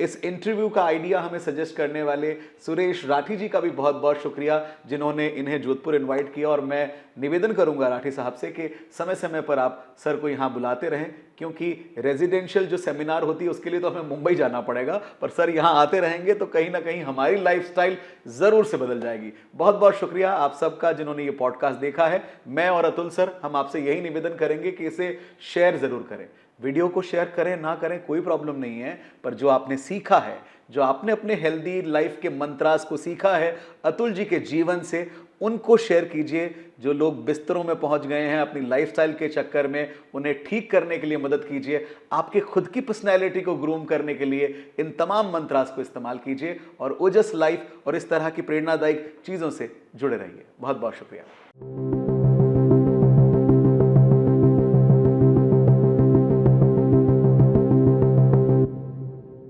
इस इंटरव्यू का आइडिया हमें सजेस्ट करने वाले सुरेश राठी जी का भी बहुत बहुत शुक्रिया, जिन्होंने इन्हें जोधपुर इनवाइट किया। और मैं निवेदन करूंगा राठी साहब से कि समय समय पर आप सर को यहाँ बुलाते रहें, क्योंकि रेजिडेंशियल जो सेमिनार होती है उसके लिए तो हमें मुंबई जाना पड़ेगा, पर सर यहाँ आते रहेंगे तो कहीं ना कहीं हमारी लाइफस्टाइल जरूर से बदल जाएगी। बहुत बहुत शुक्रिया आप सबका जिन्होंने ये पॉडकास्ट देखा है। मैं और अतुल सर हम आपसे यही निवेदन करेंगे कि इसे शेयर जरूर करें। वीडियो को शेयर करें ना करें कोई प्रॉब्लम नहीं है, पर जो आपने सीखा है, जो आपने अपने हेल्दी लाइफ के मंत्रास को सीखा है अतुल जी के जीवन से, उनको शेयर कीजिए। जो लोग बिस्तरों में पहुंच गए हैं अपनी लाइफस्टाइल के चक्कर में, उन्हें ठीक करने के लिए मदद कीजिए। आपके खुद की पर्सनैलिटी को ग्रूम करने के लिए इन तमाम मंत्रास को इस्तेमाल कीजिए और ओजस लाइफ और इस तरह की प्रेरणादायक चीज़ों से जुड़े रहिए। बहुत बहुत शुक्रिया।